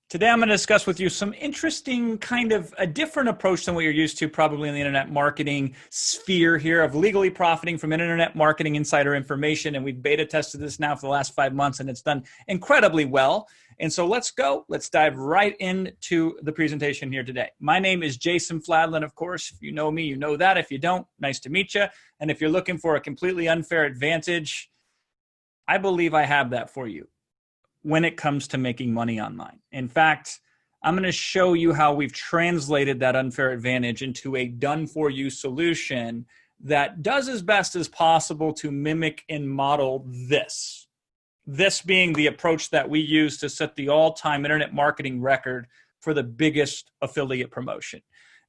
Today, I'm going to discuss with you some interesting kind of a different approach than what you're used to probably in the internet marketing sphere here of legally profiting from internet marketing insider information. And we've beta tested this now for the last 5 months and it's done incredibly well. And so let's go. Let's dive right into the presentation here today. My name is Jason Fladlien, of course. If you know me, you know that. If you don't, nice to meet you. And if you're looking for a completely unfair advantage, I believe I have that for you when it comes to making money online. In fact, I'm going to show you how we've translated that unfair advantage into a done-for-you solution that does as best as possible to mimic and model this. This being the approach that we use to set the all-time internet marketing record for the biggest affiliate promotion.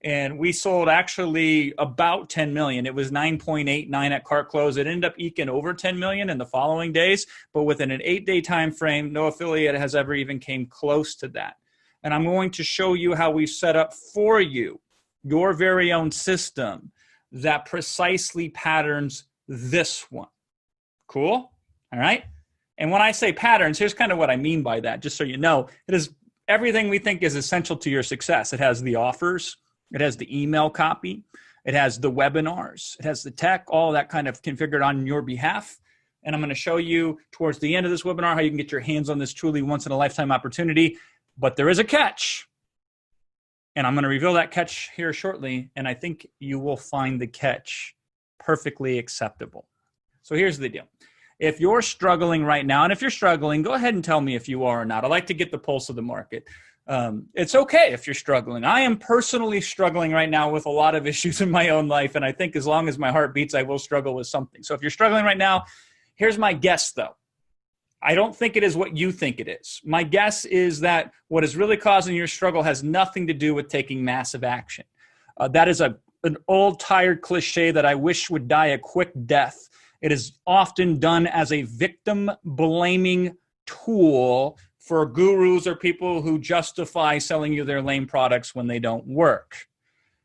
And we sold actually about 10 million. It was 9.89 at cart close. It ended up eking over 10 million in the following days, but within an 8-day time frame, no affiliate has ever even came close to that. And I'm going to show you how we set up for you your very own system that precisely patterns this one. Cool? All right. And when I say patterns, here's kind of what I mean by that, just so you know. It is everything we think is essential to your success. It has the offers. It has the email copy. It has the webinars. It has the tech, all that kind of configured on your behalf. And I'm going to show you towards the end of this webinar how you can get your hands on this truly once-in-a-lifetime opportunity. But there is a catch. And I'm going to reveal that catch here shortly. And I think you will find the catch perfectly acceptable. So here's the deal. If you're struggling right now, and if you're struggling, go ahead and tell me if you are or not. I like to get the pulse of the market. It's okay if you're struggling. I am personally struggling right now with a lot of issues in my own life, and I think as long as my heart beats, I will struggle with something. So if you're struggling right now, here's my guess, though. I don't think it is what you think it is. My guess is that what is really causing your struggle has nothing to do with taking massive action. That is an old, tired cliche that I wish would die a quick death. It is often done as a victim-blaming tool for gurus or people who justify selling you their lame products when they don't work.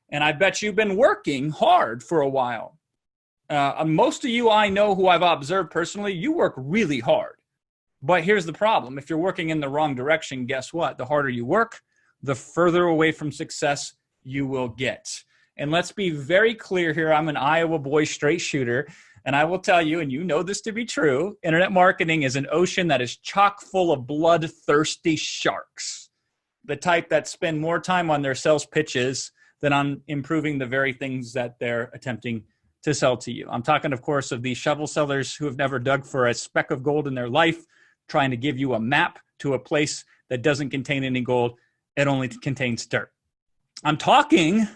And I bet you've been working hard for a while. Most of you I know who I've observed personally, you work really hard. But here's the problem. If you're working in the wrong direction, guess what? The harder you work, the further away from success you will get. And let's be very clear here. I'm an Iowa boy straight shooter. And I will tell you, and you know this to be true, internet marketing is an ocean that is chock full of bloodthirsty sharks, the type that spend more time on their sales pitches than on improving the very things that they're attempting to sell to you. I'm talking, of course, of these shovel sellers who have never dug for a speck of gold in their life, trying to give you a map to a place that doesn't contain any gold. It only contains dirt. I'm talking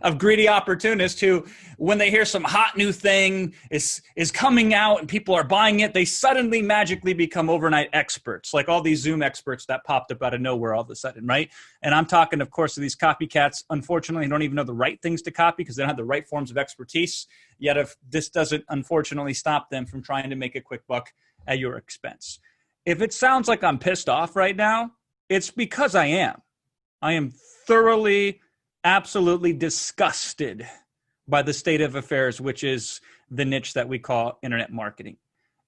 of greedy opportunists who, when they hear some hot new thing is coming out and people are buying it, they suddenly magically become overnight experts, like all these Zoom experts that popped up out of nowhere all of a sudden, right? And I'm talking, of course, of these copycats. Unfortunately, don't even know the right things to copy because they don't have the right forms of expertise. Yet if this doesn't, unfortunately, stop them from trying to make a quick buck at your expense. If it sounds like I'm pissed off right now, it's because I am. I am thoroughly, absolutely disgusted by the state of affairs, which is the niche that we call internet marketing.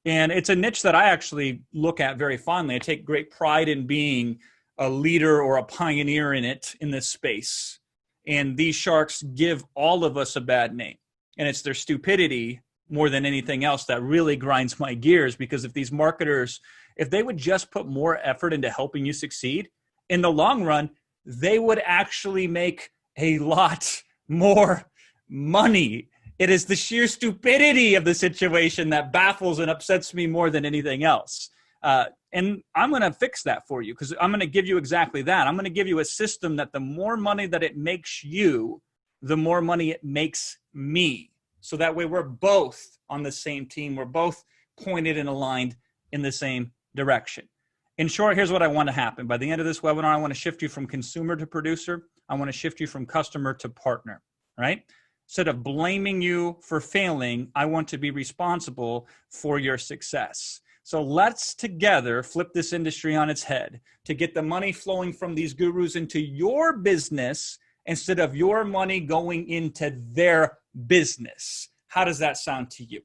And it's a niche that I actually look at very fondly. I take great pride in being a leader or a pioneer in it, in this space. And these sharks give all of us a bad name. And it's their stupidity more than anything else that really grinds my gears, because if these marketers, if they would just put more effort into helping you succeed, in the long run, they would actually make a lot more money. It is the sheer stupidity of the situation that baffles and upsets me more than anything else. And I'm going to fix that for you, because I'm going to give you exactly that. I'm going to give you a system that the more money that it makes you, the more money it makes me. So that way we're both on the same team. We're both pointed and aligned in the same direction. In short, here's what I want to happen. By the end of this webinar, I want to shift you from consumer to producer. I want to shift you from customer to partner, right? Instead of blaming you for failing, I want to be responsible for your success. So let's together flip this industry on its head to get the money flowing from these gurus into your business instead of your money going into their business. How does that sound to you?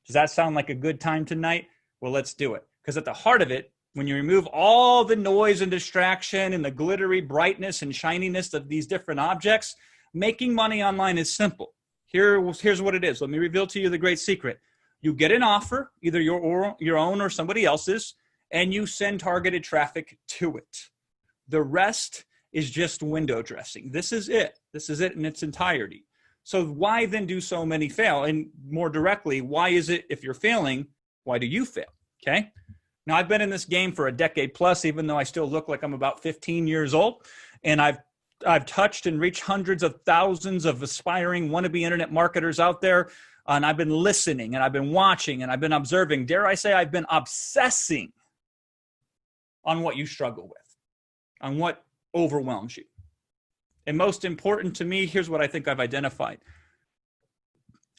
Does that sound like a good time tonight? Well, let's do it. Because at the heart of it When you remove all the noise and distraction and the glittery brightness and shininess of these different objects, making money online is simple. Here's what it is. Let me reveal to you the great secret. You get an offer, either your own or somebody else's, and you send targeted traffic to it. The rest is just window dressing. This is it. This is it in its entirety. So why then do so many fail? And more directly, why is it, if you're failing, why do you fail? Okay. Now, I've been in this game for a decade plus, even though I still look like I'm about 15 years old. And I've touched and reached hundreds of thousands of aspiring wannabe internet marketers out there. And I've been listening, and I've been watching, and I've been observing. Dare I say, I've been obsessing on what you struggle with, on what overwhelms you. And most important to me, here's what I think I've identified.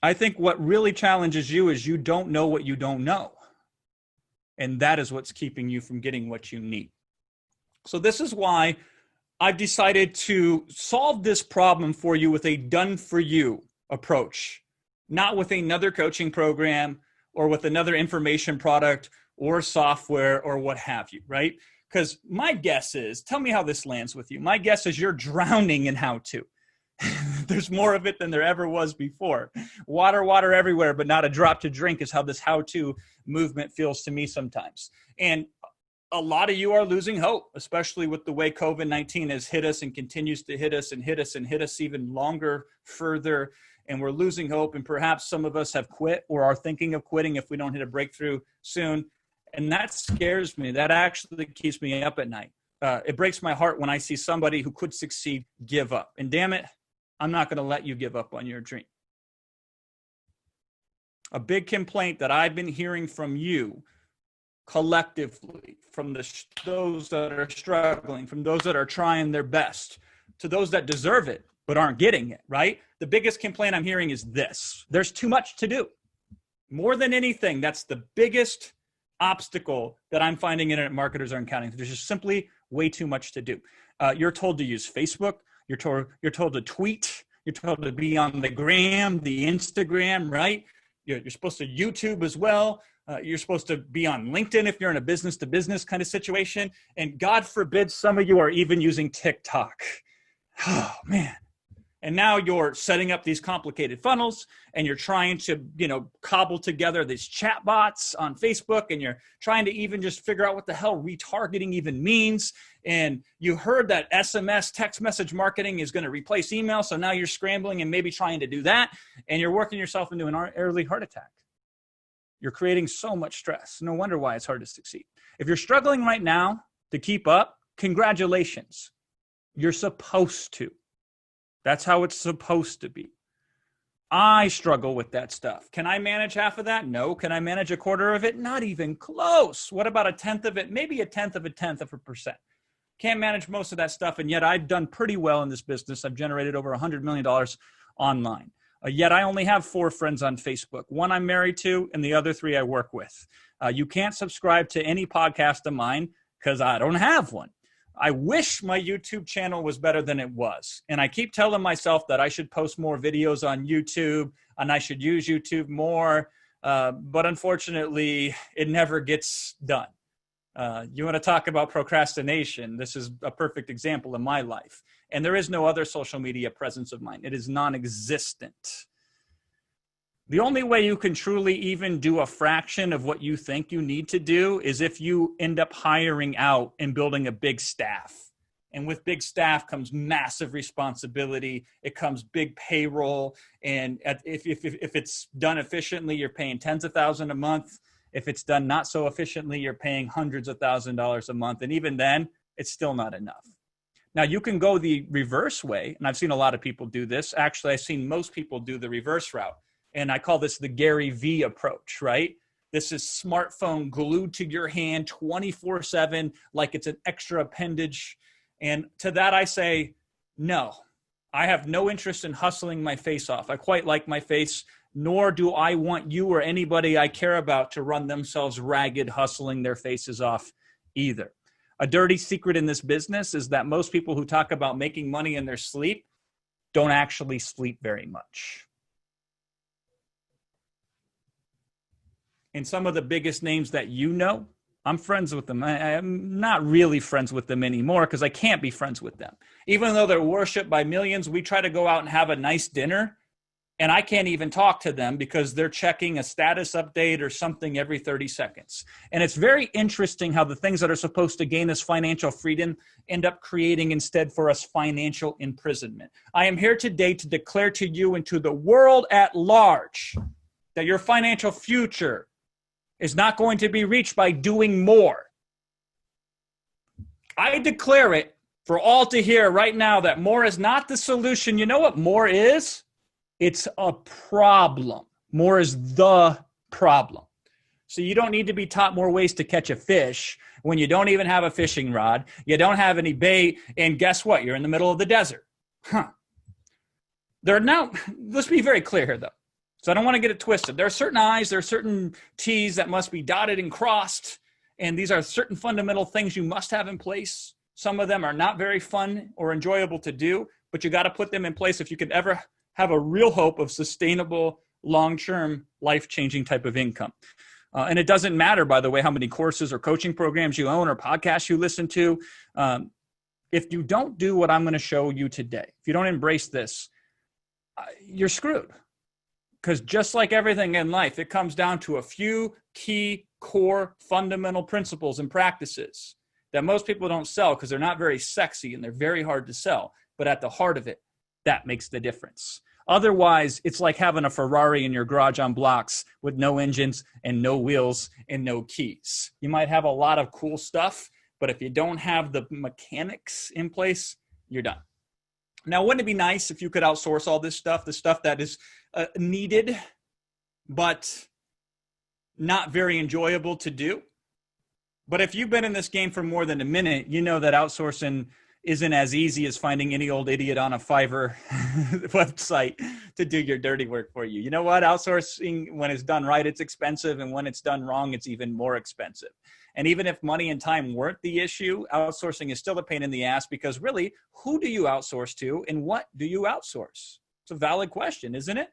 I think what really challenges you is you don't know what you don't know. And that is what's keeping you from getting what you need. So this is why I've decided to solve this problem for you with a done-for-you approach, not with another coaching program or with another information product or software or what have you, right? Because my guess is, tell me how this lands with you. My guess is you're drowning in how-to. There's more of it than there ever was before. Water everywhere, but not a drop to drink is how this how-to movement feels to me sometimes. And a lot of you are losing hope, especially with the way COVID-19 has hit us and continues to hit us and hit us and hit us even longer, further. And we're losing hope. And perhaps some of us have quit or are thinking of quitting if we don't hit a breakthrough soon. And that scares me. That actually keeps me up at night. It breaks my heart when I see somebody who could succeed give up. And damn it, I'm not going to let you give up on your dream. A big complaint that I've been hearing from you collectively, from those that are struggling, from those that are trying their best, to those that deserve it but aren't getting it, right? The biggest complaint I'm hearing is this. There's too much to do. More than anything, that's the biggest obstacle that I'm finding internet marketers are encountering. There's just simply way too much to do. You're told to use Facebook. You're told to tweet. You're told to be on the gram, the Instagram, right? You're supposed to YouTube as well. You're supposed to be on LinkedIn if you're in a business-to-business kind of situation. And God forbid some of you are even using TikTok. Oh, man. And now you're setting up these complicated funnels, and you're trying to, cobble together these chat bots on Facebook, and you're trying to even just figure out what the hell retargeting even means. And you heard that SMS text message marketing is going to replace email. So now you're scrambling and maybe trying to do that. And you're working yourself into an early heart attack. You're creating so much stress. No wonder why it's hard to succeed. If you're struggling right now to keep up, congratulations. You're supposed to. That's how it's supposed to be. I struggle with that stuff. Can I manage half of that? No. Can I manage a quarter of it? Not even close. What about a tenth of it? Maybe a tenth of a percent. Can't manage most of that stuff, and yet I've done pretty well in this business. I've generated over $100 million online. Yet I only have 4 friends on Facebook. 1 I'm married to, and the other 3 I work with. You can't subscribe to any podcast of mine because I don't have one. I wish my YouTube channel was better than it was. And I keep telling myself that I should post more videos on YouTube and I should use YouTube more. But unfortunately, it never gets done. You want to talk about procrastination? This is a perfect example in my life. And there is no other social media presence of mine. It is non-existent. The only way you can truly even do a fraction of what you think you need to do is if you end up hiring out and building a big staff. And with big staff comes massive responsibility. It comes big payroll. And if it's done efficiently, you're paying tens of thousands a month. If it's done not so efficiently, you're paying hundreds of $1,000s a month. And even then, it's still not enough. Now, you can go the reverse way. And I've seen a lot of people do this. Actually, I've seen most people do the reverse route. And I call this the Gary V approach, right? This is smartphone glued to your hand 24/7, like it's an extra appendage. And to that I say, no, I have no interest in hustling my face off. I quite like my face, nor do I want you or anybody I care about to run themselves ragged, hustling their faces off either. A dirty secret in this business is that most people who talk about making money in their sleep don't actually sleep very much. And some of the biggest names that you know I'm friends with them. I'm not really friends with them anymore because I can't be friends with them. Even though they're worshiped by millions, we try to go out and have a nice dinner, and I can't even talk to them because they're checking a status update or something every 30 seconds. And it's very interesting how the things that are supposed to gain us financial freedom end up creating instead for us financial imprisonment. I am here today to declare to you and to the world at large that your financial future is not going to be reached by doing more. I declare it for all to hear right now that more is not the solution. You know what more is? It's a problem. More is the problem. So you don't need to be taught more ways to catch a fish when you don't even have a fishing rod, you don't have any bait, and guess what? You're in the middle of the desert. Let's be very clear here, though. So I don't want to get it twisted. There are certain I's, there are certain T's that must be dotted and crossed, and these are certain fundamental things you must have in place. Some of them are not very fun or enjoyable to do, but you got to put them in place if you could ever have a real hope of sustainable, long-term, life-changing type of income. And it doesn't matter, by the way, how many courses or coaching programs you own or podcasts you listen to. If you don't do what I'm going to show you today, if you don't embrace this, you're screwed. Because just like everything in life, it comes down to a few key, core, fundamental principles and practices that most people don't sell because they're not very sexy and they're very hard to sell. But at the heart of it, that makes the difference. Otherwise, it's like having a Ferrari in your garage on blocks with no engines and no wheels and no keys. You might have a lot of cool stuff, but if you don't have the mechanics in place, you're done. Now, wouldn't it be nice if you could outsource all this stuff, the stuff that is needed, but not very enjoyable to do? But if you've been in this game for more than a minute, you know that outsourcing isn't as easy as finding any old idiot on a Fiverr website to do your dirty work for you. You know what? Outsourcing, when it's done right, it's expensive. And when it's done wrong, it's even more expensive. And even if money and time weren't the issue, outsourcing is still a pain in the ass because really, who do you outsource to and what do you outsource? It's a valid question, isn't it?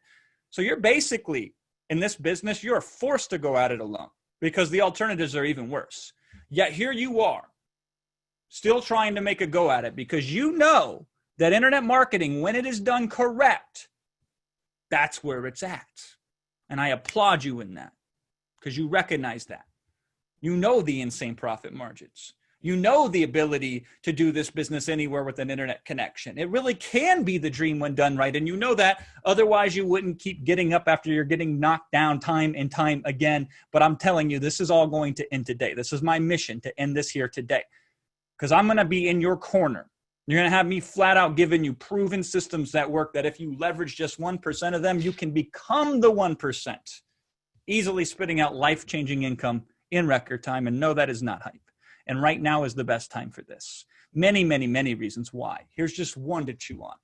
So you're basically, in this business, you're forced to go at it alone because the alternatives are even worse. Yet here you are, still trying to make a go at it because you know that internet marketing, when it is done correct, that's where it's at. And I applaud you in that because you recognize that. You know the insane profit margins. You know the ability to do this business anywhere with an internet connection. It really can be the dream when done right. And you know that. Otherwise, you wouldn't keep getting up after you're getting knocked down time and time again. But I'm telling you, this is all going to end today. This is my mission to end this here today. Because I'm going to be in your corner. You're going to have me flat out giving you proven systems that work, that if you leverage just 1% of them, you can become the 1%, easily spitting out life-changing income in record time. And no, that is not hype. And right now is the best time for this. Many, many, many reasons why. Here's just one to chew on.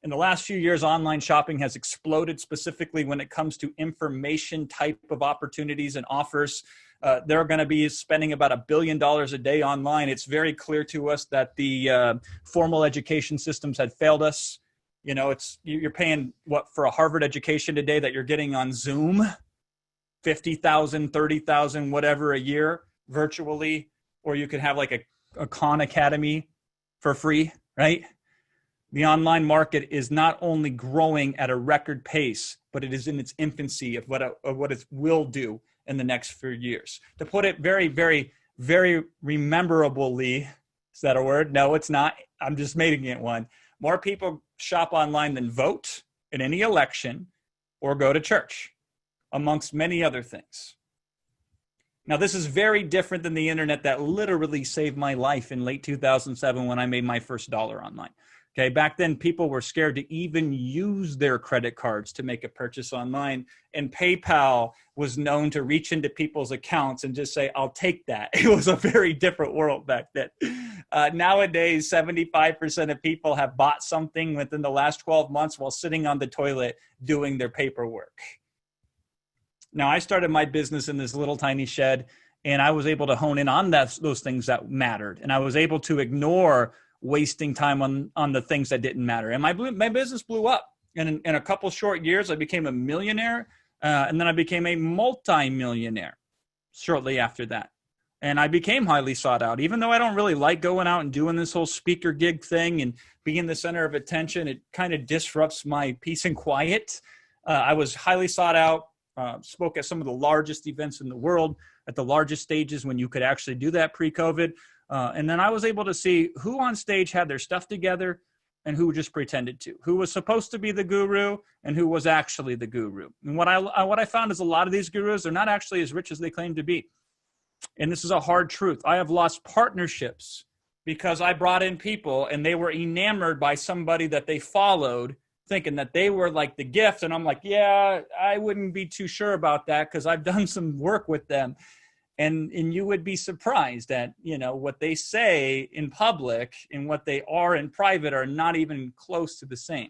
In the last few years, online shopping has exploded, specifically when it comes to information type of opportunities and offers. They're going to be spending about $1 billion a day online. It's very clear to us that the formal education systems had failed us. You know, you're paying what for a Harvard education today that you're getting on Zoom, $50,000, $30,000, whatever a year virtually, or you could have like a Khan Academy for free, right? The online market is not only growing at a record pace, but it is in its infancy of what it will do in the next few years. To put it very, very, very rememberably, is that a word? No, it's not. I'm just making it one. More people shop online than vote in any election or go to church, amongst many other things. Now, this is very different than the internet that literally saved my life in late 2007 when I made my first dollar online. Okay, back then people were scared to even use their credit cards to make a purchase online, and PayPal was known to reach into people's accounts and just say, "I'll take that." It was a very different world back then. Nowadays, 75% of people have bought something within the last 12 months while sitting on the toilet doing their paperwork. Now, I started my business in this little tiny shed, and I was able to hone in on those things that mattered, and I was able to ignore wasting time on the things that didn't matter. And my business blew up. And in a couple short years, I became a millionaire. And then I became a multi-millionaire shortly after that. And I became highly sought out. Even though I don't really like going out and doing this whole speaker gig thing and being the center of attention, it kind of disrupts my peace and quiet. I was highly sought out, spoke at some of the largest events in the world, at the largest stages when you could actually do that pre-COVID. And then I was able to see who on stage had their stuff together and who just pretended to, who was supposed to be the guru and who was actually the guru. And what I found is a lot of these gurus, they're not actually as rich as they claim to be. And this is a hard truth. I have lost partnerships because I brought in people and they were enamored by somebody that they followed, thinking that they were like the gift. And I'm like, yeah, I wouldn't be too sure about that because I've done some work with them. And you would be surprised at, what they say in public and what they are in private are not even close to the same.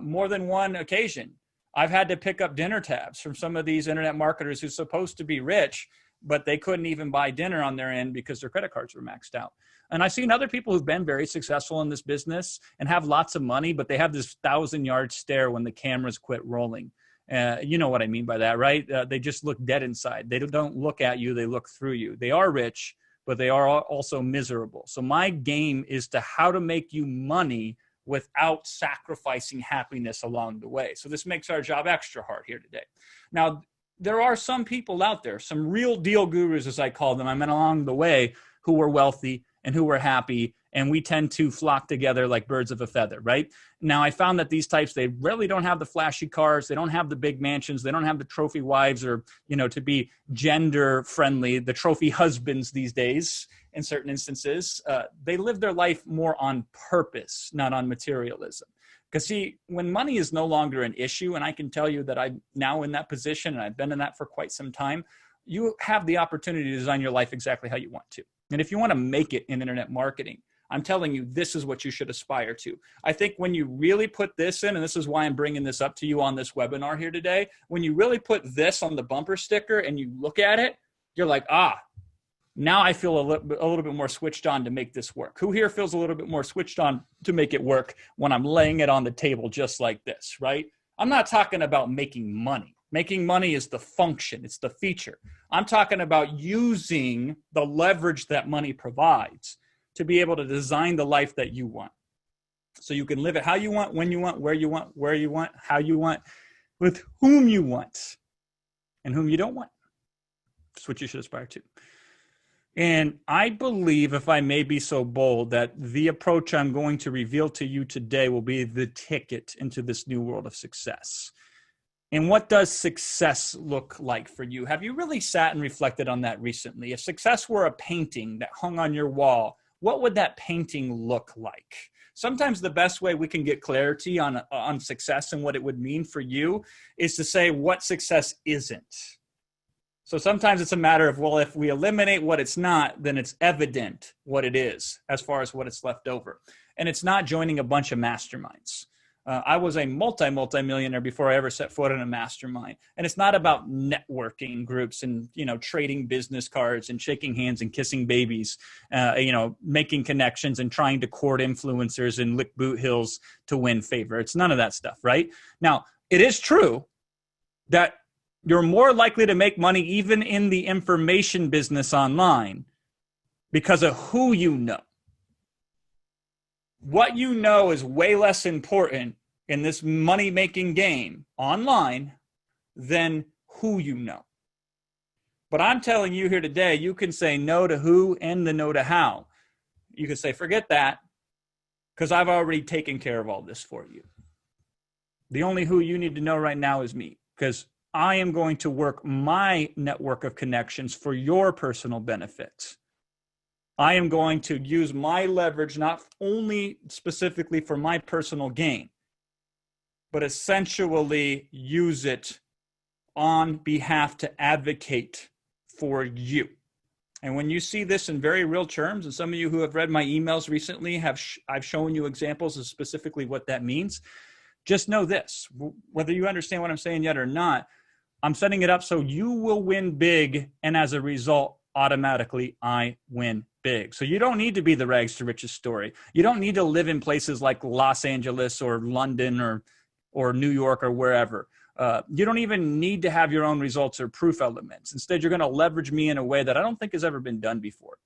More than one occasion, I've had to pick up dinner tabs from some of these internet marketers who's supposed to be rich, but they couldn't even buy dinner on their end because their credit cards were maxed out. And I've seen other people who've been very successful in this business and have lots of money, but they have this 1,000-yard stare when the cameras quit rolling. You know what I mean by that, right? They just look dead inside. They don't look at you, they look through you. They are rich, but they are also miserable. So my game is to how to make you money without sacrificing happiness along the way. So this makes our job extra hard here today. Now, there are some people out there, some real deal gurus, as I call them, I mean along the way, who were wealthy and who were happy, and we tend to flock together like birds of a feather, right? Now, I found that these types, they really don't have the flashy cars, they don't have the big mansions, they don't have the trophy wives or, to be gender friendly, the trophy husbands these days in certain instances. They live their life more on purpose, not on materialism. Because see, when money is no longer an issue, and I can tell you that I'm now in that position and I've been in that for quite some time, you have the opportunity to design your life exactly how you want to. And if you want to make it in internet marketing, I'm telling you, this is what you should aspire to. I think when you really put this in, and this is why I'm bringing this up to you on this webinar here today, when you really put this on the bumper sticker and you look at it, you're like, now I feel a little bit more switched on to make this work. Who here feels a little bit more switched on to make it work when I'm laying it on the table just like this, right? I'm not talking about making money. Making money is the function, it's the feature. I'm talking about using the leverage that money provides to be able to design the life that you want. So you can live it how you want, when you want, where you want, how you want, with whom you want, and whom you don't want. That's what you should aspire to. And I believe, if I may be so bold, that the approach I'm going to reveal to you today will be the ticket into this new world of success. And what does success look like for you? Have you really sat and reflected on that recently? If success were a painting that hung on your wall, what would that painting look like? Sometimes the best way we can get clarity on success and what it would mean for you is to say what success isn't. So sometimes it's a matter of, well, if we eliminate what it's not, then it's evident what it is as far as what it's left over. And it's not joining a bunch of masterminds. I was a multi-millionaire before I ever set foot in a mastermind. And it's not about networking groups and, trading business cards and shaking hands and kissing babies, making connections and trying to court influencers and lick boot heels to win favor. It's none of that stuff, right? Now, it is true that you're more likely to make money even in the information business online because of who you know. What you know is way less important in this money-making game online than who you know. But I'm telling you here today, you can say no to who and the no to how. You can say, forget that, because I've already taken care of all this for you. The only who you need to know right now is me, because I am going to work my network of connections for your personal benefit. I am going to use my leverage not only specifically for my personal gain, but essentially use it on behalf to advocate for you. And when you see this in very real terms, and some of you who have read my emails recently I've shown you examples of specifically what that means, just know this, whether you understand what I'm saying yet or not, I'm setting it up so you will win big, and as a result, automatically I win big. So you don't need to be the rags to riches story. You don't need to live in places like Los Angeles or London or New York or wherever. You don't even need to have your own results or proof elements. Instead, you're going to leverage me in a way that I don't think has ever been done before.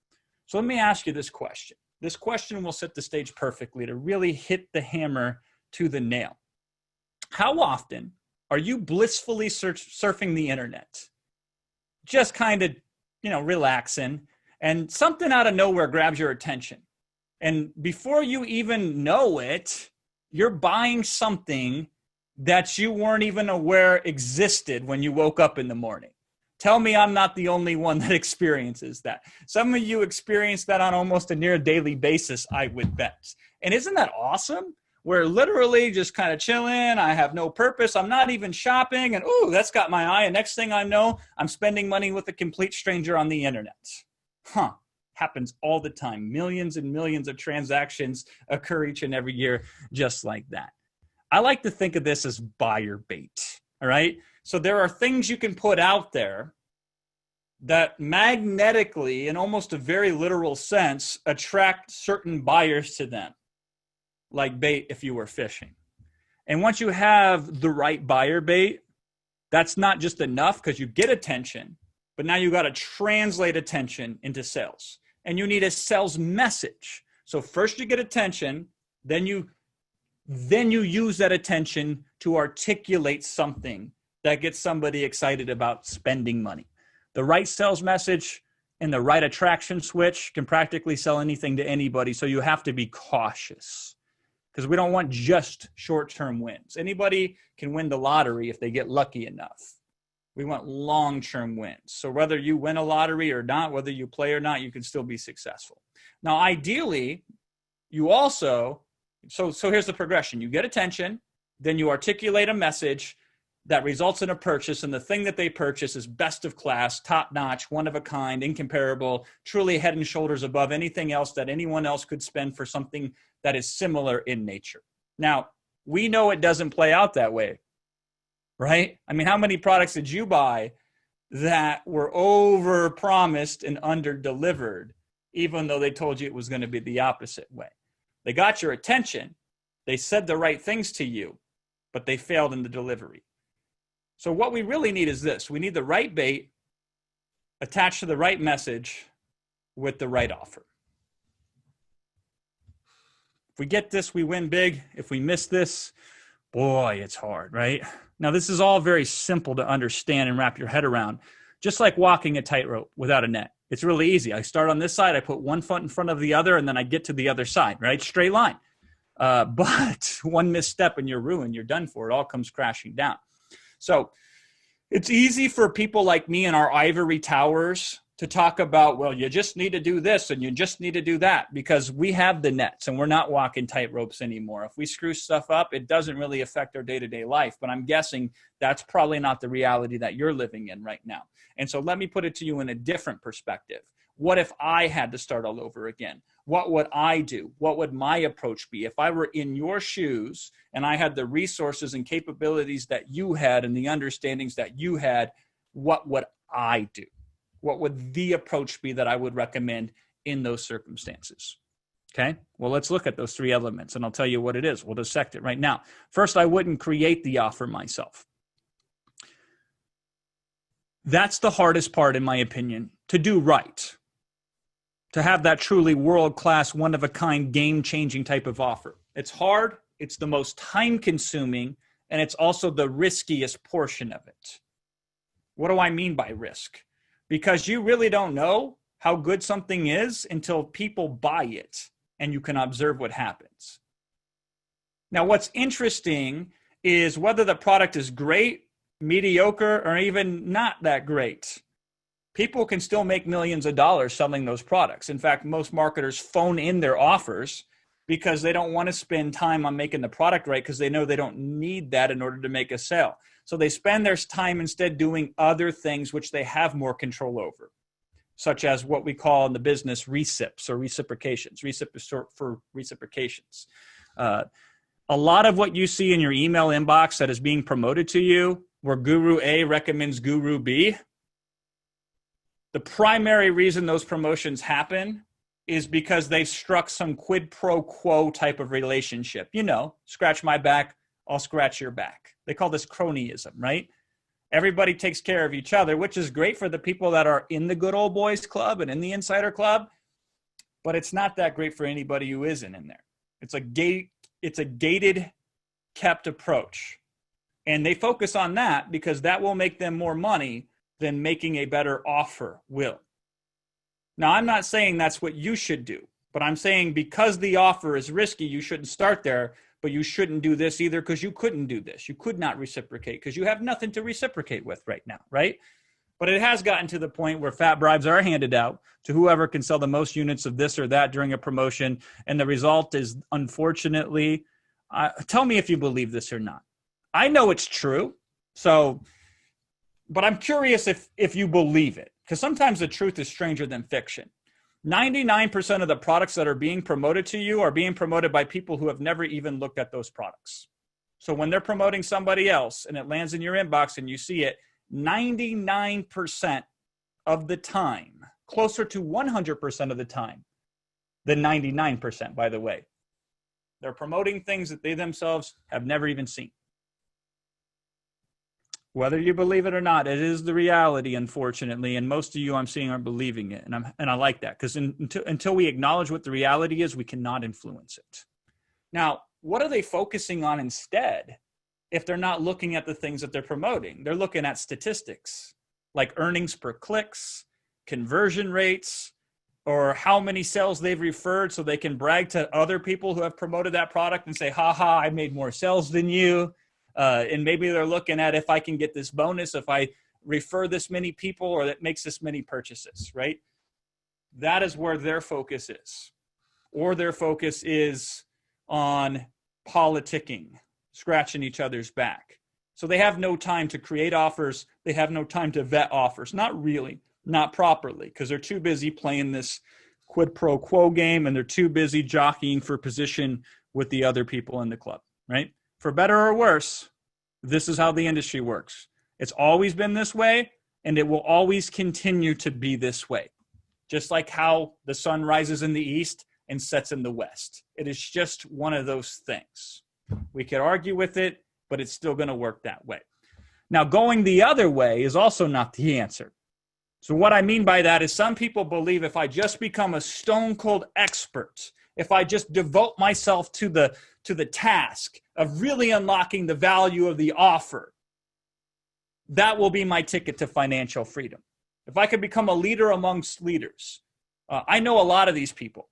So let me ask you this question. This question will set the stage perfectly to really hit the hammer to the nail. How often are you blissfully surfing the internet? Just kind of, relaxing, and something out of nowhere grabs your attention. And before you even know it, you're buying something that you weren't even aware existed when you woke up in the morning. Tell me I'm not the only one that experiences that. Some of you experience that on almost a near daily basis, I would bet. And isn't that awesome? We're literally just kind of chilling. I have no purpose. I'm not even shopping. And ooh, that's got my eye. And next thing I know, I'm spending money with a complete stranger on the internet. Happens all the time. Millions and millions of transactions occur each and every year just like that. I like to think of this as buyer bait. All right. So there are things you can put out there that magnetically, in almost a very literal sense, attract certain buyers to them, like bait if you were fishing. And once you have the right buyer bait, that's not just enough because you get attention, but now you got to translate attention into sales. And you need a sales message. So first you get attention, then you use that attention to articulate something that gets somebody excited about spending money. The right sales message and the right attraction switch can practically sell anything to anybody. So you have to be cautious because we don't want just short-term wins. Anybody can win the lottery if they get lucky enough. We want long-term wins. So whether you win a lottery or not, whether you play or not, you can still be successful. Now, ideally, you also, so here's the progression. You get attention, then you articulate a message that results in a purchase, and the thing that they purchase is best of class, top-notch, one of a kind, incomparable, truly head and shoulders above anything else that anyone else could spend for something that is similar in nature. Now, we know it doesn't play out that way, right? I mean, how many products did you buy that were over-promised and under-delivered, even though they told you it was going to be the opposite way? They got your attention, they said the right things to you, but they failed in the delivery. So what we really need is this. We need the right bait attached to the right message with the right offer. If we get this, we win big. If we miss this, boy, it's hard, right? Now, this is all very simple to understand and wrap your head around, just like walking a tightrope without a net. It's really easy. I start on this side, I put one foot in front of the other, and then I get to the other side, right? Straight line. But one misstep and you're ruined. You're done for. It all comes crashing down. So it's easy for people like me in our ivory towers to talk about, well, you just need to do this and you just need to do that because we have the nets and we're not walking tight ropes anymore. If we screw stuff up, it doesn't really affect our day-to-day life. But I'm guessing that's probably not the reality that you're living in right now. And so let me put it to you in a different perspective. What if I had to start all over again? What would I do? What would my approach be? If I were in your shoes and I had the resources and capabilities that you had and the understandings that you had, what would I do? What would the approach be that I would recommend in those circumstances? Okay, well, let's look at those three elements and I'll tell you what it is. We'll dissect it right now. First, I wouldn't create the offer myself. That's the hardest part, in my opinion, to do right. To have that truly world-class, one-of-a-kind, game-changing type of offer. It's hard, it's the most time-consuming, and it's also the riskiest portion of it. What do I mean by risk? Because you really don't know how good something is until people buy it, and you can observe what happens. Now, what's interesting is whether the product is great, mediocre, or even not that great. People can still make millions of dollars selling those products. In fact, most marketers phone in their offers because they don't want to spend time on making the product right because they know they don't need that in order to make a sale. So they spend their time instead doing other things which they have more control over, such as what we call in the business recips or reciprocations. Recip is short for reciprocations. A lot of what you see in your email inbox that is being promoted to you, where Guru A recommends Guru B, the primary reason those promotions happen is because they've struck some quid pro quo type of relationship. You know, scratch my back, I'll scratch your back. They call this cronyism, right? Everybody takes care of each other, which is great for the people that are in the good old boys club and in the insider club, but it's not that great for anybody who isn't in there. It's a gated, kept approach. And they focus on that because that will make them more money than making a better offer will. Now, I'm not saying that's what you should do, but I'm saying because the offer is risky, you shouldn't start there, but you shouldn't do this either because you couldn't do this. You could not reciprocate because you have nothing to reciprocate with right now, right? But it has gotten to the point where fat bribes are handed out to whoever can sell the most units of this or that during a promotion. And the result is, unfortunately, tell me if you believe this or not. I know it's true. So, but I'm curious if you believe it, because sometimes the truth is stranger than fiction. 99% of the products that are being promoted to you are being promoted by people who have never even looked at those products. So when they're promoting somebody else and it lands in your inbox and you see it, 99% of the time, closer to 100% of the time than 99%, by the way, they're promoting things that they themselves have never even seen. Whether you believe it or not, it is the reality, unfortunately, and most of you I'm seeing aren't believing it, and I like that, because until we acknowledge what the reality is, we cannot influence it. Now, what are they focusing on instead if they're not looking at the things that they're promoting? They're looking at statistics, like earnings per clicks, conversion rates, or how many sales they've referred so they can brag to other people who have promoted that product and say, ha ha, I made more sales than you. And maybe they're looking at if I can get this bonus, if I refer this many people, or that makes this many purchases, right? That is where their focus is. Or their focus is on politicking, scratching each other's back. So they have no time to create offers. They have no time to vet offers. Not really, not properly, because they're too busy playing this quid pro quo game, and they're too busy jockeying for position with the other people in the club, right? For better or worse, this is how the industry works. It's always been this way, and it will always continue to be this way. Just like how the sun rises in the east and sets in the west. It is just one of those things. We could argue with it, but it's still going to work that way. Now, going the other way is also not the answer. So what I mean by that is some people believe if I just become a stone cold expert, if I just devote myself to the task of really unlocking the value of the offer, that will be my ticket to financial freedom. If I could become a leader amongst leaders, I know a lot of these people.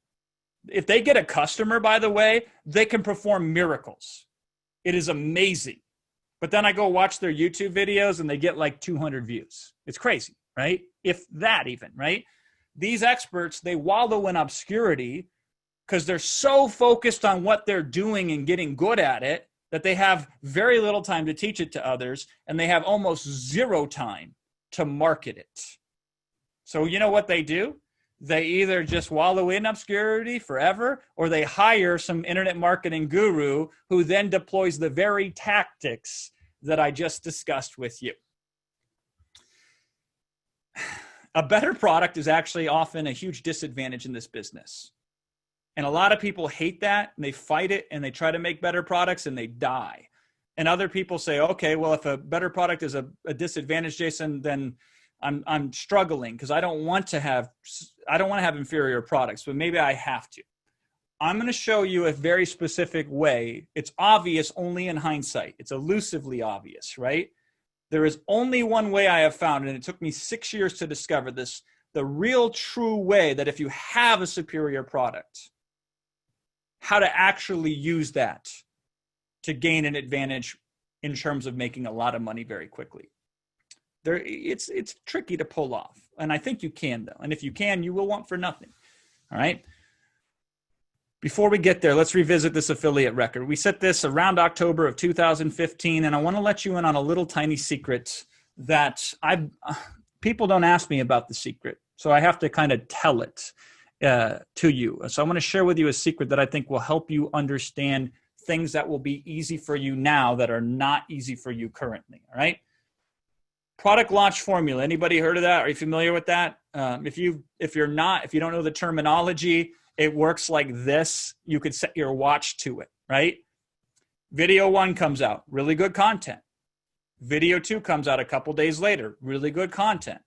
If they get a customer, by the way, they can perform miracles. It is amazing. But then I go watch their YouTube videos and they get like 200 views. It's crazy, right? If that even, right? These experts, they wallow in obscurity because they're so focused on what they're doing and getting good at it that they have very little time to teach it to others, and they have almost zero time to market it. So you know what they do? They either just wallow in obscurity forever, or they hire some internet marketing guru who then deploys the very tactics that I just discussed with you. A better product is actually often a huge disadvantage in this business. And a lot of people hate that, and they fight it, and they try to make better products, and they die. And other people say, okay, well, if a better product is a disadvantage, Jason, then I'm struggling because I don't want to have inferior products, but maybe I have to. I'm going to show you a very specific way. It's obvious only in hindsight. It's elusively obvious, right? There is only one way I have found, and it took me 6 years to discover this, the real true way that if you have a superior product, how to actually use that to gain an advantage in terms of making a lot of money very quickly. It's tricky to pull off, and I think you can, though. And if you can, you will want for nothing, all right? Before we get there, let's revisit this affiliate record. We set this around October of 2015, and I want to let you in on a little tiny secret that people don't ask me about the secret, so I have to kind of tell it to you. So I want to share with you a secret that I think will help you understand things that will be easy for you now that are not easy for you currently, all right? Product launch formula. Anybody heard of that? Are you familiar with that? If you don't know the terminology, it works like this. You could set your watch to it, right? Video 1 comes out, really good content. Video 2 comes out a couple days later, really good content.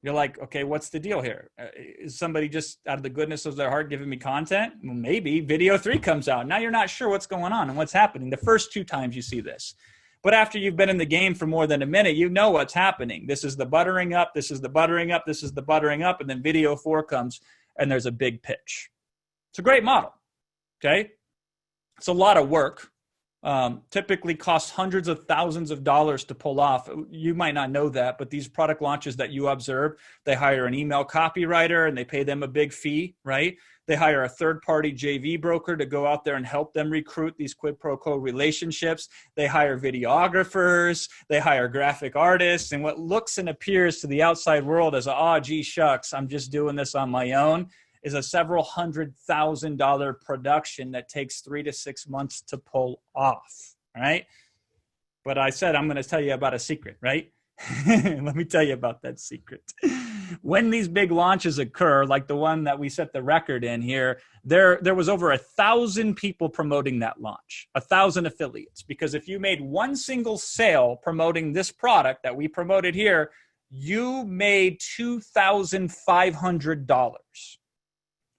You're like, okay, what's the deal here? Is somebody just out of the goodness of their heart giving me content? Well, maybe. Video 3 comes out. Now you're not sure what's going on and what's happening the first 2 times you see this. But after you've been in the game for more than a minute, you know what's happening. This is the buttering up. This is the buttering up. This is the buttering up. And then video 4 comes and there's a big pitch. It's a great model. Okay. It's a lot of work. Typically costs hundreds of thousands of dollars to pull off. You might not know that, but these product launches that you observe, they hire an email copywriter and they pay them a big fee, right? They hire a third-party JV broker to go out there and help them recruit these quid pro quo relationships. They hire videographers, they hire graphic artists, and what looks and appears to the outside world as, oh, gee, shucks, I'm just doing this on my own, is a several $100,000 production that takes 3 to 6 months to pull off, all right? But I said I'm going to tell you about a secret, right? Let me tell you about that secret. When these big launches occur, like the one that we set the record in here, there was over 1,000 people promoting that launch, 1,000 affiliates. Because if you made one single sale promoting this product that we promoted here, you made $2,500.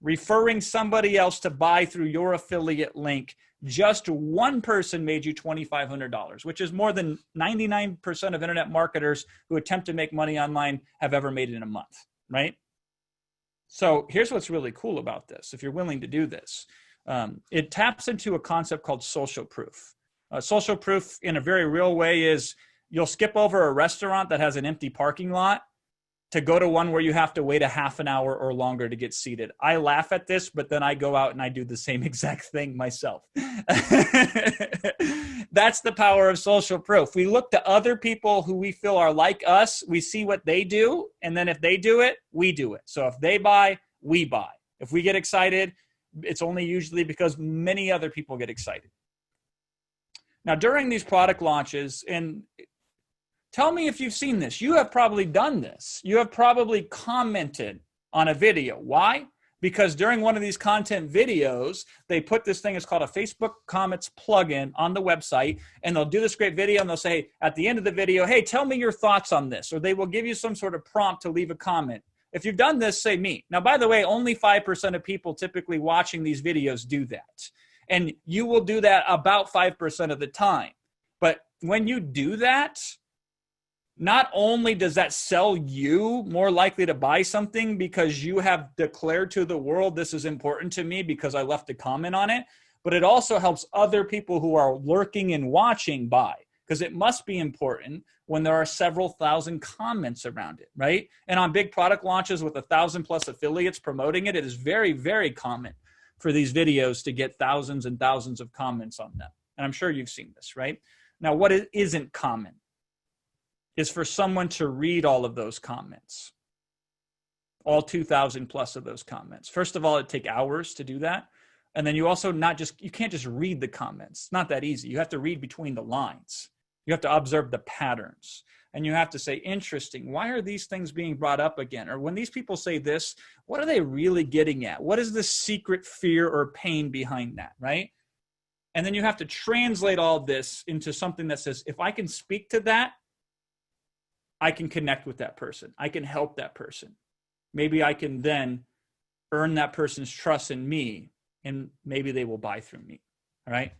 Referring somebody else to buy through your affiliate link, just one person made you $2,500, which is more than 99% of internet marketers who attempt to make money online have ever made in a month, right? So here's what's really cool about this. If you're willing to do this, it taps into a concept called social proof. Social proof in a very real way is you'll skip over a restaurant that has an empty parking lot to go to one where you have to wait a half an hour or longer to get seated. I laugh at this, but then I go out and I do the same exact thing myself. That's the power of social proof. We look to other people who we feel are like us. We see what they do. And then if they do it, we do it. So if they buy, we buy. If we get excited, it's only usually because many other people get excited. Now, during these product launches, and tell me if you've seen this. You have probably done this. You have probably commented on a video. Why? Because during one of these content videos, they put this thing, it's called a Facebook comments plugin on the website, and they'll do this great video and they'll say at the end of the video, hey, tell me your thoughts on this. Or they will give you some sort of prompt to leave a comment. If you've done this, say me. Now, by the way, only 5% of people typically watching these videos do that. And you will do that about 5% of the time. But when you do that, not only does that sell you more likely to buy something because you have declared to the world, this is important to me because I left a comment on it, but it also helps other people who are lurking and watching buy, because it must be important when there are several thousand comments around it, right? And on big product launches with 1,000+ affiliates promoting it, it is very, very common for these videos to get thousands and thousands of comments on them. And I'm sure you've seen this, right? Now, what isn't common is for someone to read all of those comments, all 2,000+ of those comments. First of all, it'd take hours to do that. And then you also you can't just read the comments. It's not that easy. You have to read between the lines. You have to observe the patterns. And you have to say, interesting, why are these things being brought up again? Or when these people say this, what are they really getting at? What is the secret fear or pain behind that, right? And then you have to translate all this into something that says, if I can speak to that, I can connect with that person. I can help that person. Maybe I can then earn that person's trust in me, and maybe they will buy through me, all right?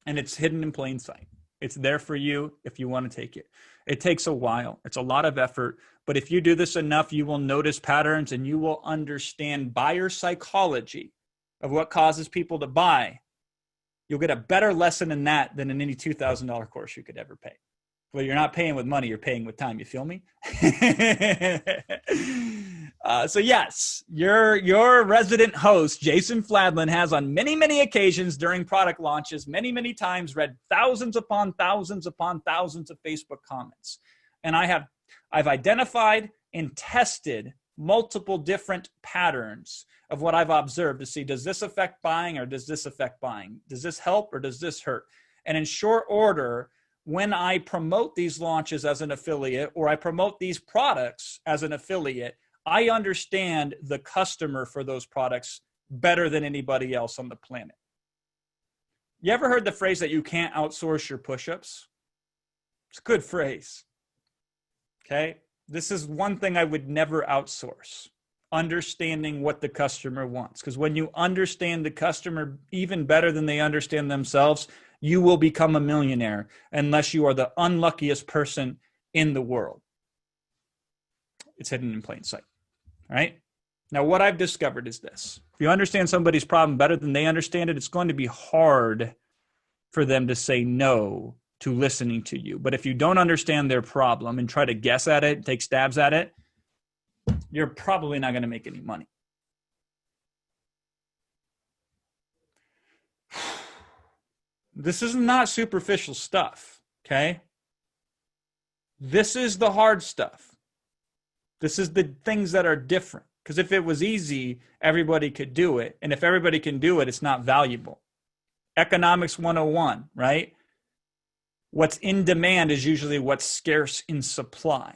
And it's hidden in plain sight. It's there for you if you want to take it. It takes a while. It's a lot of effort. But if you do this enough, you will notice patterns and you will understand buyer psychology of what causes people to buy. You'll get a better lesson in that than in any $2,000 course you could ever pay. Well, you're not paying with money, you're paying with time. You feel me? So yes, your resident host, Jason Fladlien, has on many, many occasions during product launches, many, many times read thousands upon thousands upon thousands of Facebook comments. And I've identified and tested multiple different patterns of what I've observed to see, does this affect buying or does this affect buying? Does this help or does this hurt? And in short order, when I promote these launches as an affiliate or I promote these products as an affiliate, I understand the customer for those products better than anybody else on the planet. You ever heard the phrase that you can't outsource your push-ups? It's a good phrase. Okay? This is one thing I would never outsource. Understanding what the customer wants. Because when you understand the customer even better than they understand themselves, you will become a millionaire unless you are the unluckiest person in the world. It's hidden in plain sight. All right? Now, what I've discovered is this. If you understand somebody's problem better than they understand it, it's going to be hard for them to say no to listening to you. But if you don't understand their problem and try to guess at it, take stabs at it, you're probably not going to make any money. This is not superficial stuff, okay? This is the hard stuff. This is the things that are different. Because if it was easy, everybody could do it. And if everybody can do it, it's not valuable. Economics 101, right? What's in demand is usually what's scarce in supply.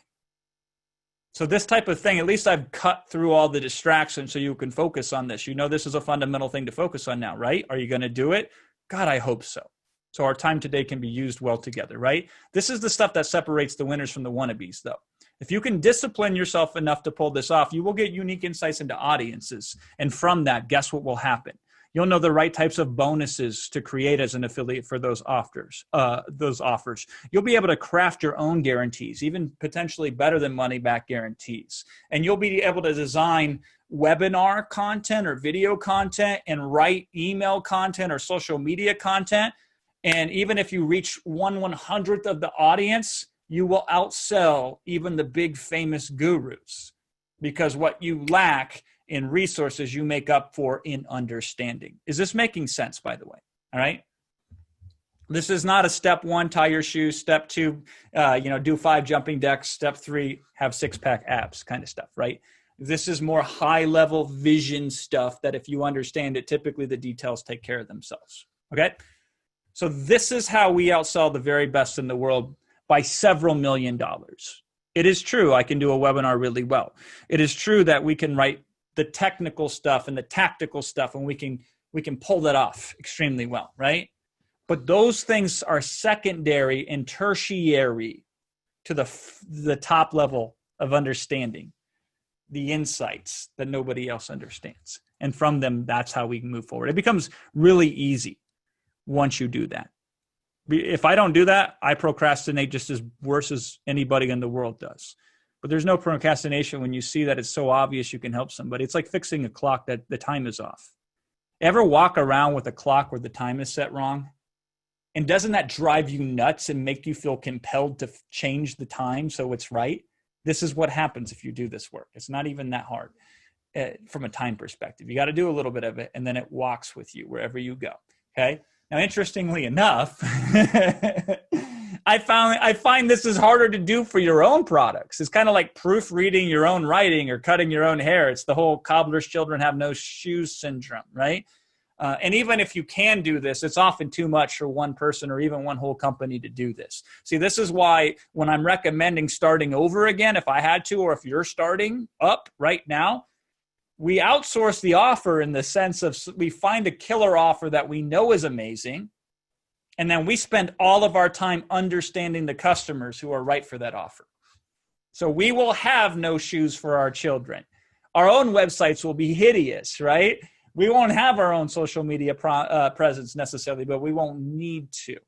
So this type of thing, at least I've cut through all the distractions so you can focus on this. You know this is a fundamental thing to focus on now, right? Are you going to do it? God, I hope so. So our time today can be used well together, right? This is the stuff that separates the winners from the wannabes, though. If you can discipline yourself enough to pull this off, you will get unique insights into audiences. And from that, guess what will happen? You'll know the right types of bonuses to create as an affiliate for those offers. You'll be able to craft your own guarantees, even potentially better than money back guarantees. And you'll be able to design webinar content or video content and write email content or social media content. And even if you reach 1/100th of the audience, you will outsell even the big famous gurus, because what you lack in resources, you make up for in understanding. Is this making sense, by the way? All right. This is not a step 1, tie your shoes. Step 2, do 5 jumping decks. Step 3, have 6-pack abs kind of stuff, right? This is more high level vision stuff that if you understand it, typically the details take care of themselves. Okay. So this is how we outsell the very best in the world by several $1 million. It is true I can do a webinar really well. It is true that we can write the technical stuff and the tactical stuff, and we can pull that off extremely well, right? But those things are secondary and tertiary to the top level of understanding, the insights that nobody else understands. And from them, that's how we can move forward. It becomes really easy once you do that. If I don't do that, I procrastinate just as worse as anybody in the world does. But there's no procrastination when you see that it's so obvious you can help somebody. It's like fixing a clock that the time is off. Ever walk around with a clock where the time is set wrong? And doesn't that drive you nuts and make you feel compelled to change the time so it's right? This is what happens if you do this work. It's not even that hard from a time perspective. You got to do a little bit of it, and then it walks with you wherever you go. Okay? Now, interestingly enough, I find this is harder to do for your own products. It's kind of like proofreading your own writing or cutting your own hair. It's the whole cobbler's children have no shoes syndrome, right? And even if you can do this, it's often too much for one person or even one whole company to do this. See, this is why when I'm recommending starting over again, if I had to, or if you're starting up right now, we outsource the offer in the sense of we find a killer offer that we know is amazing. And then we spend all of our time understanding the customers who are right for that offer. So we will have no shoes for our children. Our own websites will be hideous, right? We won't have our own social media presence necessarily, but we won't need to.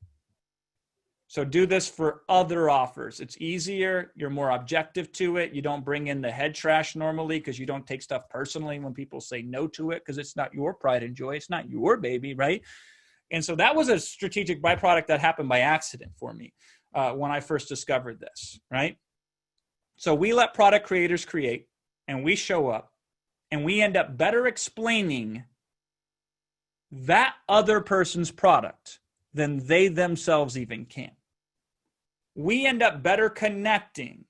So do this for other offers. It's easier. You're more objective to it. You don't bring in the head trash normally because you don't take stuff personally when people say no to it because it's not your pride and joy. It's not your baby, right? And so that was a strategic byproduct that happened by accident for me when I first discovered this, right? So we let product creators create, and we show up, and we end up better explaining that other person's product than they themselves even can. We end up better connecting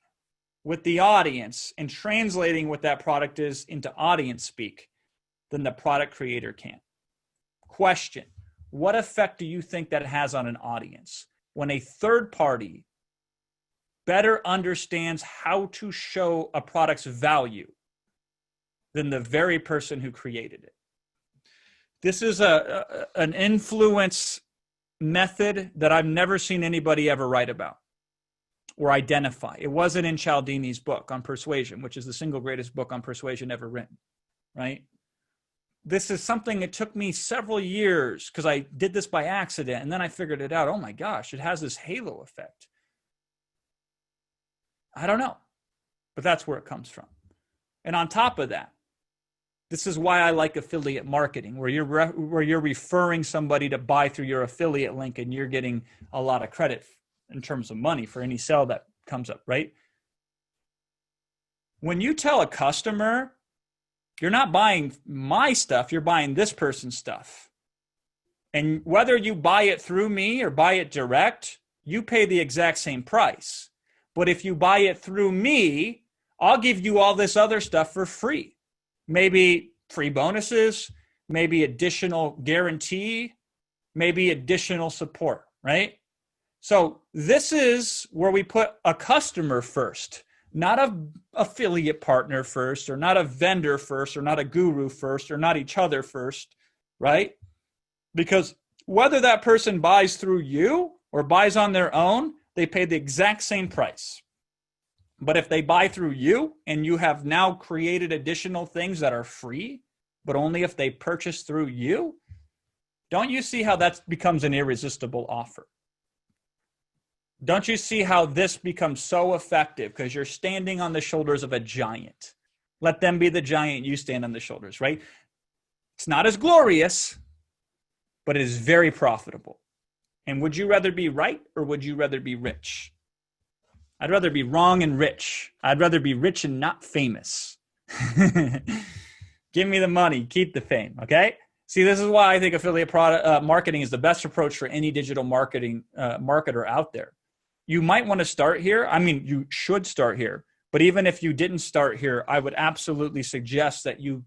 with the audience and translating what that product is into audience speak than the product creator can. Question: what effect do you think that has on an audience when a third party better understands how to show a product's value than the very person who created it? This is an influence method that I've never seen anybody ever write about or identify. It wasn't in Cialdini's book on persuasion, which is the single greatest book on persuasion ever written, right? This is something it took me several years because I did this by accident. And then I figured it out. Oh my gosh, it has this halo effect. I don't know, but that's where it comes from. And on top of that, this is why I like affiliate marketing, where you're referring somebody to buy through your affiliate link and you're getting a lot of credit in terms of money for any sale that comes up, right? When you tell a customer, you're not buying my stuff, you're buying this person's stuff. And whether you buy it through me or buy it direct, you pay the exact same price. But if you buy it through me, I'll give you all this other stuff for free. Maybe free bonuses, maybe additional guarantee, maybe additional support, right? So this is where we put a customer first, not an affiliate partner first, or not a vendor first, or not a guru first, or not each other first, right? Because whether that person buys through you or buys on their own, they pay the exact same price. But if they buy through you and you have now created additional things that are free, but only if they purchase through you, don't you see how that becomes an irresistible offer? Don't you see how this becomes so effective? Because you're standing on the shoulders of a giant. Let them be the giant, you stand on the shoulders, right? It's not as glorious, but it is very profitable. And would you rather be right or would you rather be rich? I'd rather be wrong and rich. I'd rather be rich and not famous. Give me the money, keep the fame, okay? See, this is why I think affiliate product marketing is the best approach for any digital marketing marketer out there. You might want to start here. I mean, you should start here. But even if you didn't start here, I would absolutely suggest that you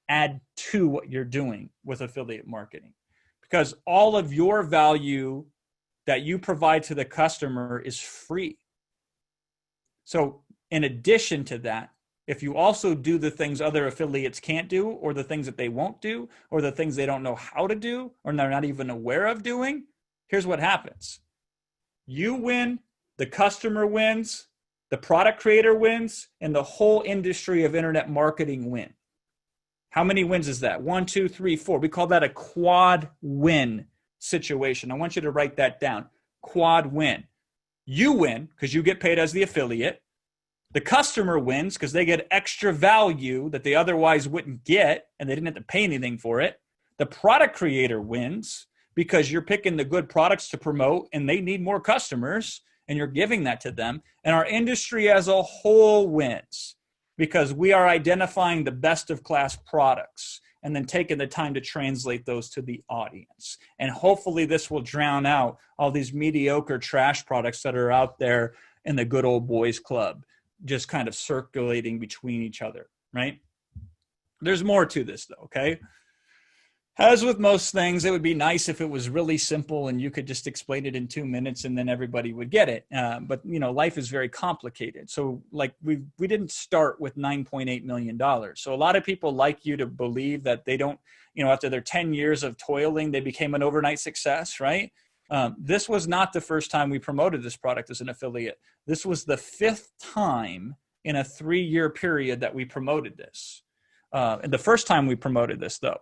add to what you're doing with affiliate marketing. Because all of your value that you provide to the customer is free. So in addition to that, if you also do the things other affiliates can't do, or the things that they won't do, or the things they don't know how to do, or they're not even aware of doing, here's what happens. You win, the customer wins, the product creator wins, and the whole industry of internet marketing win. How many wins is that? 1, 2, 3, 4. We call that a quad win situation. I want you to write that down. Quad win. You win because you get paid as the affiliate. The customer wins because they get extra value that they otherwise wouldn't get, and they didn't have to pay anything for it. The product creator wins because you're picking the good products to promote and they need more customers and you're giving that to them. And our industry as a whole wins because we are identifying the best of class products and then taking the time to translate those to the audience. And hopefully this will drown out all these mediocre trash products that are out there in the good old boys club, just kind of circulating between each other, right? There's more to this though, okay? As with most things, it would be nice if it was really simple and you could just explain it in 2 minutes and then everybody would get it. But you know, life is very complicated. So like we didn't start with $9.8 million. So a lot of people like you to believe that they don't, you know, after their 10 years of toiling, they became an overnight success, right? This was not the first time we promoted this product as an affiliate. This was the 5th time in a 3-year period that we promoted this. And the first time we promoted this though,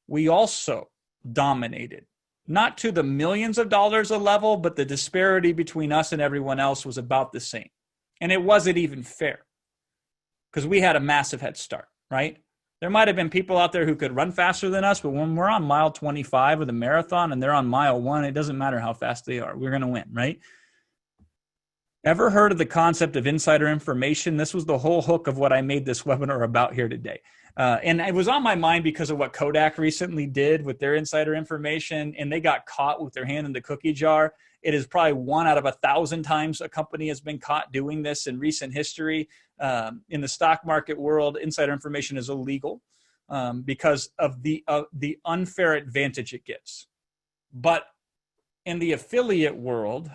we also dominated, not to the millions of dollars a level, but the disparity between us and everyone else was about the same. And it wasn't even fair because we had a massive head start, right? There might have been people out there who could run faster than us, but when we're on mile 25 of the marathon and they're on mile 1, it doesn't matter how fast they are. We're going to win, right? Ever heard of the concept of insider information? This was the whole hook of what I made this webinar about here today. And it was on my mind because of what Kodak recently did with their insider information, and they got caught with their hand in the cookie jar. It is probably 1 out of 1,000 times a company has been caught doing this in recent history. In the stock market world, insider information is illegal because of the unfair advantage it gives. But in the affiliate world,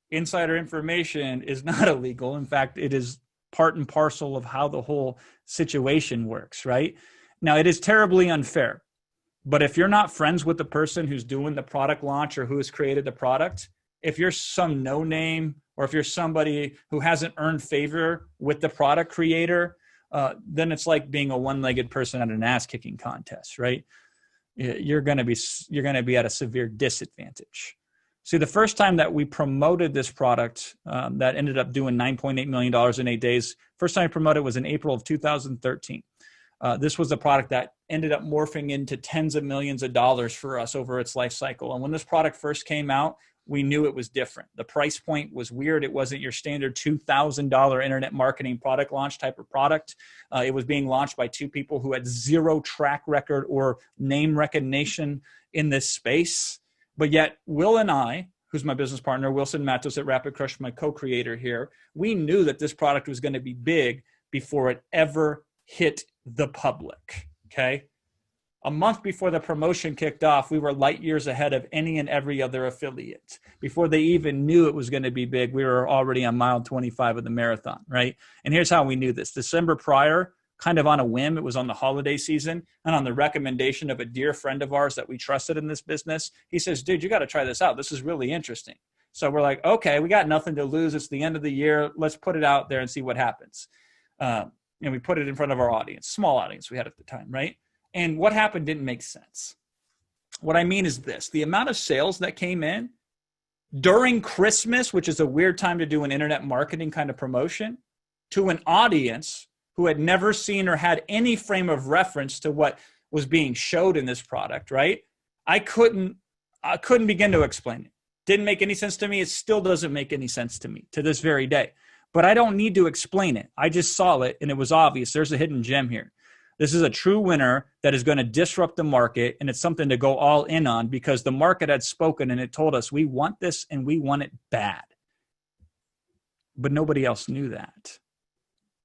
insider information is not illegal. In fact, it is part and parcel of how the whole situation works, right? Now, it is terribly unfair But if you're not friends with the person who's doing the product launch or who has created the product, if you're some no name, or if you're somebody who hasn't earned favor with the product creator, then it's like being a one-legged person at an ass-kicking contest, right? You're going to be at a severe disadvantage. See, the first time that we promoted this product that ended up doing $9.8 million in 8 days, first time I promoted was in April of 2013. This was a product that ended up morphing into tens of millions of dollars for us over its life cycle. And when this product first came out, we knew it was different. The price point was weird. It wasn't your standard $2,000 internet marketing product launch type of product. It was being launched by two people who had zero track record or name recognition in this space. But yet Will and I, who's my business partner, Wilson Matos at Rapid Crush, my co-creator here, we knew that this product was going to be big before it ever hit the public, okay? A month before the promotion kicked off, we were light years ahead of any and every other affiliate. Before they even knew it was going to be big, we were already on mile 25 of the marathon, right? And here's how we knew this. December prior, kind of on a whim, it was on the holiday season, and on the recommendation of a dear friend of ours that we trusted in this business, he says, dude, you got to try this out. This is really interesting. So we're like, okay, we got nothing to lose. It's the end of the year. Let's put it out there and see what happens. And we put it in front of our audience, small audience we had at the time, right? And what happened didn't make sense. What I mean is this: the amount of sales that came in during Christmas, which is a weird time to do an internet marketing kind of promotion, to an audience who had never seen or had any frame of reference to what was being showed in this product, right? I couldn't begin to explain it. Didn't make any sense to me. It still doesn't make any sense to me to this very day. But I don't need to explain it. I just saw it and it was obvious. There's a hidden gem here. This is a true winner that is going to disrupt the market, and it's something to go all in on because the market had spoken and it told us we want this and we want it bad. But nobody else knew that.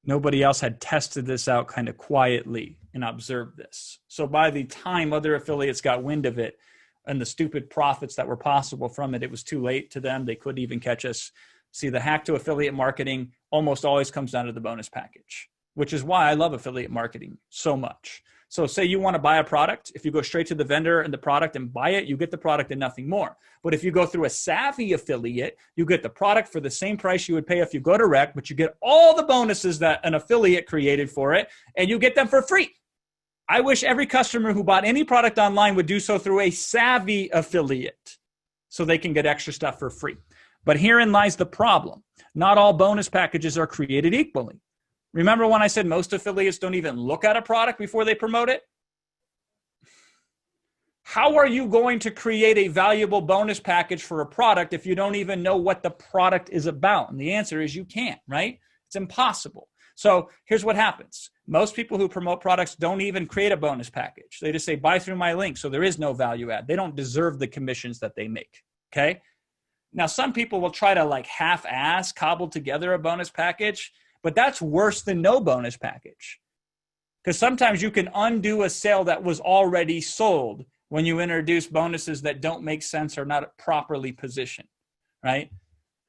Nobody else had tested this out kind of quietly and observed this. So by the time other affiliates got wind of it and the stupid profits that were possible from it, it was too late to them. They couldn't even catch us. See, the hack to affiliate marketing almost always comes down to the bonus package, which is why I love affiliate marketing so much. So say you want to buy a product. If you go straight to the vendor and the product and buy it, you get the product and nothing more. But if you go through a savvy affiliate, you get the product for the same price you would pay if you go direct, but you get all the bonuses that an affiliate created for it, and you get them for free. I wish every customer who bought any product online would do so through a savvy affiliate so they can get extra stuff for free. But herein lies the problem. Not all bonus packages are created equally. Remember when I said most affiliates don't even look at a product before they promote it? How are you going to create a valuable bonus package for a product if you don't even know what the product is about? And the answer is you can't, right? It's impossible. So here's what happens. Most people who promote products don't even create a bonus package. They just say, buy through my link. So there is no value add. They don't deserve the commissions that they make, okay? Now, some people will try to like half-ass cobble together a bonus package, but that's worse than no bonus package. Because sometimes you can undo a sale that was already sold when you introduce bonuses that don't make sense or not properly positioned, right?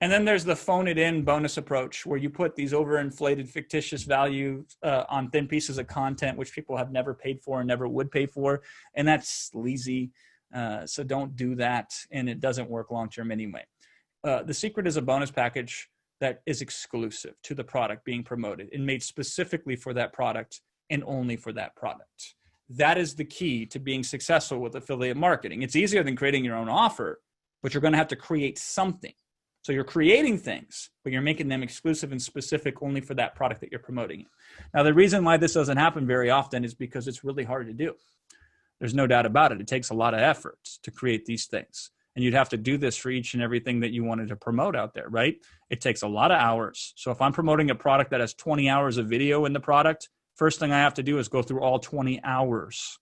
And then there's the phone it in bonus approach where you put these overinflated fictitious values on thin pieces of content, which people have never paid for and never would pay for. And that's sleazy. So don't do that. And it doesn't work long-term anyway. The secret is a bonus package that is exclusive to the product being promoted and made specifically for that product and only for that product. That is the key to being successful with affiliate marketing. It's easier than creating your own offer, but you're going to have to create something. So you're creating things, but you're making them exclusive and specific only for that product that you're promoting. Now, the reason why this doesn't happen very often is because it's really hard to do. There's no doubt about it. It takes a lot of effort to create these things. And you'd have to do this for each and everything that you wanted to promote out there, right? It takes a lot of hours. So if I'm promoting a product that has 20 hours of video in the product, first thing I have to do is go through all 20 hours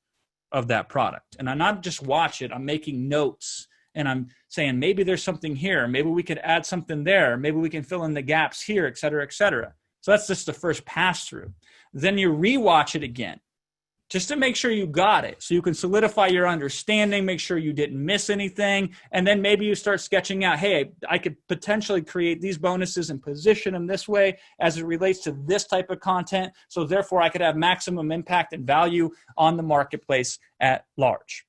of that product. And I'm not just watch it, I'm making notes and I'm saying, maybe there's something here. Maybe we could add something there. Maybe we can fill in the gaps here, et cetera, et cetera. So that's just the first pass through. Then you rewatch it again just to make sure you got it. So you can solidify your understanding, make sure you didn't miss anything. And then maybe you start sketching out, hey, I could potentially create these bonuses and position them this way as it relates to this type of content. So therefore I could have maximum impact and value on the marketplace at large.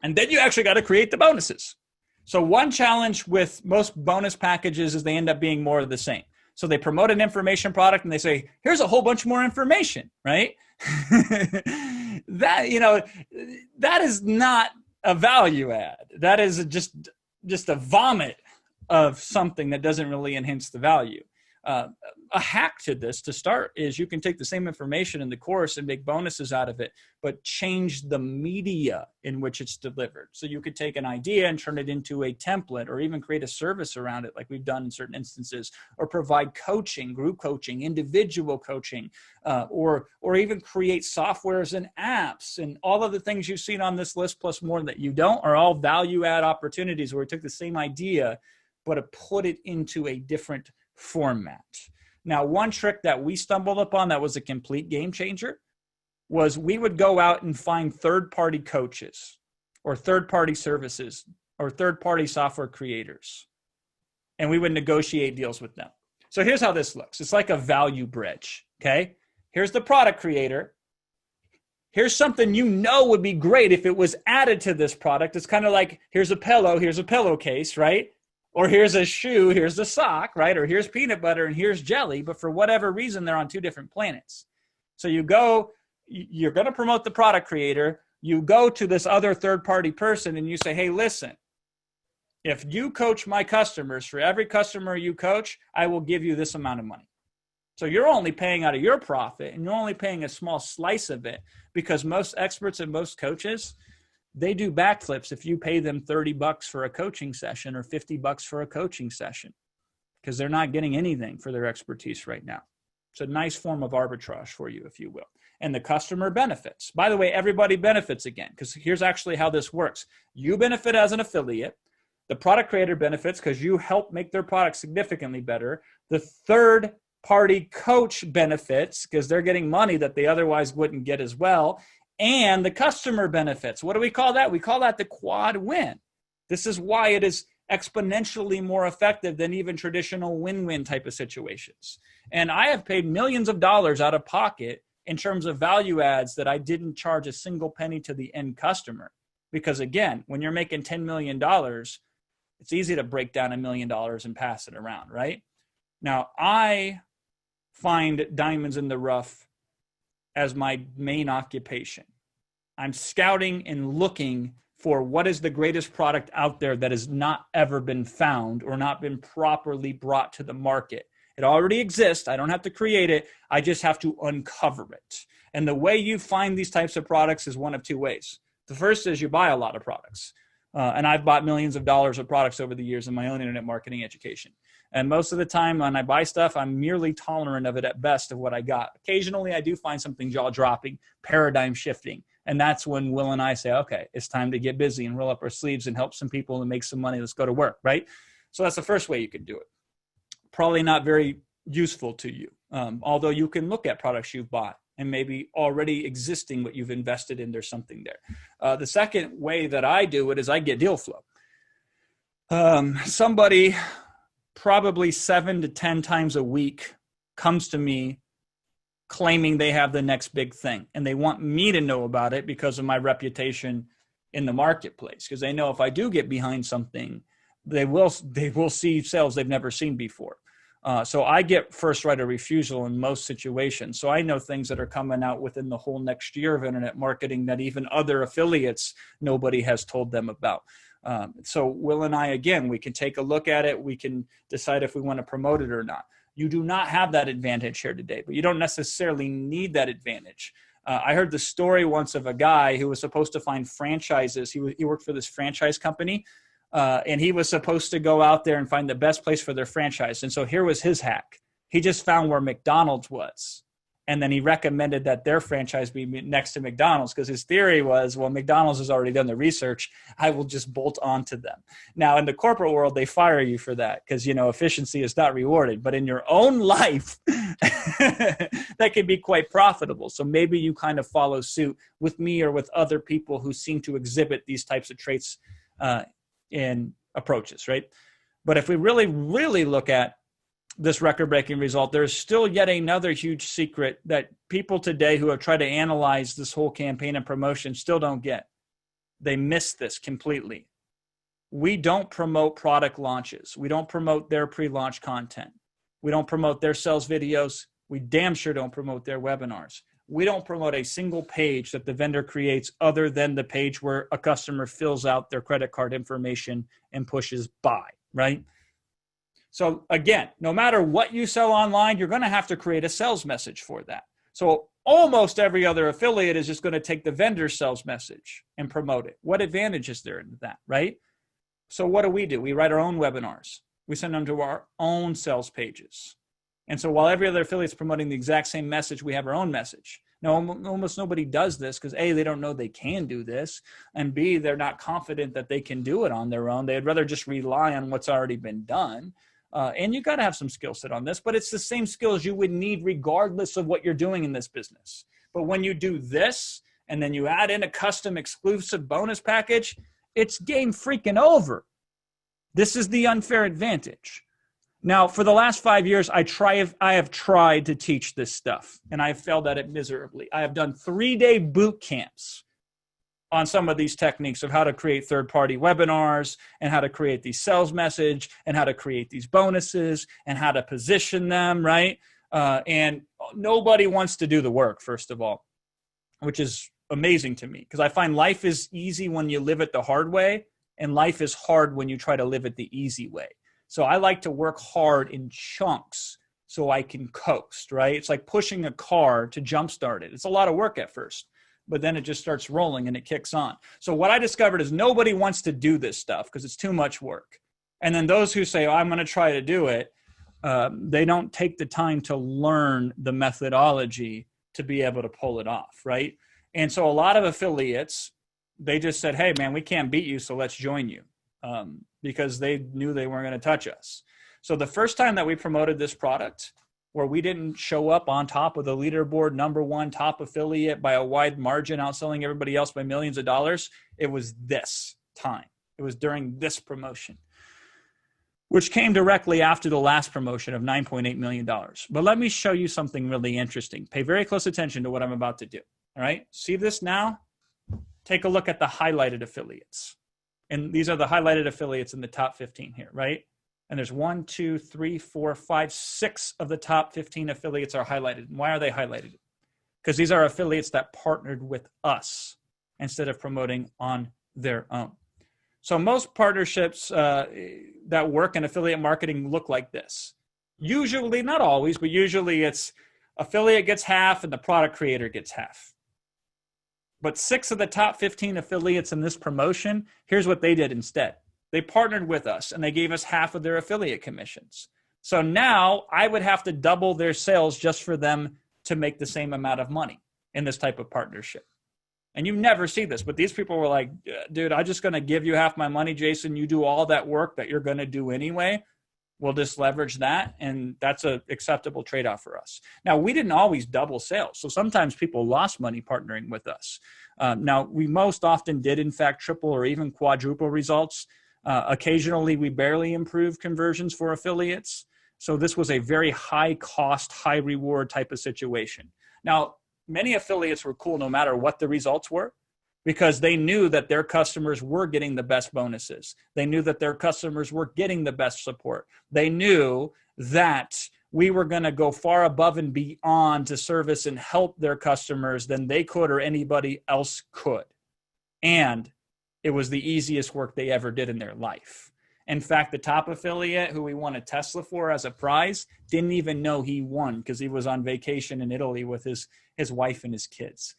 And then you actually got to create the bonuses. So one challenge with most bonus packages is they end up being more of the same. So they promote an information product and they say, here's a whole bunch more information, right? That is not a value add. That is just a vomit of something that doesn't really enhance the value. A hack to this to start is you can take the same information in the course and make bonuses out of it, but change the media in which it's delivered. So you could take an idea and turn it into a template, or even create a service around it like we've done in certain instances, or provide coaching, group coaching, individual coaching, or even create softwares and apps. And all of the things you've seen on this list plus more that you don't are all value add opportunities where we took the same idea but put it into a different format. Now, one trick that we stumbled upon that was a complete game changer was we would go out and find third-party coaches or third-party services or third-party software creators, and we would negotiate deals with them. So here's how this looks. It's like a value bridge, okay? Here's the product creator. Here's something you know would be great if it was added to this product. It's kind of like, here's a pillow, here's a pillowcase, right? Or here's a shoe, here's a sock, right? Or here's peanut butter and here's jelly, but for whatever reason, they're on two different planets. So you're going to promote the product creator. You go to this other third-party person and you say, hey, listen, if you coach my customers, for every customer you coach, I will give you this amount of money. So you're only paying out of your profit, and you're only paying a small slice of it, because most experts and most coaches, they do backflips if you pay them $30 for a coaching session or $50 for a coaching session, because they're not getting anything for their expertise right now. It's a nice form of arbitrage for you, if you will. And the customer benefits. By the way, everybody benefits again, because here's actually how this works. You benefit as an affiliate. The product creator benefits because you help make their product significantly better. The third party coach benefits because they're getting money that they otherwise wouldn't get as well. And the customer benefits. What do we call that? We call that the quad win. This is why it is exponentially more effective than even traditional win-win type of situations. And I have paid millions of dollars out of pocket in terms of value adds that I didn't charge a single penny to the end customer. Because again, when you're making $10 million, it's easy to break down $1 million and pass it around, right? Now, I find diamonds in the rough as my main occupation. I'm scouting and looking for what is the greatest product out there that has not ever been found or not been properly brought to the market. It already exists. I don't have to create it. I just have to uncover it. And the way you find these types of products is one of two ways. The first is you buy a lot of products. And I've bought millions of dollars of products over the years in my own internet marketing education. And most of the time when I buy stuff, I'm merely tolerant of it at best of what I got. Occasionally, I do find something jaw-dropping, paradigm shifting. And that's when Will and I say, okay, it's time to get busy and roll up our sleeves and help some people and make some money. Let's go to work, right? So that's the first way you could do it. Probably not very useful to you, although you can look at products you've bought and maybe already existing what you've invested in, there's something there. The second way that I do it is I get deal flow. Somebody probably 7 to 10 times a week comes to me claiming they have the next big thing, and they want me to know about it because of my reputation in the marketplace, because they know if I do get behind something, they will see sales they've never seen before. So I get first right of refusal in most situations. So I know things that are coming out within the whole next year of internet marketing that even other affiliates, nobody has told them about. So Will and I, again, we can take a look at it. We can decide if we want to promote it or not. You do not have that advantage here today, but you don't necessarily need that advantage. I heard the story once of a guy who was supposed to find franchises. He worked for this franchise company. And he was supposed to go out there and find the best place for their franchise. And so here was his hack. He just found where McDonald's was. And then he recommended that their franchise be next to McDonald's because his theory was, well, McDonald's has already done the research. I will just bolt onto them. Now, in the corporate world, they fire you for that because, efficiency is not rewarded. But in your own life, that can be quite profitable. So maybe you kind of follow suit with me or with other people who seem to exhibit these types of traits in approaches, right? But if we really, really look at this record-breaking result, there's still yet another huge secret that people today who have tried to analyze this whole campaign and promotion still don't get. They miss this completely. We don't promote product launches. We don't promote their pre-launch content. We don't promote their sales videos. We damn sure don't promote their webinars. We don't promote a single page that the vendor creates other than the page where a customer fills out their credit card information and pushes buy, right? So again, no matter what you sell online, you're going to have to create a sales message for that. So almost every other affiliate is just going to take the vendor's sales message and promote it. What advantage is there in that, right? So what do? We write our own webinars. We send them to our own sales pages. And so while every other affiliate is promoting the exact same message, we have our own message. Now, almost nobody does this because A, they don't know they can do this, and B, they're not confident that they can do it on their own. They'd rather just rely on what's already been done. And you got to have some skill set on this, but it's the same skills you would need regardless of what you're doing in this business. But when you do this, and then you add in a custom exclusive bonus package, it's game freaking over. This is the unfair advantage. Now, for the last 5 years, I have tried to teach this stuff, and I have failed at it miserably. I have done 3-day boot camps on some of these techniques of how to create third-party webinars and how to create these sales message and how to create these bonuses and how to position them, right? And nobody wants to do the work, first of all, which is amazing to me because I find life is easy when you live it the hard way and life is hard when you try to live it the easy way. So I like to work hard in chunks so I can coast, right? It's like pushing a car to jumpstart it. It's a lot of work at first, but then it just starts rolling and it kicks on. So what I discovered is nobody wants to do this stuff because it's too much work. And then those who say, oh, I'm going to try to do it, they don't take the time to learn the methodology to be able to pull it off, right? And so a lot of affiliates, they just said, hey, man, we can't beat you, so let's join you. Because they knew they weren't going to touch us. So the first time that we promoted this product, where we didn't show up on top of the leaderboard #1 top affiliate by a wide margin, outselling everybody else by millions of dollars, it was this time. It was during this promotion, which came directly after the last promotion of $9.8 million. But let me show you something really interesting. Pay very close attention to what I'm about to do. All right, see this now? Take a look at the highlighted affiliates. And these are the highlighted affiliates in the top 15 here, right? And there's 1, 2, 3, 4, 5, 6 of the top 15 affiliates are highlighted. And why are they highlighted? Because these are affiliates that partnered with us instead of promoting on their own. So most partnerships that work in affiliate marketing look like this. Usually, not always, but usually it's affiliate gets half and the product creator gets half. But 6 of the top 15 affiliates in this promotion, here's what they did instead. They partnered with us and they gave us half of their affiliate commissions. So now I would have to double their sales just for them to make the same amount of money in this type of partnership. And you never see this, but these people were like, dude, I'm just going to give you half my money, Jason. You do all that work that you're going to do anyway. We'll just leverage that, and that's an acceptable trade-off for us. Now, we didn't always double sales, so sometimes people lost money partnering with us. Now, we most often did, in fact, triple or even quadruple results. Occasionally, we barely improved conversions for affiliates. So this was a very high-cost, high-reward type of situation. Now, many affiliates were cool no matter what the results were, because they knew that their customers were getting the best bonuses. They knew that their customers were getting the best support. They knew that we were going to go far above and beyond to service and help their customers than they could or anybody else could. And it was the easiest work they ever did in their life. In fact, the top affiliate who we won a Tesla for as a prize didn't even know he won because he was on vacation in Italy with his wife and his kids.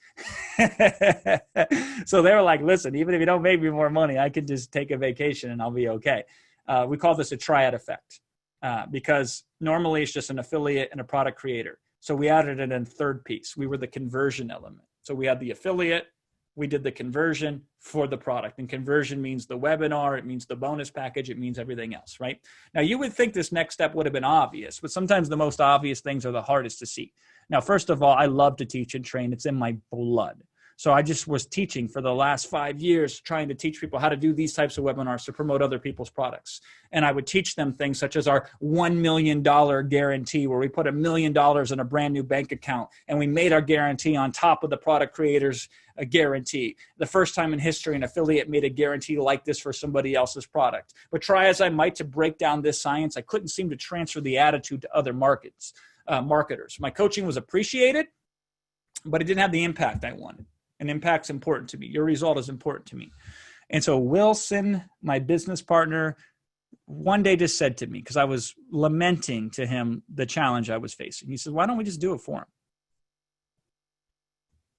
So they were like, listen, even if you don't make me more money, I can just take a vacation and I'll be okay. We call this a triad effect because normally it's just an affiliate and a product creator. So we added it in third piece. We were the conversion element. So we had the affiliate, we did the conversion for the product. And conversion means the webinar, it means the bonus package, it means everything else, right? Now you would think this next step would have been obvious, but sometimes the most obvious things are the hardest to see. Now, first of all, I love to teach and train. It's in my blood. So I just was teaching for the last 5 years, trying to teach people how to do these types of webinars to promote other people's products. And I would teach them things such as our $1 million guarantee, where we put $1 million in a brand new bank account, and we made our guarantee on top of the product creator's guarantee. The first time in history an affiliate made a guarantee like this for somebody else's product. But try as I might to break down this science, I couldn't seem to transfer the attitude to other marketers. My coaching was appreciated, but it didn't have the impact I wanted. And impact's important to me. Your result is important to me. And so Wilson, my business partner, one day just said to me, because I was lamenting to him the challenge I was facing. He said, why don't we just do it for him?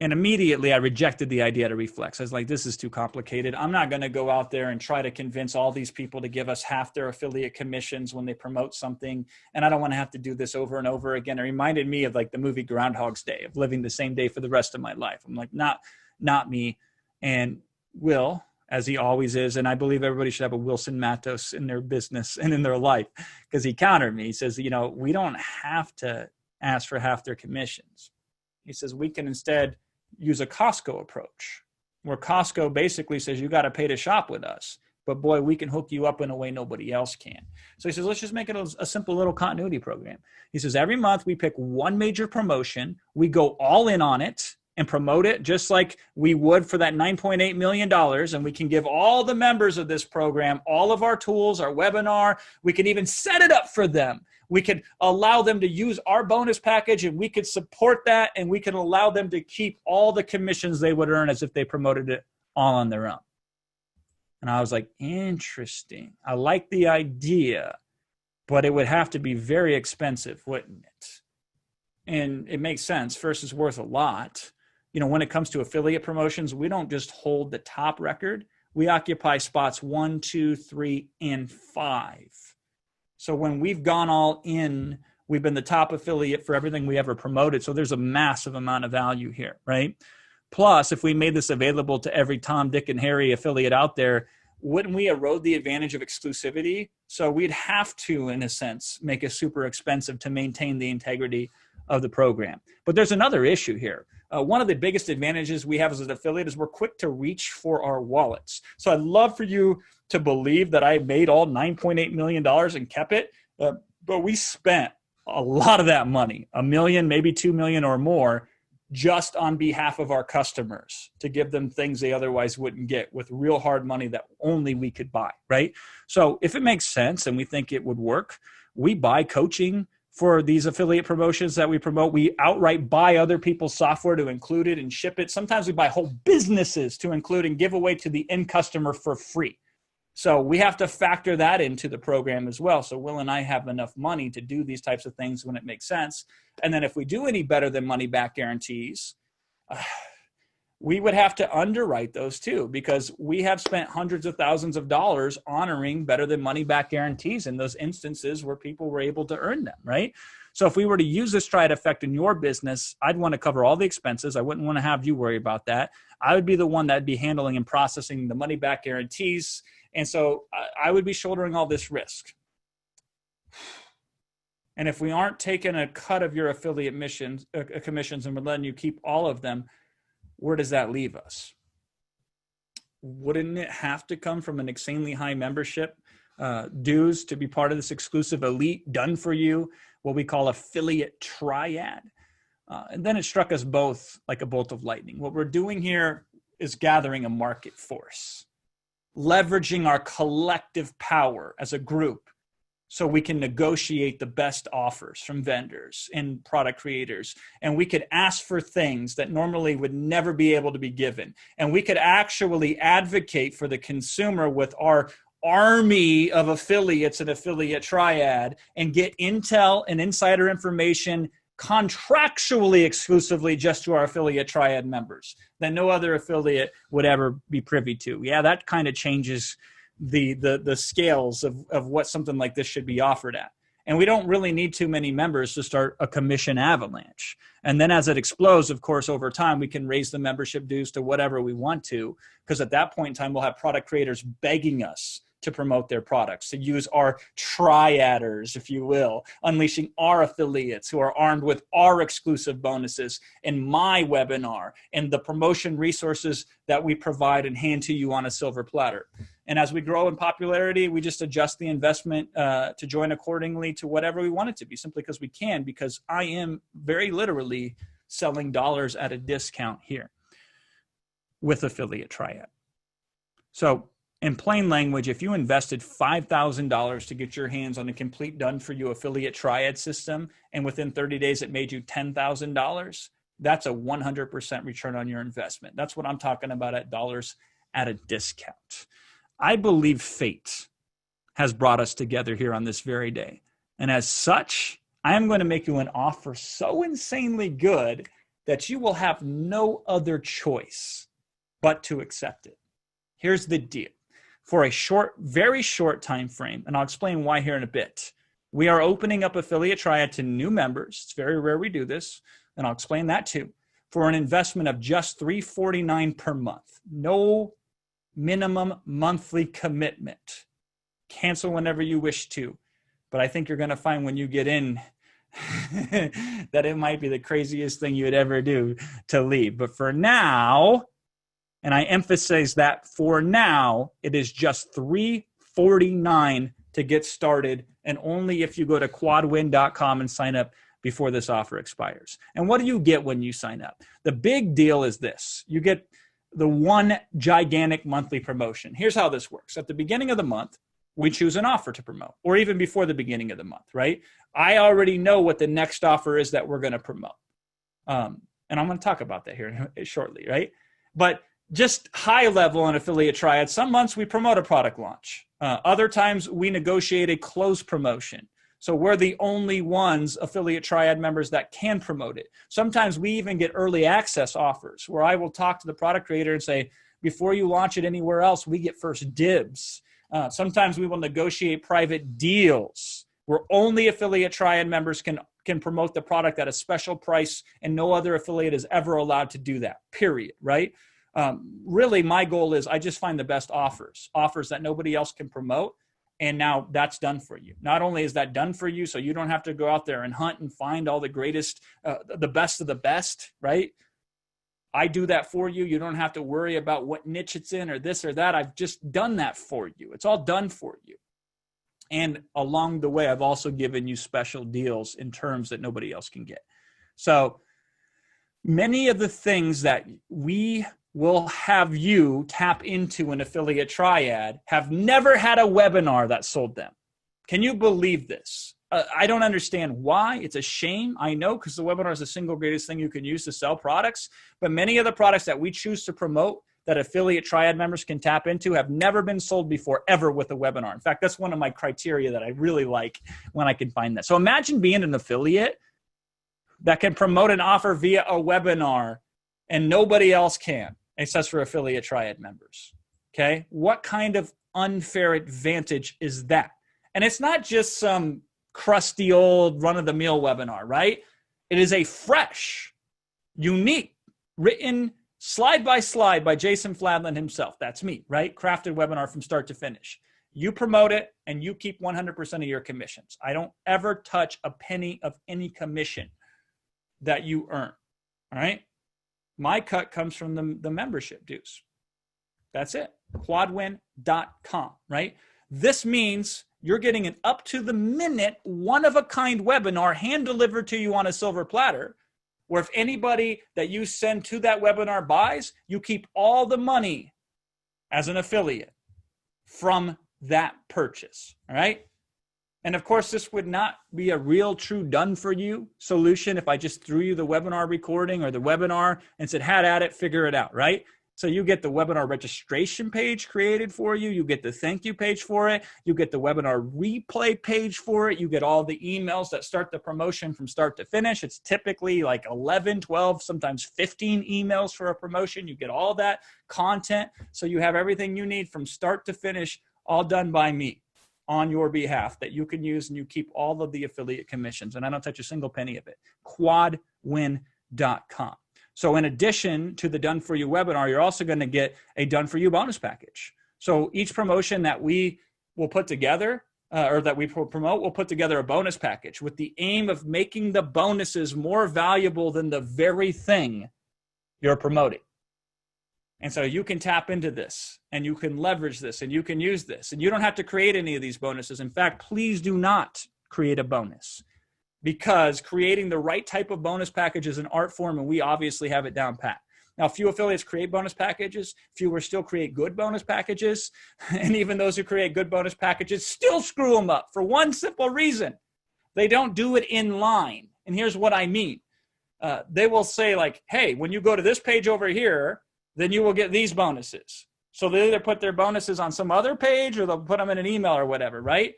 And immediately I rejected the idea to Reflex. I was like, this is too complicated. I'm not going to go out there and try to convince all these people to give us half their affiliate commissions when they promote something. And I don't want to have to do this over and over again. It reminded me of like the movie Groundhog's Day, of living the same day for the rest of my life. I'm like, not me. And Will, as he always is, and I believe everybody should have a Wilson Matos in their business and in their life, because he countered me. He says, we don't have to ask for half their commissions. He says, we can instead use a Costco approach, where Costco basically says, you got to pay to shop with us, but boy, we can hook you up in a way nobody else can. So he says, let's just make it a simple little continuity program. He says, every month we pick one major promotion, we go all in on it and promote it just like we would for that $9.8 million. And we can give all the members of this program all of our tools, our webinar. We can even set it up for them. We could allow them to use our bonus package, and we could support that, and we can allow them to keep all the commissions they would earn as if they promoted it all on their own. And I was like, interesting. I like the idea, but it would have to be very expensive, wouldn't it? And it makes sense. First, it's worth a lot. When it comes to affiliate promotions, we don't just hold the top record. We occupy spots 1, 2, 3, and 5. So when we've gone all in, we've been the top affiliate for everything we ever promoted. So there's a massive amount of value here, right? Plus, if we made this available to every Tom, Dick, and Harry affiliate out there, wouldn't we erode the advantage of exclusivity? So we'd have to, in a sense, make it super expensive to maintain the integrity of the program. But there's another issue here. One of the biggest advantages we have as an affiliate is we're quick to reach for our wallets. So I'd love for you to believe that I made all $9.8 million and kept it, but we spent a lot of that money, $1 million, maybe $2 million or more, just on behalf of our customers to give them things they otherwise wouldn't get with real hard money that only we could buy, right? So if it makes sense and we think it would work, we buy coaching for these affiliate promotions that we promote. We outright buy other people's software to include it and ship it. Sometimes we buy whole businesses to include and give away to the end customer for free. So we have to factor that into the program as well. So Will and I have enough money to do these types of things when it makes sense. And then if we do any better than money back guarantees, we would have to underwrite those too, because we have spent hundreds of thousands of dollars honoring better than money back guarantees in those instances where people were able to earn them, right? So if we were to use this triad effect in your business, I'd want to cover all the expenses. I wouldn't want to have you worry about that. I would be the one that'd be handling and processing the money back guarantees. And so I would be shouldering all this risk. And if we aren't taking a cut of your affiliate commissions and we're letting you keep all of them, where does that leave us? Wouldn't it have to come from an insanely high membership dues to be part of this exclusive elite done for you, what we call affiliate triad? And then it struck us both like a bolt of lightning. What we're doing here is gathering a market force, leveraging our collective power as a group so we can negotiate the best offers from vendors and product creators. And we could ask for things that normally would never be able to be given. And we could actually advocate for the consumer with our army of affiliates and affiliate triad and get intel and insider information contractually exclusively just to our affiliate triad members that no other affiliate would ever be privy to. Yeah, that kind of changes the scales of what something like this should be offered at. And we don't really need too many members to start a commission avalanche. And then as it explodes, of course, over time, we can raise the membership dues to whatever we want to, because at that point in time, we'll have product creators begging us to promote their products, to use our triaders, if you will, unleashing our affiliates who are armed with our exclusive bonuses in my webinar and the promotion resources that we provide and hand to you on a silver platter. And as we grow in popularity, we just adjust the investment to join accordingly to whatever we want it to be, simply because we can, because I am very literally selling dollars at a discount here with Affiliate Triad. So in plain language, if you invested $5,000 to get your hands on a complete done-for-you Affiliate Triad system, and within 30 days it made you $10,000, that's a 100% return on your investment. That's what I'm talking about at dollars at a discount. I believe fate has brought us together here on this very day. And as such, I am going to make you an offer so insanely good that you will have no other choice but to accept it. Here's the deal. For a short, very short time frame, and I'll explain why here in a bit, we are opening up Affiliate Triad to new members. It's very rare we do this, and I'll explain that too, for an investment of just $349 per month. No minimum monthly commitment. Cancel whenever you wish to. But I think you're going to find when you get in that it might be the craziest thing you would ever do to leave. But for now, and I emphasize that for now, it is just $349 to get started, and only if you go to quadwin.com and sign up before this offer expires. And what do you get when you sign up? The big deal is this. You get the one gigantic monthly promotion. Here's how this works. At the beginning of the month, we choose an offer to promote, or even before the beginning of the month, right? I already know what the next offer is that we're going to promote. And I'm going to talk about that here shortly, right? But just high level on Affiliate Triad, some months we promote a product launch. Other times we negotiate a closed promotion. So we're the only ones, Affiliate Triad members, that can promote it. Sometimes we even get early access offers where I will talk to the product creator and say, before you launch it anywhere else, we get first dibs. Sometimes we will negotiate private deals where only Affiliate Triad members can promote the product at a special price, and no other affiliate is ever allowed to do that, period, right? Really, my goal is I just find the best offers that nobody else can promote. And now that's done for you. Not only is that done for you, so you don't have to go out there and hunt and find all the greatest, the best of the best, right? I do that for you. You don't have to worry about what niche it's in or this or that. I've just done that for you. It's all done for you. And along the way, I've also given you special deals in terms that nobody else can get. So many of the things that we will have you tap into an Affiliate Triad have never had a webinar that sold them. Can you believe this? I don't understand why. It's a shame. I know, because the webinar is the single greatest thing you can use to sell products. But many of the products that we choose to promote that Affiliate Triad members can tap into have never been sold before, ever, with a webinar. In fact, that's one of my criteria that I really like when I can find that. So imagine being an affiliate that can promote an offer via a webinar and nobody else can, except for Affiliate Triad members. Okay? What kind of unfair advantage is that? And it's not just some crusty old run-of-the-mill webinar, right? It is a fresh, unique, written slide by slide by Jason Fladlin himself. That's me, right? Crafted webinar from start to finish. You promote it and you keep 100% of your commissions. I don't ever touch a penny of any commission that you earn. All right? My cut comes from the membership dues. That's it. Quadwin.com, right? This means you're getting an up-to-the-minute, one-of-a-kind webinar hand-delivered to you on a silver platter, where if anybody that you send to that webinar buys, you keep all the money as an affiliate from that purchase, all right? And of course, this would not be a real, true, done-for-you solution if I just threw you the webinar recording or the webinar and said, had at it, figure it out, right? So you get the webinar registration page created for you. You get the thank you page for it. You get the webinar replay page for it. You get all the emails that start the promotion from start to finish. It's typically like 11, 12, sometimes 15 emails for a promotion. You get all that content. So you have everything you need from start to finish, all done by me. on your behalf that you can use, and you keep all of the affiliate commissions, and I don't touch a single penny of it. Quadwin.com. So in addition to the Done For You webinar, you're also going to get a Done For You bonus package. So each promotion that we will put together, or that we promote, we'll put together a bonus package with the aim of making the bonuses more valuable than the very thing you're promoting. And so you can tap into this, and you can leverage this, and you can use this, and you don't have to create any of these bonuses. In fact, please do not create a bonus, because creating the right type of bonus package is an art form, and we obviously have it down pat. Now, few affiliates create bonus packages. Fewer still create good bonus packages. And even those who create good bonus packages still screw them up for one simple reason. They don't do it in line. And here's what I mean. They will say like, hey, when you go to this page over here, then you will get these bonuses. So they either put their bonuses on some other page or they'll put them in an email or whatever, right?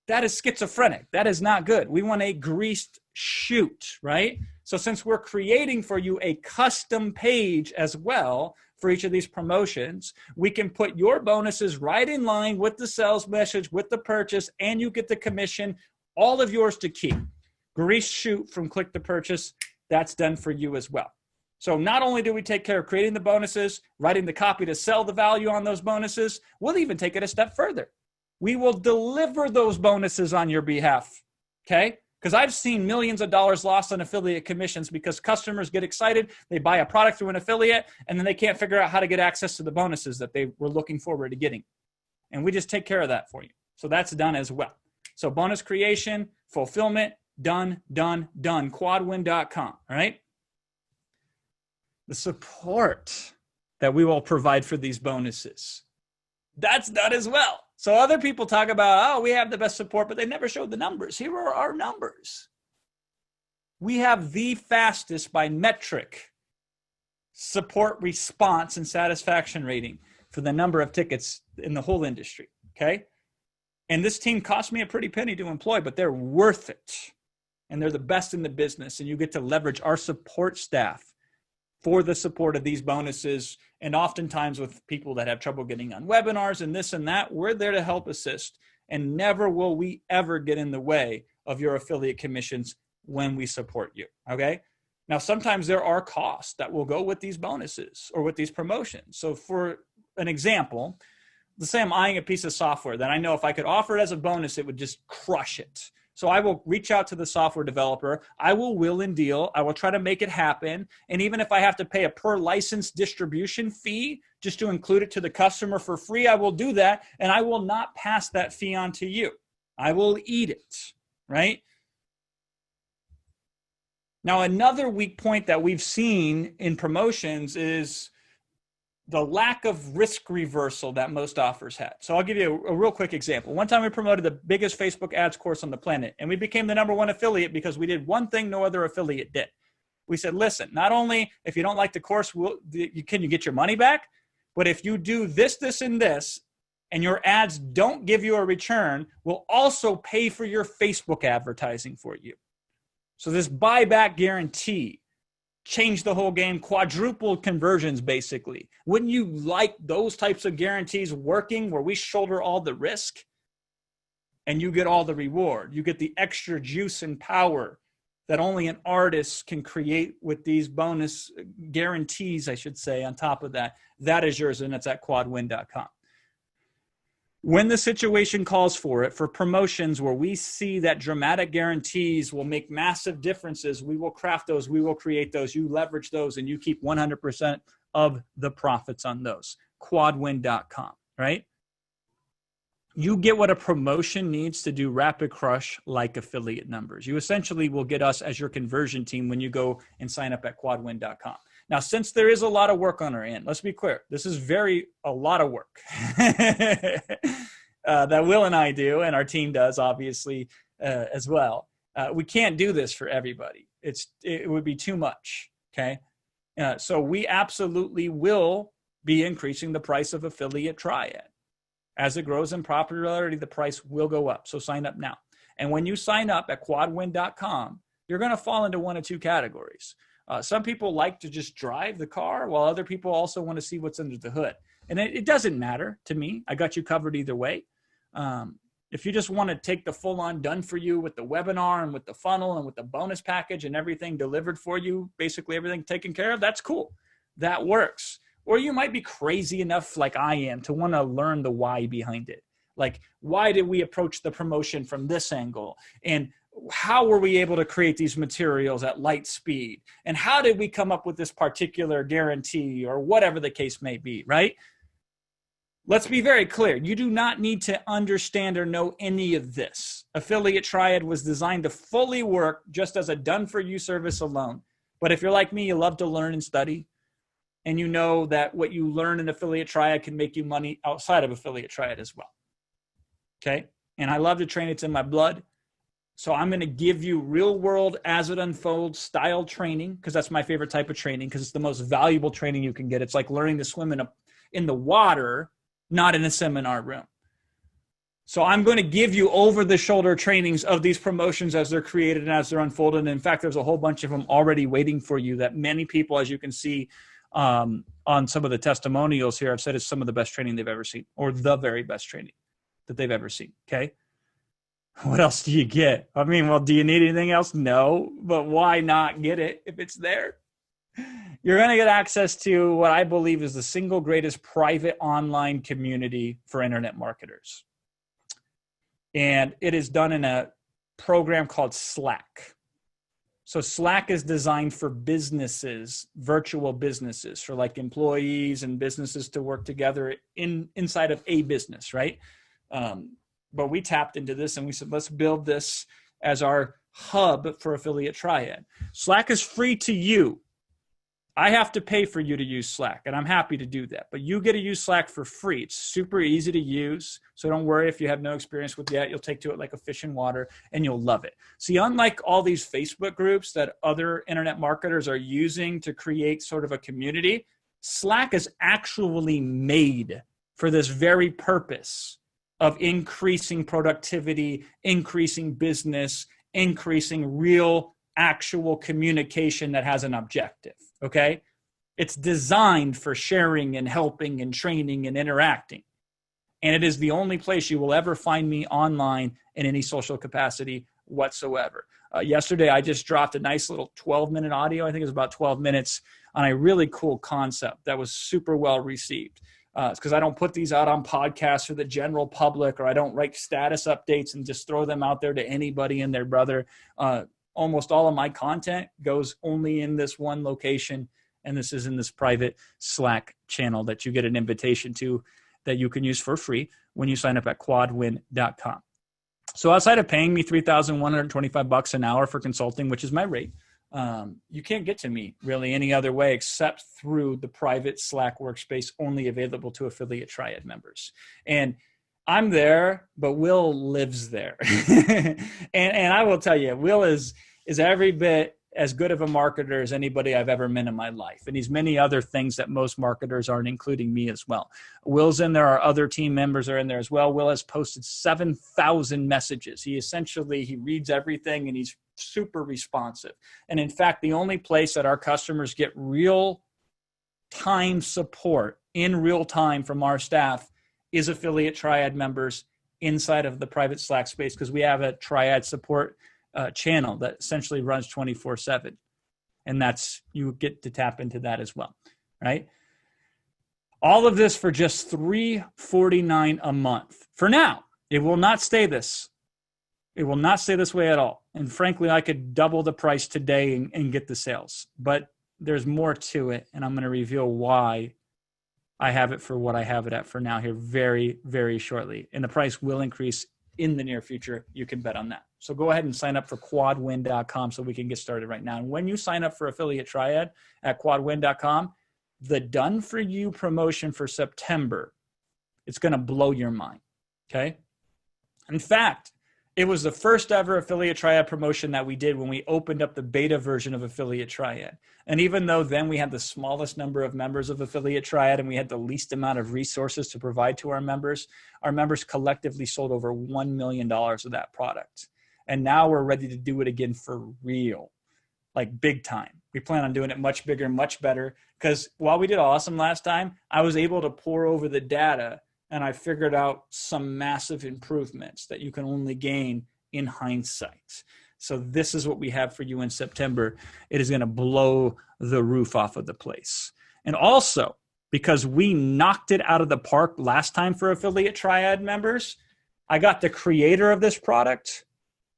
That is schizophrenic. That is not good. We want a greased chute, right? So since we're creating for you a custom page as well for each of these promotions, we can put your bonuses right in line with the sales message, with the purchase, and you get the commission, all of yours to keep. Greased chute from click to purchase, that's done for you as well. So not only do we take care of creating the bonuses, writing the copy to sell the value on those bonuses, we'll even take it a step further. We will deliver those bonuses on your behalf, okay? Because I've seen millions of dollars lost on affiliate commissions because customers get excited, they buy a product through an affiliate, and then they can't figure out how to get access to the bonuses that they were looking forward to getting. And we just take care of that for you. So that's done as well. So bonus creation, fulfillment, done, quadwin.com, all right? The support that we will provide for these bonuses, that's done as well. So other people talk about, oh, we have the best support, but they never showed the numbers. Here are our numbers. We have the fastest by metric support response and satisfaction rating for the number of tickets in the whole industry, okay? And this team cost me a pretty penny to employ, but they're worth it. And they're the best in the business, and you get to leverage our support staff for the support of these bonuses. And oftentimes with people that have trouble getting on webinars and this and that, we're there to help assist. And never will we ever get in the way of your affiliate commissions when we support you, okay? Now, sometimes there are costs that will go with these bonuses or with these promotions. So for an example, let's say I'm eyeing a piece of software that I know if I could offer it as a bonus, it would just crush it. So I will reach out to the software developer. I will will and deal. I will try to make it happen. And even if I have to pay a per license distribution fee just to include it to the customer for free, I will do that. And I will not pass that fee on to you. I will eat it, right? Now, another weak point that we've seen in promotions is the lack of risk reversal that most offers had. So I'll give you a real quick example. One time we promoted the biggest Facebook ads course on the planet, and we became the #1 affiliate because we did one thing no other affiliate did. We said, listen, not only if you don't like the course, can you get your money back? But if you do this, this, and this, and your ads don't give you a return, we'll also pay for your Facebook advertising for you. So this buyback guarantee changed the whole game, quadrupled conversions basically. Wouldn't you like those types of guarantees working where we shoulder all the risk and you get all the reward? You get the extra juice and power that only an artist can create with these bonus guarantees, I should say, on top of that. That is yours, and it's at quadwin.com. When the situation calls for it, for promotions where we see that dramatic guarantees will make massive differences, we will craft those, we will create those, you leverage those, and you keep 100% of the profits on those. Quadwin.com, right? You get what a promotion needs to do rapid crush like affiliate numbers. You essentially will get us as your conversion team when you go and sign up at quadwin.com. Now, since there is a lot of work on our end, let's be clear. This is a lot of work that Will and I do, and our team does, obviously, as well. We can't do this for everybody. It would be too much, okay? So we absolutely will be increasing the price of Affiliate Triad. As it grows in popularity, the price will go up. So sign up now. And when you sign up at quadwin.com, you're going to fall into one of two categories. Some people like to just drive the car, while other people also want to see what's under the hood. And it doesn't matter to me. I got you covered either way. If you just want to take the full on done for you with the webinar and with the funnel and with the bonus package and everything delivered for you, basically everything taken care of, that's cool. That works. Or you might be crazy enough like I am to want to learn the why behind it. Like, why did we approach the promotion from this angle? And how were we able to create these materials at light speed? And how did we come up with this particular guarantee, or whatever the case may be, right? Let's be very clear. You do not need to understand or know any of this. Affiliate Triad was designed to fully work just as a done-for-you service alone. But if you're like me, you love to learn and study, and you know that what you learn in Affiliate Triad can make you money outside of Affiliate Triad as well. Okay? And I love to train. It's in my blood. So I'm going to give you real world as it unfolds style training, because that's my favorite type of training, because it's the most valuable training you can get. It's like learning to swim in the water, not in a seminar room. So I'm going to give you over the shoulder trainings of these promotions as they're created and as they're unfolded. And in fact, there's a whole bunch of them already waiting for you that many people, as you can see on some of the testimonials here, have said it's some of the best training they've ever seen, or the very best training that they've ever seen. Okay. What else do you get? I mean, well, do you need anything else? No, but why not get it if it's there? You're going to get access to what I believe is the single greatest private online community for internet marketers. And it is done in a program called Slack. So Slack is designed for businesses, virtual businesses, for like employees and businesses to work together inside of a business, right? But we tapped into this and we said, let's build this as our hub for Affiliate Triad. Slack is free to you. I have to pay for you to use Slack, and I'm happy to do that. But you get to use Slack for free. It's super easy to use, so don't worry if you have no experience with it. You'll take to it like a fish in water, and you'll love it. See, unlike all these Facebook groups that other internet marketers are using to create sort of a community, Slack is actually made for this very purpose of increasing productivity, increasing business, increasing real, actual communication that has an objective. Okay? It's designed for sharing and helping and training and interacting. And it is the only place you will ever find me online in any social capacity whatsoever. Yesterday, I just dropped a nice little 12-minute audio. I think it was about 12 minutes on a really cool concept that was super well received. It's because I don't put these out on podcasts for the general public, or I don't write status updates and just throw them out there to anybody and their brother. Almost all of my content goes only in this one location, and this is in this private Slack channel that you get an invitation to that you can use for free when you sign up at quadwin.com. So outside of paying me $3,125 an hour for consulting, which is my rate, you can't get to me really any other way except through the private Slack workspace only available to Affiliate Triad members. And I'm there, but Will lives there. and I will tell you, Will is every bit as good of a marketer as anybody I've ever met in my life. And he's many other things that most marketers aren't, including me as well. Will's in there. Our other team members are in there as well. Will has posted 7,000 messages. He reads everything, and he's super responsive. And in fact, the only place that our customers get real time support in real time from our staff is Affiliate Triad members inside of the private Slack space, because we have a Triad support channel that essentially runs 24/7. And you get to tap into that as well, right? All of this for just $349 a month. For now, it will not stay this. It will not stay this way at all. And frankly, I could double the price today and get the sales. But there's more to it, and I'm going to reveal why I have it for what I have it at for now here very, very shortly. And the price will increase in the near future. You can bet on that. So go ahead and sign up for quadwin.com so we can get started right now. And when you sign up for Affiliate Triad at quadwin.com, the Done For You promotion for September, it's going to blow your mind. Okay? In fact, it was the first ever Affiliate Triad promotion that we did when we opened up the beta version of Affiliate Triad. And even though then we had the smallest number of members of Affiliate Triad and we had the least amount of resources to provide to our members collectively sold over $1 million of that product. And now we're ready to do it again for real, like big time. We plan on doing it much bigger, much better, because while we did awesome last time, I was able to pour over the data and I figured out some massive improvements that you can only gain in hindsight. So this is what we have for you in September. It is going to blow the roof off of the place. And also, because we knocked it out of the park last time for Affiliate Triad members, I got the creator of this product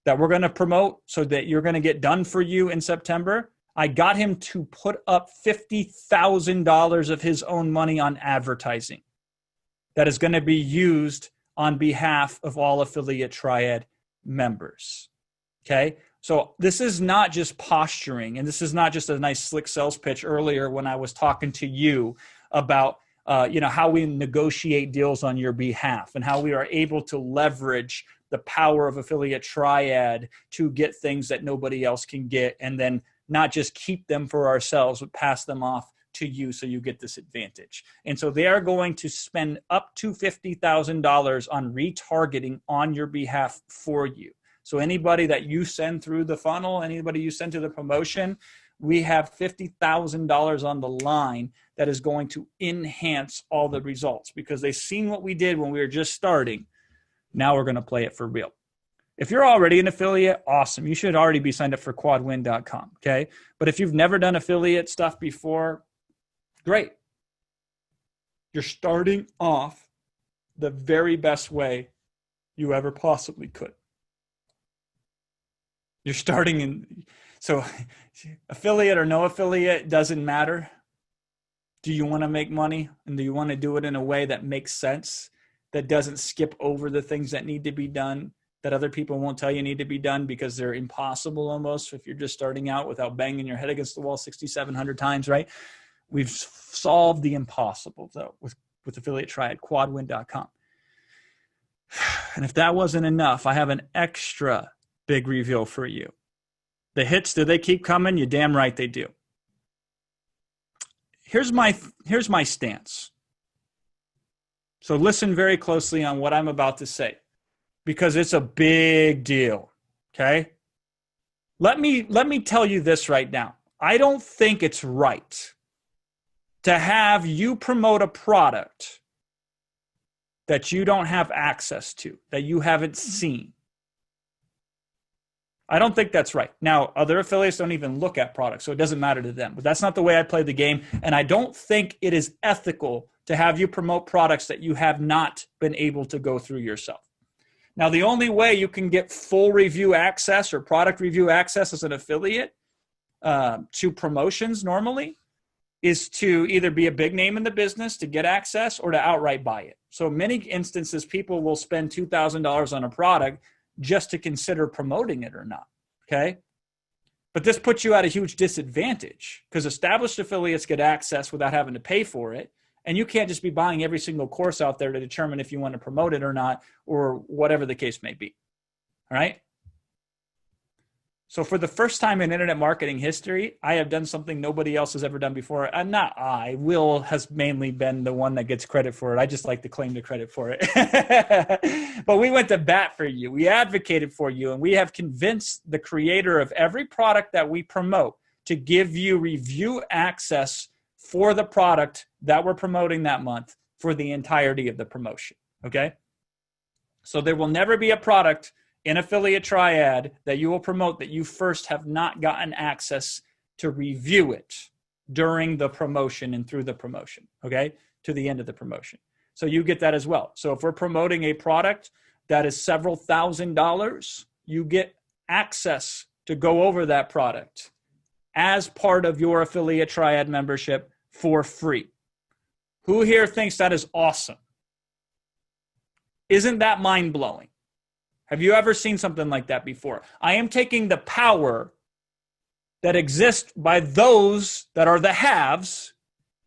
that we're going to promote so that you're going to get done for you in September. I got him to put up $50,000 of his own money on advertising that is going to be used on behalf of all Affiliate Triad members. Okay? So this is not just posturing, and this is not just a nice slick sales pitch earlier when I was talking to you about how we negotiate deals on your behalf and how we are able to leverage the power of Affiliate Triad to get things that nobody else can get, and then not just keep them for ourselves, but pass them off to you so you get this advantage. And so they are going to spend up to $50,000 on retargeting on your behalf for you. So anybody that you send through the funnel, anybody you send to the promotion, we have $50,000 on the line that is going to enhance all the results because they've seen what we did when we were just starting. Now we're going to play it for real. If you're already an affiliate, awesome. You should already be signed up for quadwin.com, okay? But if you've never done affiliate stuff before, great. You're starting off the very best way you ever possibly could. You're starting in, so affiliate or no affiliate, doesn't matter. Do you want to make money? And do you want to do it in a way that makes sense, that doesn't skip over the things that need to be done, that other people won't tell you need to be done because they're impossible almost if you're just starting out without banging your head against the wall 6,700 times, right? We've solved the impossible, though, with Affiliate Triad, quadwin.com. And if that wasn't enough, I have an extra big reveal for you. The hits, do they keep coming? You're damn right they do. Here's my stance. So listen very closely on what I'm about to say, because it's a big deal, okay? Let me tell you this right now. I don't think it's right to have you promote a product that you don't have access to, that you haven't seen. I don't think that's right. Now, other affiliates don't even look at products, so it doesn't matter to them. But that's not the way I play the game, and I don't think it is ethical to have you promote products that you have not been able to go through yourself. Now, the only way you can get full review access or product review access as an affiliate to promotions normally is to either be a big name in the business to get access or to outright buy it. So in many instances, people will spend $2,000 on a product just to consider promoting it or not, okay? But this puts you at a huge disadvantage because established affiliates get access without having to pay for it. And you can't just be buying every single course out there to determine if you want to promote it or not, or whatever the case may be, all right? So for the first time in internet marketing history, I have done something nobody else has ever done before. And not I, Will has mainly been the one that gets credit for it. I just like to claim the credit for it. But we went to bat for you. We advocated for you, and we have convinced the creator of every product that we promote to give you review access for the product that we're promoting that month for the entirety of the promotion, okay? So there will never be a product in Affiliate Triad that you will promote that you first have not gotten access to review it during the promotion and through the promotion, okay, to the end of the promotion. So you get that as well. So if we're promoting a product that is several $1,000s, you get access to go over that product as part of your Affiliate Triad membership for free. Who here thinks that is awesome? Isn't that mind-blowing? Have you ever seen something like that before? I am taking the power that exists by those that are the haves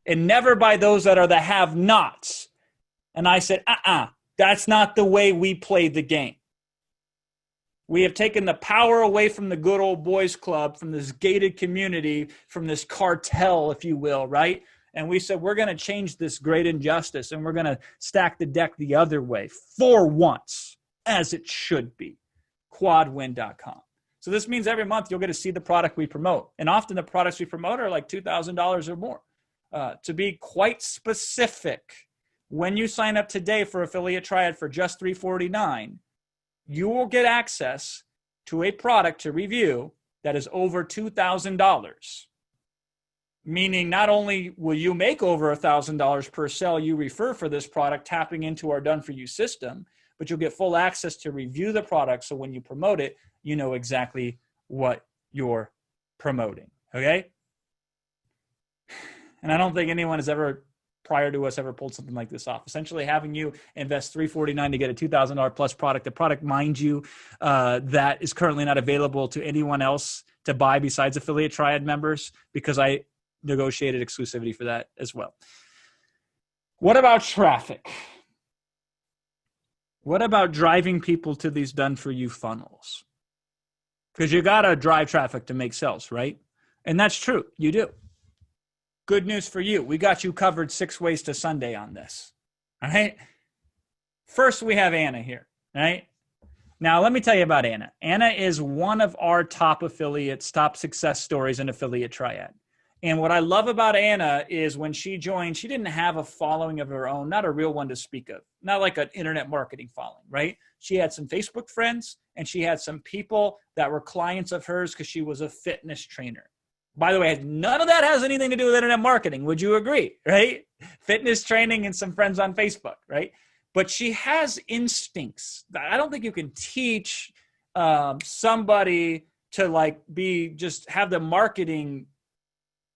and never by those that are the have-nots. And I said, that's not the way we play the game. We have taken the power away from the good old boys club, from this gated community, from this cartel, if you will, right? And we said, we're going to change this great injustice and we're going to stack the deck the other way for once, as it should be. Quadwin.com. So this means every month you'll get to see the product we promote. And often the products we promote are like $2,000 or more. To be quite specific, when you sign up today for Affiliate Triad for just $349, you will get access to a product to review that is over $2,000. Meaning not only will you make over $1,000 per sale you refer for this product tapping into our Done For You system, but you'll get full access to review the product. So when you promote it, you know exactly what you're promoting. Okay. And I don't think anyone has ever, prior to us, ever pulled something like this off. Essentially having you invest $349 to get a $2,000 plus product, the product, mind you, that is currently not available to anyone else to buy besides Affiliate Triad members, because I negotiated exclusivity for that as well. What about traffic? What about driving people to these Done For You funnels? Because you got to drive traffic to make sales, right? And that's true. You do. Good news for you. We got you covered 6 ways to Sunday on this. All right. First, we have Anna here. Right. Now, let me tell you about Anna. Anna is one of our top affiliates, top success stories in Affiliate Triad. And what I love about Anna is when she joined, she didn't have a following of her own, not a real one to speak of, not like an internet marketing following, right? She had some Facebook friends and she had some people that were clients of hers because she was a fitness trainer. By the way, none of that has anything to do with internet marketing. Would you agree, right? Fitness training and some friends on Facebook, right? But she has instincts. I don't think you can teach somebody to just have the marketing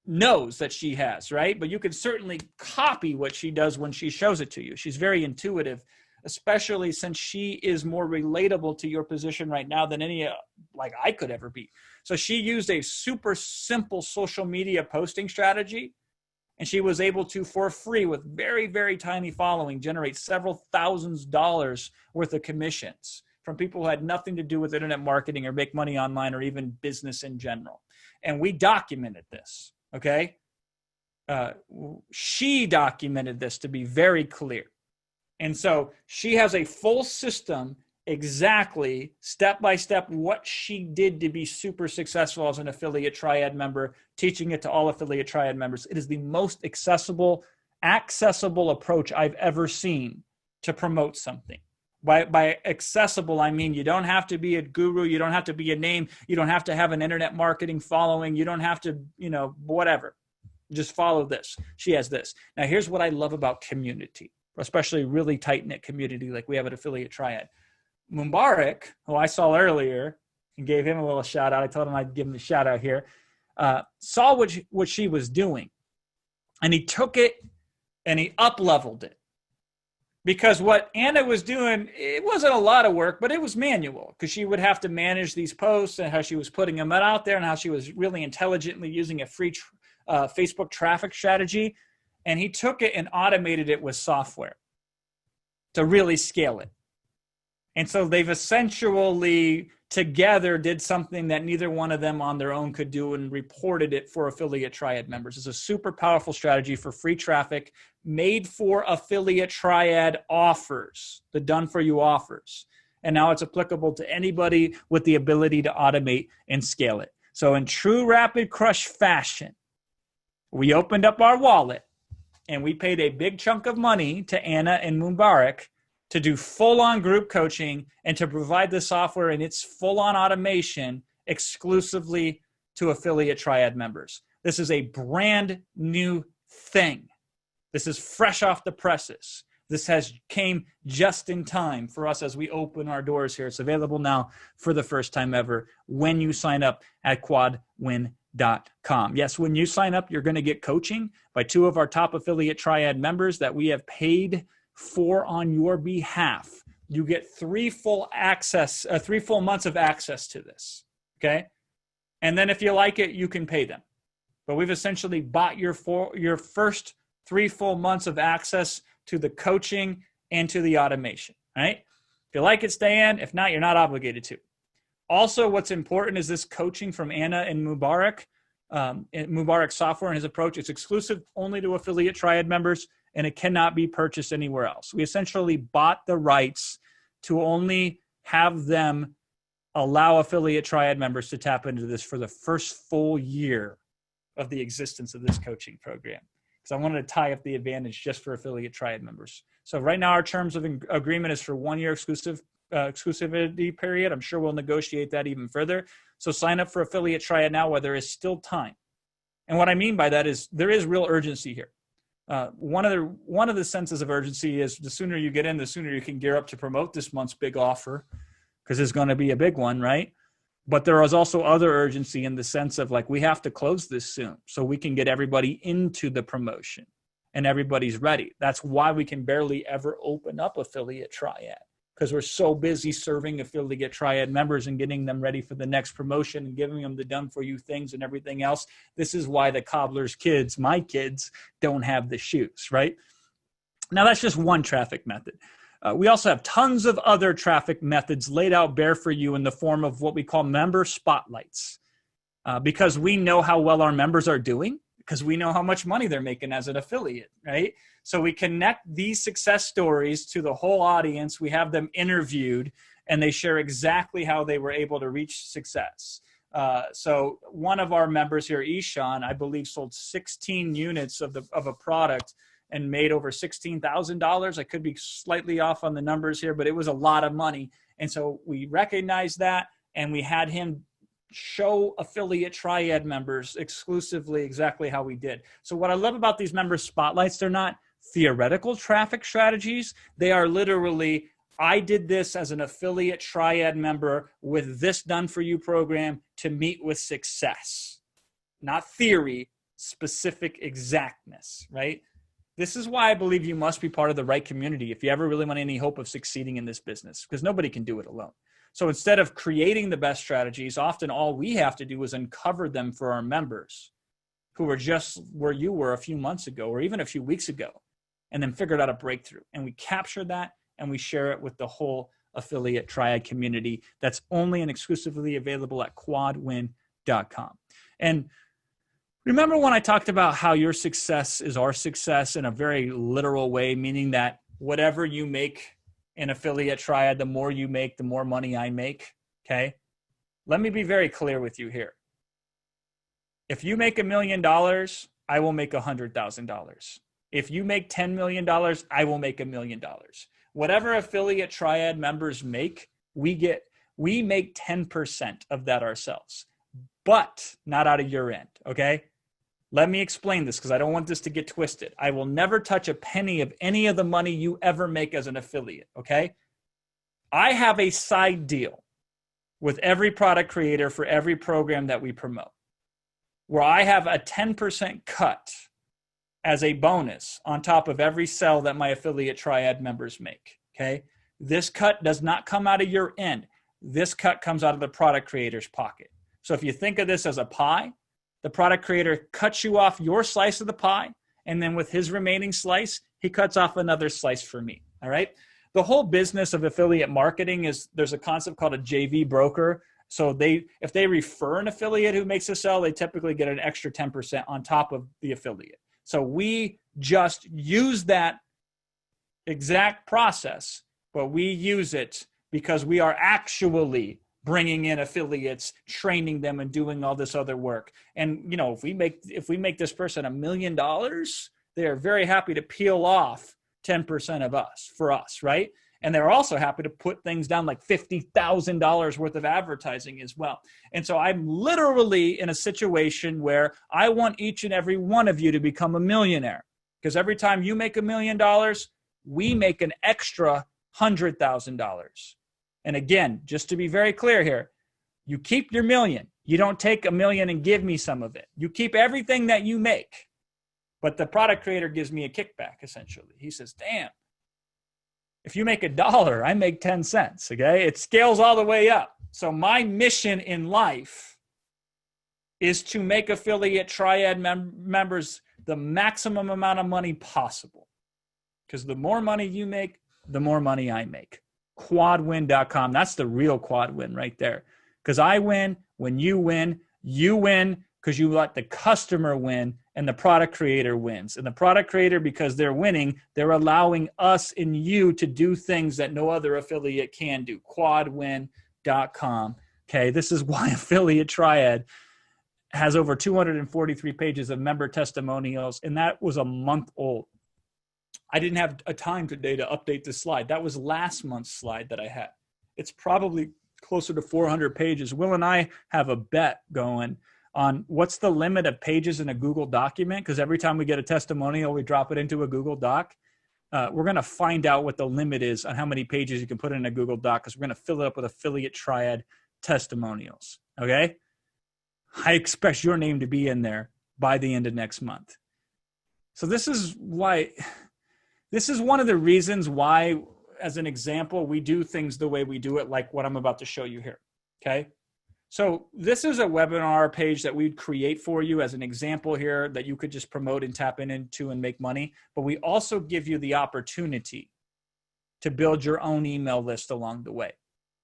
knows that she has, right? But you can certainly copy what she does when she shows it to you. She's very intuitive, especially since she is more relatable to your position right now than any like I could ever be. So she used a super simple social media posting strategy, and she was able to, for free, with very, very tiny following, generate several $1000s worth of commissions from people who had nothing to do with internet marketing or make money online or even business in general. And we documented this. Okay. She documented this, to be very clear. And so she has a full system, exactly step by step, what she did to be super successful as an Affiliate Triad member, teaching it to all Affiliate Triad members. It is the most accessible approach I've ever seen to promote something. By accessible, I mean you don't have to be a guru. You don't have to be a name. You don't have to have an internet marketing following. You don't have to, whatever. Just follow this. She has this. Now, here's what I love about community, especially really tight-knit community like we have at Affiliate Triad. Mubarak, who I saw earlier and gave him a little shout out. I told him I'd give him a shout out here. Saw what she was doing, and he took it and he up-leveled it. Because what Anna was doing, it wasn't a lot of work, but it was manual, because she would have to manage these posts and how she was putting them out there and how she was really intelligently using a free Facebook traffic strategy. And he took it and automated it with software to really scale it. And so they've essentially together did something that neither one of them on their own could do, and reported it for Affiliate Triad members. It's a super powerful strategy for free traffic made for Affiliate Triad offers, the Done For You offers. And now it's applicable to anybody with the ability to automate and scale it. So in true Rapid Crush fashion, we opened up our wallet and we paid a big chunk of money to Anna and Mubarak to do full-on group coaching and to provide the software and its full-on automation exclusively to Affiliate Triad members. This is a brand new thing. This is fresh off the presses. This came just in time for us as we open our doors here. It's available now for the first time ever when you sign up at quadwin.com. Yes, when you sign up, you're going to get coaching by 2 of our top Affiliate Triad members that we have paid for on your behalf. You get 3 full months of access to this. Okay. And then if you like it, you can pay them. But we've essentially bought your first 3 full months of access to the coaching and to the automation. Right. If you like it, stay in. If not, you're not obligated to. Also, what's important is this coaching from Anna and Mubarak, Mubarak software and his approach. It's exclusive only to Affiliate Triad members, and it cannot be purchased anywhere else. We essentially bought the rights to only have them allow Affiliate Triad members to tap into this for the first full year of the existence of this coaching program. because I wanted to tie up the advantage just for affiliate triad members. So right now our terms of agreement is for 1 year exclusivity period. I'm sure we'll negotiate that even further. So sign up for affiliate triad now while there is still time. And what I mean by that is there is real urgency here. One of the senses of urgency is the sooner you get in, the sooner you can gear up to promote this month's big offer, because it's going to be a big one, right? But there is also other urgency in the sense of like, we have to close this soon so we can get everybody into the promotion and everybody's ready. That's why we can barely ever open up affiliate triad, because we're so busy serving affiliate triad members and getting them ready for the next promotion and giving them the done for you things and everything else. This is why the cobbler's kids, my kids, don't have the shoes, right? Now that's just one traffic method. We also have tons of other traffic methods laid out bare for you in the form of what we call member spotlights, because we know how well our members are doing, because we know how much money they're making as an affiliate, right? So we connect these success stories to the whole audience. We have them interviewed, and they share exactly how they were able to reach success. So one of our members here, Ishan, I believe sold 16 units of a product and made over $16,000. I could be slightly off on the numbers here, but it was a lot of money. And so we recognized that, and we had him show affiliate triad members exclusively exactly how we did. So what I love about these member spotlights, they're not theoretical traffic strategies. They are literally, I did this as an affiliate triad member with this done for you program to meet with success. Not theory, specific exactness, right? This is why I believe you must be part of the right community if you ever really want any hope of succeeding in this business, because nobody can do it alone. So instead of creating the best strategies, often all we have to do is uncover them for our members who are just where you were a few months ago or even a few weeks ago, and then figured out a breakthrough. And we capture that and we share it with the whole affiliate triad community that's only and exclusively available at quadwin.com. And remember when I talked about how your success is our success in a very literal way, meaning that whatever you make in affiliate triad, the more you make, the more money I make, okay? Let me be very clear with you here. If you make $1 million, I will make $100,000. If you make $10 million, I will make $1 million. Whatever affiliate triad members make, we make 10% of that ourselves, but not out of your end, okay? Let me explain this because I don't want this to get twisted. I will never touch a penny of any of the money you ever make as an affiliate, okay? I have a side deal with every product creator for every program that we promote, where I have a 10% cut as a bonus on top of every sell that my affiliate triad members make, okay? This cut does not come out of your end. This cut comes out of the product creator's pocket. So if you think of this as a pie, the product creator cuts you off your slice of the pie, and then with his remaining slice, he cuts off another slice for me, all right? The whole business of affiliate marketing is there's a concept called a JV broker. So if they refer an affiliate who makes a sell, they typically get an extra 10% on top of the affiliate. So we just use that exact process, but we use it because we are actually bringing in affiliates, training them, and doing all this other work. And you know, if we make this person $1 million, they are very happy to peel off 10% of us for us, right? And they're also happy to put things down like $50,000 worth of advertising as well. And so I'm literally in a situation where I want each and every one of you to become a millionaire, because every time you make $1 million, we make an extra $100,000. And again, just to be very clear here, you keep your million. You don't take $1 million and give me some of it. You keep everything that you make. But the product creator gives me a kickback, essentially. He says, damn, if you make $1, I make 10 cents, okay? It scales all the way up. So my mission in life is to make affiliate triad members the maximum amount of money possible. Because the more money you make, the more money I make. Quadwin.com. That's the real Quadwin right there. Because I win when you win because you let the customer win and the product creator wins. And the product creator, because they're winning, they're allowing us and you to do things that no other affiliate can do. Quadwin.com. Okay, this is why affiliate triad has over 243 pages of member testimonials, and that was a month old. I didn't have a time today to update this slide. That was last month's slide that I had. It's probably closer to 400 pages. Will and I have a bet going on what's the limit of pages in a Google document, because every time we get a testimonial, we drop it into a Google Doc. We're going to find out what the limit is on how many pages you can put in a Google Doc, because we're going to fill it up with Affiliate Triad testimonials, okay? I expect your name to be in there by the end of next month. So this is one of the reasons why, as an example, we do things the way we do it, like what I'm about to show you here, okay? So this is a webinar page that we'd create for you as an example here that you could just promote and tap into and make money. But we also give you the opportunity to build your own email list along the way.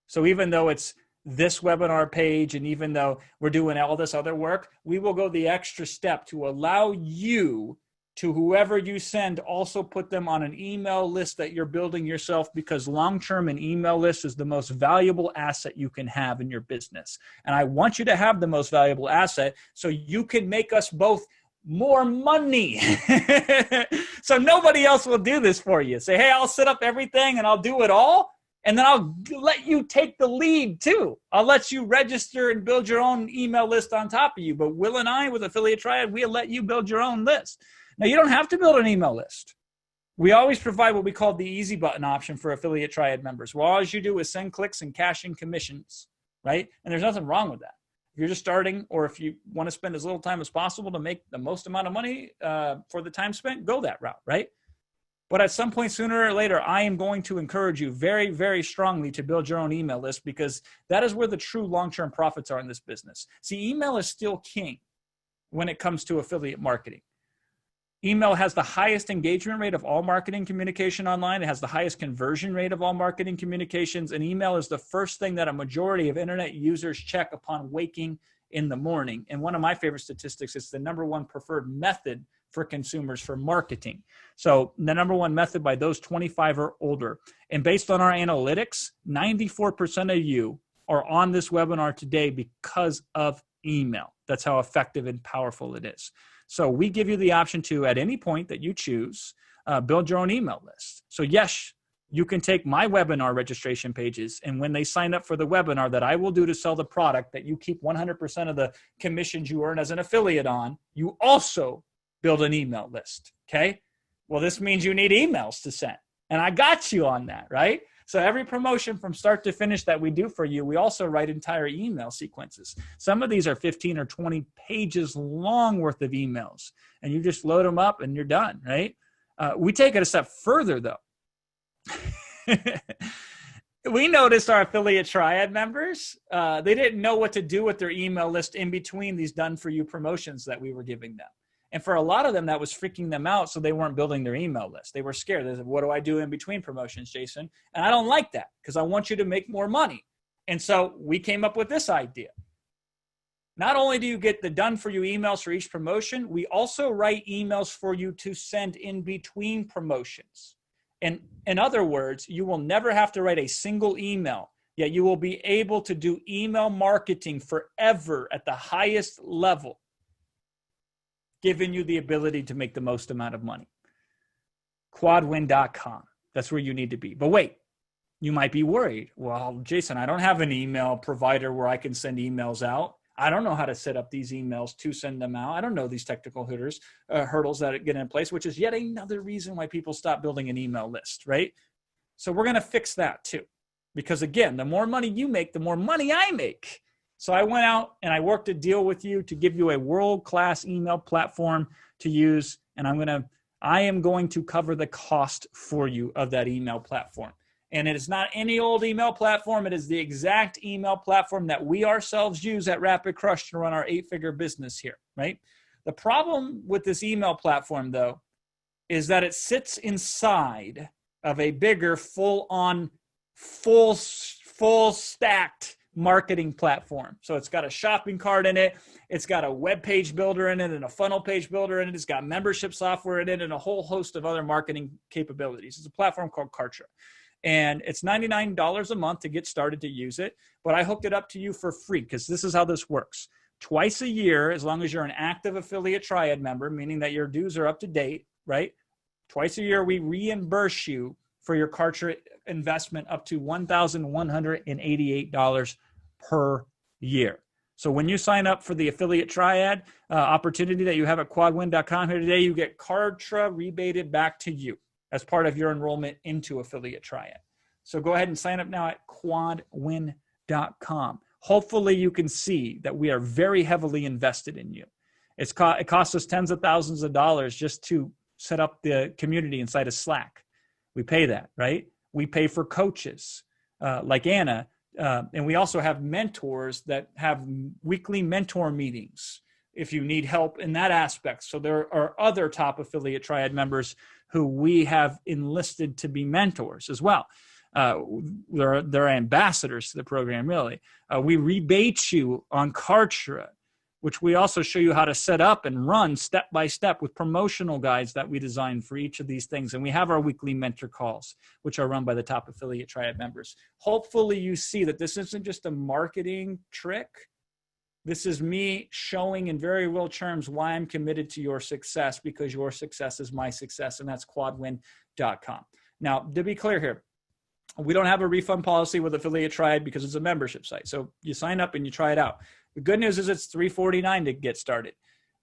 So even though it's this webinar page, and even though we're doing all this other work, we will go the extra step to allow you to, whoever you send, also put them on an email list that you're building yourself, because long-term an email list is the most valuable asset you can have in your business. And I want you to have the most valuable asset so you can make us both more money. So nobody else will do this for you. Say, hey, I'll set up everything and I'll do it all. And then I'll let you take the lead too. I'll let you register and build your own email list on top of you. But Will and I, with Affiliate Triad, we'll let you build your own list. Now, you don't have to build an email list. We always provide what we call the easy button option for Affiliate Triad members. Well, all you do is send clicks and cash in commissions, right? And there's nothing wrong with that. If you're just starting, or if you want to spend as little time as possible to make the most amount of money for the time spent, go that route, right? But at some point, sooner or later, I am going to encourage you very, very strongly to build your own email list, because that is where the true long-term profits are in this business. See, email is still king when it comes to affiliate marketing. Email has the highest engagement rate of all marketing communication online. It has the highest conversion rate of all marketing communications. And email is the first thing that a majority of internet users check upon waking in the morning. And one of my favorite statistics is the #1 preferred method for consumers for marketing. So the #1 method by those 25 or older. And based on our analytics, 94% of you are on this webinar today because of email. That's how effective and powerful it is. So we give you the option to, at any point that you choose, build your own email list. So yes, you can take my webinar registration pages, and when they sign up for the webinar that I will do to sell the product that you keep 100% of the commissions you earn as an affiliate on, you also build an email list, okay? Well, this means you need emails to send, and I got you on that, right? So every promotion from start to finish that we do for you, we also write entire email sequences. Some of these are 15 or 20 pages long worth of emails, and you just load them up and you're done, right? We take it a step further, though. We noticed our Affiliate Triad members, they didn't know what to do with their email list in between these done-for-you promotions that we were giving them. And for a lot of them, that was freaking them out, so they weren't building their email list. They were scared. They said, what do I do in between promotions, Jason? And I don't like that, because I want you to make more money. And so we came up with this idea. Not only do you get the done-for-you emails for each promotion, we also write emails for you to send in between promotions. And in other words, you will never have to write a single email, yet you will be able to do email marketing forever at the highest level, giving you the ability to make the most amount of money. Quadwin.com. That's where you need to be. But wait, you might be worried. Well, Jason, I don't have an email provider where I can send emails out. I don't know how to set up these emails to send them out. I don't know these technical hurdles that get in place, which is yet another reason why people stop building an email list, right? So we're going to fix that too. Because again, the more money you make, the more money I make. So I went out and I worked a deal with you to give you a world-class email platform to use. And I am going to cover the cost for you of that email platform. And it is not any old email platform. It is the exact email platform that we ourselves use at Rapid Crush to run our 8-figure business here, right? The problem with this email platform, though, is that it sits inside of a bigger, full-on, full stacked marketing platform. So it's got a shopping cart in it. It's got a web page builder in it and a funnel page builder in it. It's got membership software in it and a whole host of other marketing capabilities. It's a platform called Kartra. And it's $99 a month to get started to use it. But I hooked it up to you for free, because this is how this works. twice a year, as long as you're an active affiliate triad member, meaning that your dues are up to date, right? Twice a year, we reimburse you for your Kartra investment up to $1,188 per year. So when you sign up for the affiliate triad opportunity that you have at quadwin.com here today, you get Kartra rebated back to you as part of your enrollment into affiliate triad. So go ahead and sign up now at quadwin.com. Hopefully you can see that we are very heavily invested in you. It costs us tens of thousands of dollars just to set up the community inside of Slack. We pay that, right? We pay for coaches like Anna. And we also have mentors that have weekly mentor meetings if you need help in that aspect. So there are other top affiliate triad members who we have enlisted to be mentors as well. They're ambassadors to the program, really. We rebate you on Kartra, which we also show you how to set up and run step by step with promotional guides that we designed for each of these things. And we have our weekly mentor calls, which are run by the top affiliate triad members. Hopefully you see that this isn't just a marketing trick. This is me showing in very real terms why I'm committed to your success, because your success is my success, and that's quadwin.com. Now, to be clear here, we don't have a refund policy with Affiliate Triad because it's a membership site. So you sign up and you try it out. The good news is it's $349 to get started.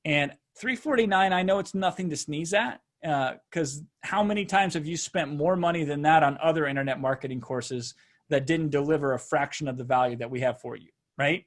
And $349, I know it's nothing to sneeze at, because how many times have you spent more money than that on other internet marketing courses that didn't deliver a fraction of the value that we have for you, right?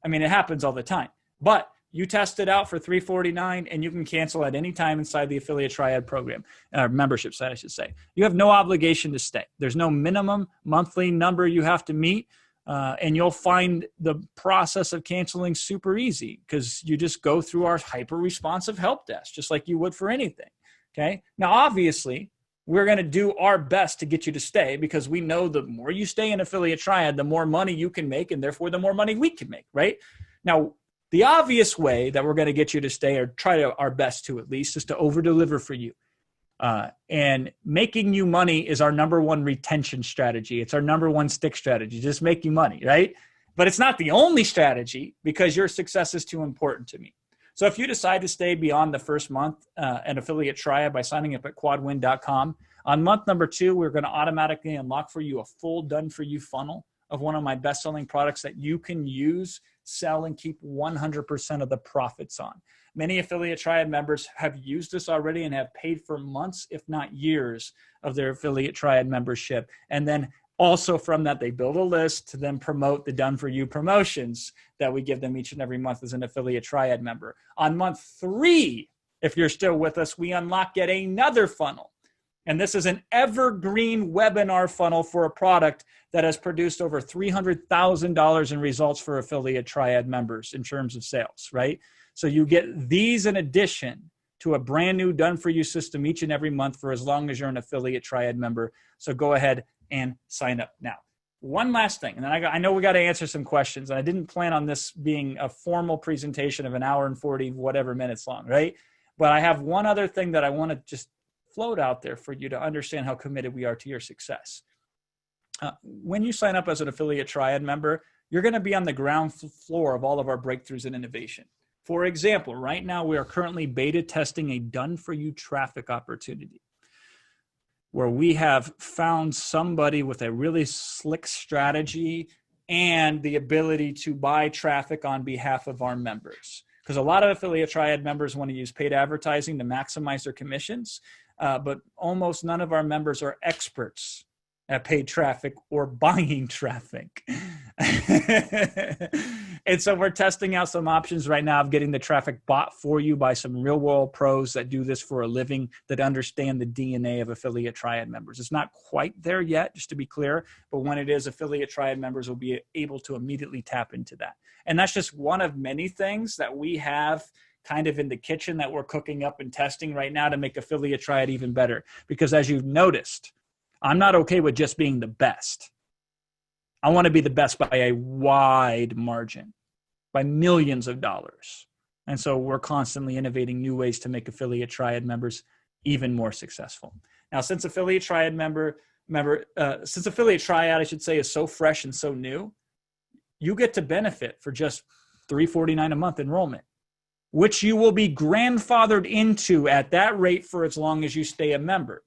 I mean, it happens all the time. But you test it out for $349 and you can cancel at any time inside the Affiliate Triad program, membership site, I should say. You have no obligation to stay. There's no minimum monthly number you have to meet. And you'll find the process of canceling super easy because you just go through our hyper-responsive help desk, just like you would for anything, okay? Now, obviously, we're going to do our best to get you to stay because we know the more you stay in Affiliate Triad, the more money you can make, and therefore the more money we can make, right? Now, the obvious way that we're going to get you to stay, or try our best to at least, is to over-deliver for you. And making you money is our number one retention strategy. It's our number one stick strategy, just make you money, right? But it's not the only strategy because your success is too important to me. So if you decide to stay beyond the first month an Affiliate Triad by signing up at quadwin.com, on month number 2, we're going to automatically unlock for you a full done-for-you funnel of one of my best-selling products that you can use, sell, and keep 100% of the profits on. Many Affiliate Triad members have used this already and have paid for months, if not years, of their Affiliate Triad membership. And then also from that, they build a list to then promote the done-for-you promotions that we give them each and every month as an Affiliate Triad member. On month 3, if you're still with us, we unlock yet another funnel. And this is an evergreen webinar funnel for a product that has produced over $300,000 in results for Affiliate Triad members in terms of sales, right? So you get these in addition to a brand new done-for-you system each and every month for as long as you're an Affiliate Triad member. So go ahead and sign up now. One last thing, and then I know we got to answer some questions, and I didn't plan on this being a formal presentation of an hour and 40 whatever minutes long, right? But I have one other thing that I want to just float out there for you to understand how committed we are to your success. When you sign up as an Affiliate Triad member, you're going to be on the ground floor of all of our breakthroughs in innovation. For example, right now we are currently beta testing a done-for-you traffic opportunity where we have found somebody with a really slick strategy and the ability to buy traffic on behalf of our members. Because a lot of Affiliate Triad members want to use paid advertising to maximize their commissions, but almost none of our members are experts at paid traffic or buying traffic. And so we're testing out some options right now of getting the traffic bought for you by some real world pros that do this for a living, that understand the DNA of Affiliate Triad members. It's not quite there yet, just to be clear, but when it is, Affiliate Triad members will be able to immediately tap into that. And that's just one of many things that we have kind of in the kitchen that we're cooking up and testing right now to make Affiliate Triad even better. Because as you've noticed, I'm not okay with just being the best. I want to be the best by a wide margin, by millions of dollars. And so we're constantly innovating new ways to make Affiliate Triad members even more successful. Now, since Affiliate Triad I should say, is so fresh and so new, you get to benefit for just $349 a month enrollment, which you will be grandfathered into at that rate for as long as you stay a member.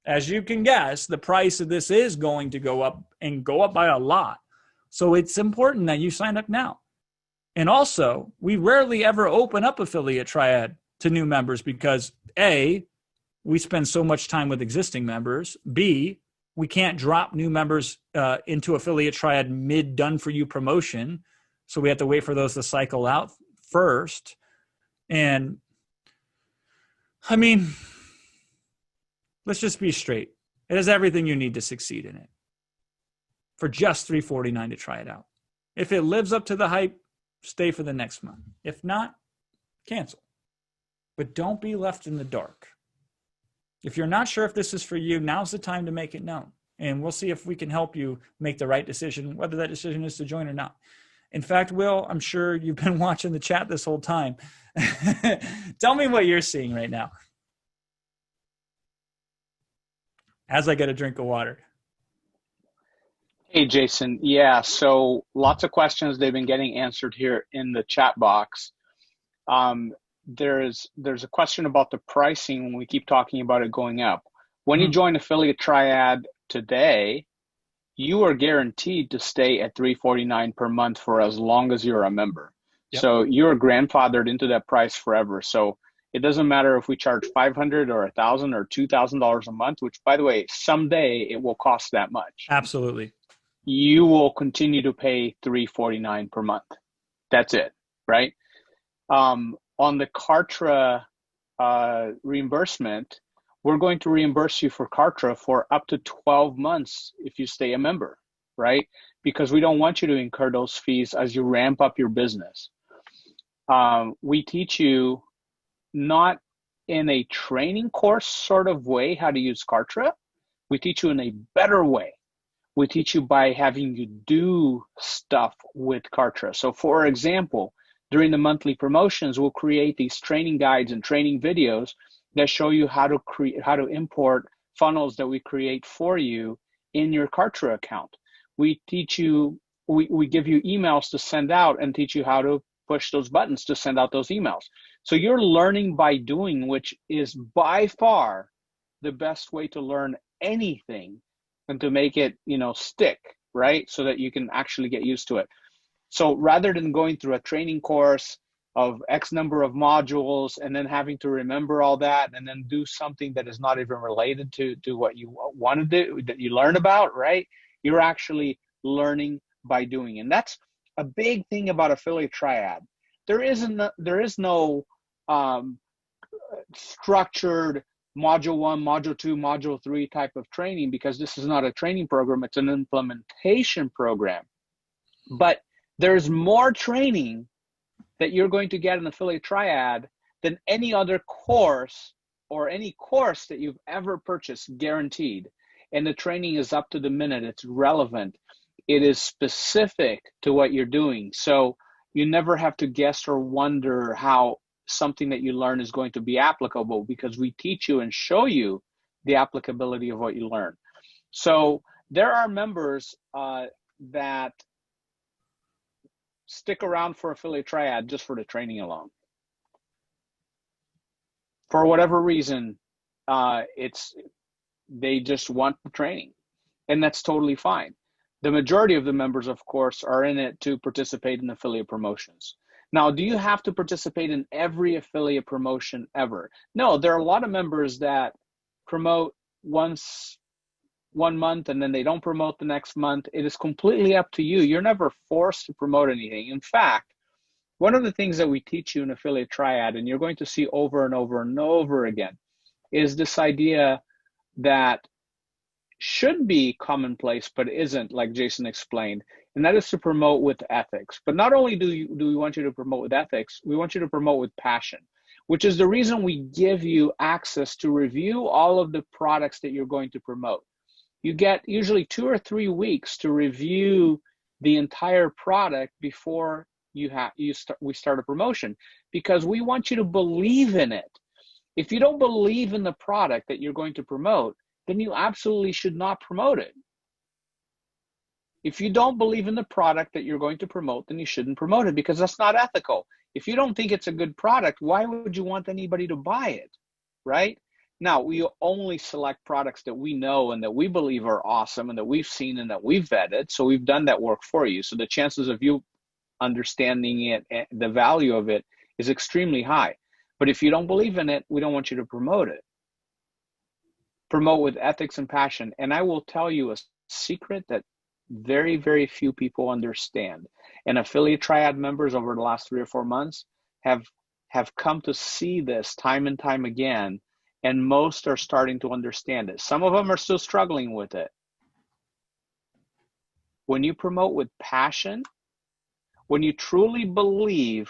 As you can guess, the price of this is going to go up, and go up by a lot. So it's important that you sign up now. And also, we rarely ever open up Affiliate Triad to new members because A, we spend so much time with existing members. B, we can't drop new members into Affiliate Triad mid done for you promotion. So we have to wait for those to cycle out first. And I mean, let's just be straight. It has everything you need to succeed in it for just $349 to try it out. If it lives up to the hype, stay for the next month. If not, cancel. But don't be left in the dark. If you're not sure if this is for you, now's the time to make it known. And we'll see if we can help you make the right decision, whether that decision is to join or not. In fact, Will, I'm sure you've been watching the chat this whole time. Tell me what you're seeing right now. As I get a drink of water. Hey, Jason. Yeah, so lots of questions they've been getting answered here in the chat box. There's a question about the pricing when we keep talking about it going up. When you join Affiliate Triad today, you are guaranteed to stay at $349 per month for as long as you're a member. Yep. So you're grandfathered into that price forever. So it doesn't matter if we charge $500 or $1,000 or $2,000 a month, which, by the way, someday it will cost that much. Absolutely. You will continue to pay $349 per month. That's it, right? On the Kartra reimbursement, we're going to reimburse you for Kartra for up to 12 months if you stay a member, right? Because we don't want you to incur those fees as you ramp up your business. We teach you not in a training course sort of way how to use Kartra. We teach you in a better way. We teach you by having you do stuff with Kartra. So for example, during the monthly promotions, we'll create these training guides and training videos that show you how to import funnels that we create for you in your Kartra account. We teach you, we give you emails to send out and teach you how to push those buttons to send out those emails. So you're learning by doing, which is by far the best way to learn anything and to make it, stick, right? So that you can actually get used to it. So rather than going through a training course of X number of modules and then having to remember all that and then do something that is not even related to what you want to do, that you learn about, right? You're actually learning by doing. And that's a big thing about Affiliate Triad. There is no structured module 1, module 2, module 3 type of training, because this is not a training program, it's an implementation program. But there's more training that you're going to get in Affiliate Triad than any other course or any course that you've ever purchased, guaranteed. And the training is up to the minute, it's relevant. It is specific to what you're doing. So you never have to guess or wonder how something that you learn is going to be applicable, because we teach you and show you the applicability of what you learn. So there are members that stick around for Affiliate Triad just for the training alone. For whatever reason, they just want the training, and that's totally fine. The majority of the members, of course, are in it to participate in affiliate promotions. Now, do you have to participate in every affiliate promotion ever? No, there are a lot of members that promote once one month and then they don't promote the next month. It is completely up to you. You're never forced to promote anything. In fact, one of the things that we teach you in Affiliate Triad, and you're going to see over and over and over again, is this idea that should be commonplace but isn't, like Jason explained, and that is to promote with ethics. But not only do we want you to promote with ethics, we want you to promote with passion, which is the reason we give you access to review all of the products that you're going to promote. You get usually 2 or 3 weeks to review the entire product before we start a promotion, because we want you to believe in it. If you don't believe in the product that you're going to promote, then you absolutely should not promote it. If you don't believe in the product that you're going to promote, then you shouldn't promote it, because that's not ethical. If you don't think it's a good product, why would you want anybody to buy it, right? Now, we only select products that we know and that we believe are awesome and that we've seen and that we've vetted. So we've done that work for you. So the chances of you understanding it, the value of it, is extremely high. But if you don't believe in it, we don't want you to promote it. Promote with ethics and passion. And I will tell you a secret that very, very few people understand. And Affiliate Triad members over the last 3 or 4 months have come to see this time and time again, and most are starting to understand it. Some of them are still struggling with it. When you promote with passion, when you truly believe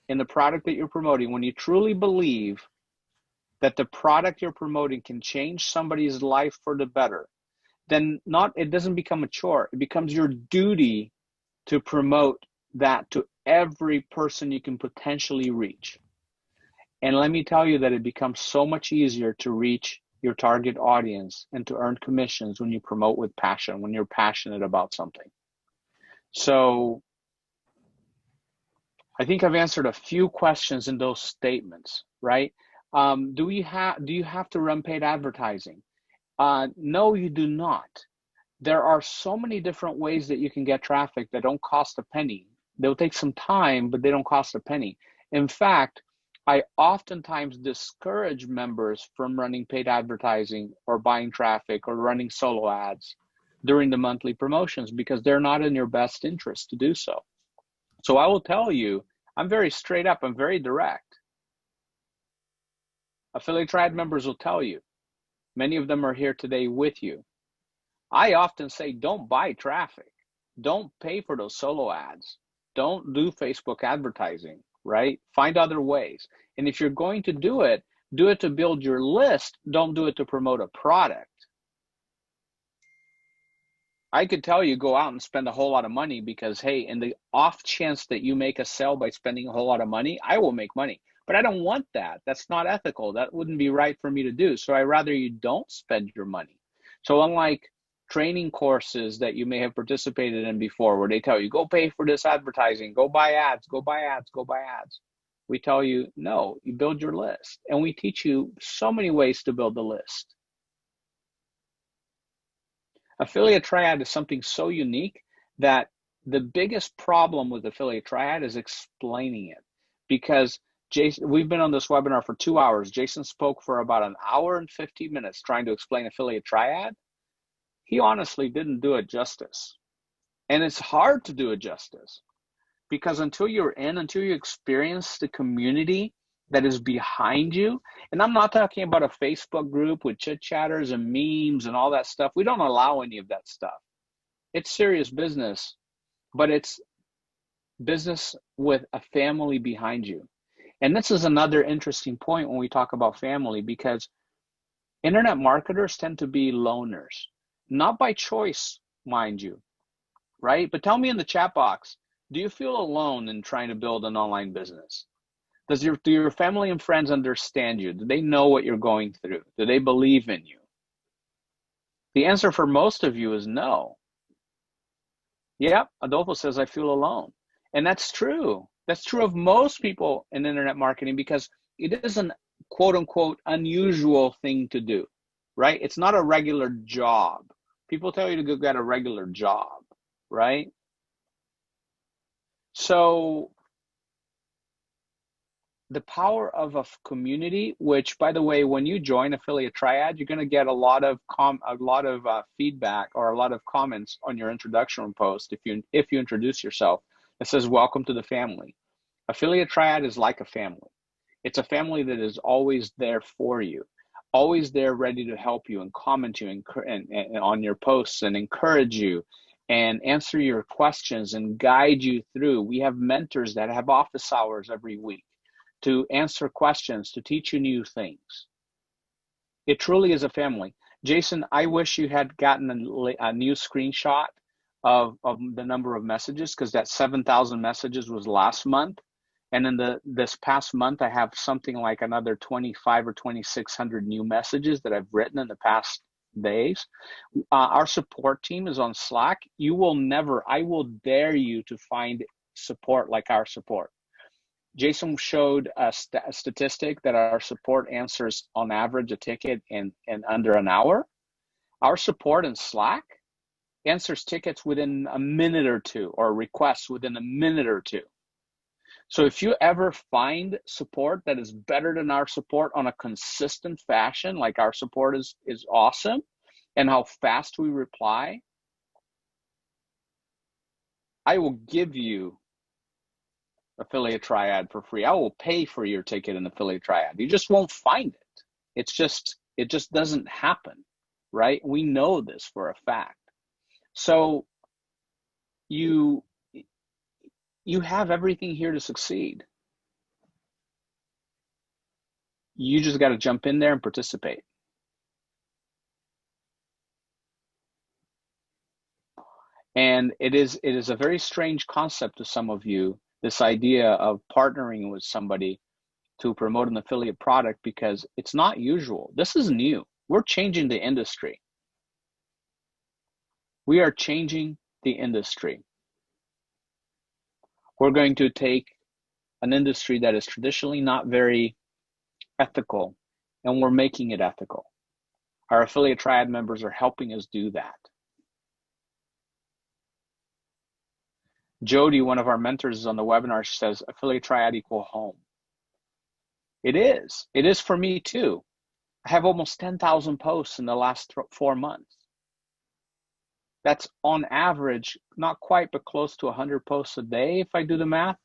in the product that you're promoting, when you truly believe that the product you're promoting can change somebody's life for the better, then it doesn't become a chore. It becomes your duty to promote that to every person you can potentially reach. And let me tell you that it becomes so much easier to reach your target audience and to earn commissions when you promote with passion, when you're passionate about something. So I think I've answered a few questions in those statements, right? Do you have to run paid advertising? No, you do not. There are so many different ways that you can get traffic that don't cost a penny. They'll take some time, but they don't cost a penny. In fact, I oftentimes discourage members from running paid advertising or buying traffic or running solo ads during the monthly promotions, because they're not in your best interest to do so. So I will tell you, I'm very straight up, I'm very direct. Affiliate Triad members will tell you, many of them are here today with you. I often say, don't buy traffic. Don't pay for those solo ads. Don't do Facebook advertising, right? Find other ways. And if you're going to do it to build your list. Don't do it to promote a product. I could tell you go out and spend a whole lot of money because, hey, in the off chance that you make a sale by spending a whole lot of money, I will make money. But I don't want that. That's not ethical. That wouldn't be right for me to do. So I rather you don't spend your money. So unlike training courses that you may have participated in before, where they tell you, go pay for this advertising, go buy ads, go buy ads, go buy ads. We tell you, no, you build your list. And we teach you so many ways to build the list. Affiliate Triad is something so unique that the biggest problem with Affiliate Triad is explaining it. Because Jason, we've been on this webinar for 2 hours. Jason spoke for about an hour and 50 minutes trying to explain Affiliate Triad. He honestly didn't do it justice. And it's hard to do it justice because until you experience the community that is behind you, and I'm not talking about a Facebook group with chit chatters and memes and all that stuff. We don't allow any of that stuff. It's serious business, but it's business with a family behind you. And this is another interesting point when we talk about family, because internet marketers tend to be loners, not by choice, mind you, right? But tell me in the chat box, do you feel alone in trying to build an online business? Do your family and friends understand you? Do they know what you're going through? Do they believe in you? The answer for most of you is no. Yep, Adolfo says, I feel alone. And that's true. That's true of most people in internet marketing because it is an quote unquote unusual thing to do, right? It's not a regular job. People tell you to go get a regular job, right? So the power of a community, which, by the way, when you join Affiliate Triad, you're going to get a lot of feedback or a lot of comments on your introduction post if you introduce yourself. It says, welcome to the family. Affiliate Triad is like a family. It's a family that is always there for you, always there ready to help you and comment you and on your posts and encourage you and answer your questions and guide you through. We have mentors that have office hours every week to answer questions, to teach you new things. It truly is a family. Jason, I wish you had gotten a new screenshot of the number of messages, because that 7,000 messages was last month. And in this past month, I have something like another 25 or 2,600 new messages that I've written in the past days. Our support team is on Slack. I will dare you to find support like our support. Jason showed a statistic that our support answers on average a ticket in under an hour. Our support in Slack answers tickets within a minute or two, or requests within a minute or two. So if you ever find support that is better than our support on a consistent fashion, like our support is awesome, and how fast we reply, I will give you Affiliate Triad for free. I will pay for your ticket in Affiliate Triad. You just won't find it. It just doesn't happen, right? We know this for a fact. So you have everything here to succeed. You just got to jump in there and participate. And it is a very strange concept to some of you, this idea of partnering with somebody to promote an affiliate product, because it's not usual. This is new. We're changing the industry. We are changing the industry. We're going to take an industry that is traditionally not very ethical, and we're making it ethical. Our Affiliate Triad members are helping us do that. Jody, one of our mentors, is on the webinar. She says, Affiliate Triad equal home. It is. It is for me too. I have almost 10,000 posts in the last 4 months. That's on average, not quite, but close to 100 posts a day if I do the math.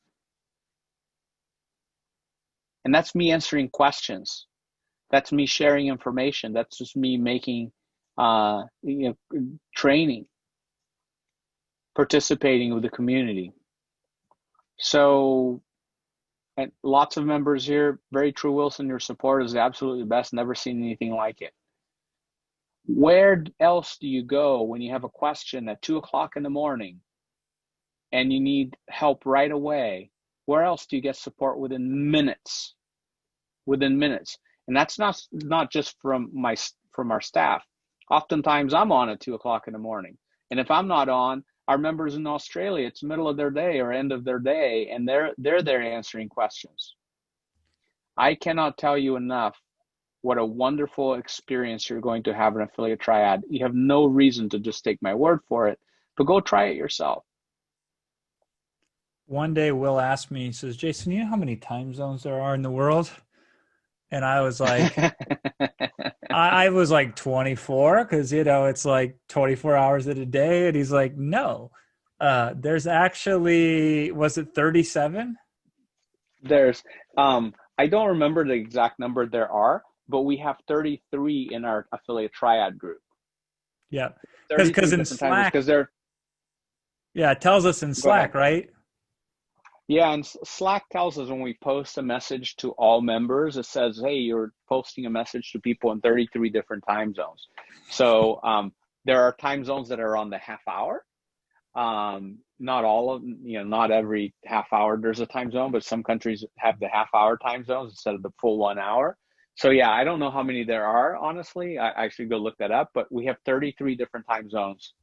And that's me answering questions. That's me sharing information. That's just me making training, participating with the community. So, and lots of members here. Very true, Wilson. Your support is absolutely the best. Never seen anything like it. Where else do you go when you have a question at 2 o'clock in the morning and you need help right away? Where else do you get support within minutes? Within minutes. And that's not just from our staff. Oftentimes I'm on at 2 o'clock in the morning. And if I'm not on, our members in Australia, it's middle of their day or end of their day, and they're there answering questions. I cannot tell you enough what a wonderful experience you're going to have in Affiliate Triad. You have no reason to just take my word for it, but go try it yourself. One day Will asked me, he says, Jason, you know how many time zones there are in the world? And I was like, I was like 24, because, it's like 24 hours in a day. And he's like, no, there's actually, was it 37? There's, I don't remember the exact number there are, but we have 33 in our Affiliate Triad group. Yeah, because in Slack, yeah, it tells us in Slack, right? Yeah, and Slack tells us when we post a message to all members, it says, hey, you're posting a message to people in 33 different time zones. So there are time zones that are on the half hour. Not all of, not every half hour there's a time zone, but some countries have the half hour time zones instead of the full 1 hour. So yeah, I don't know how many there are, honestly. I should go look that up, but we have 33 different time zones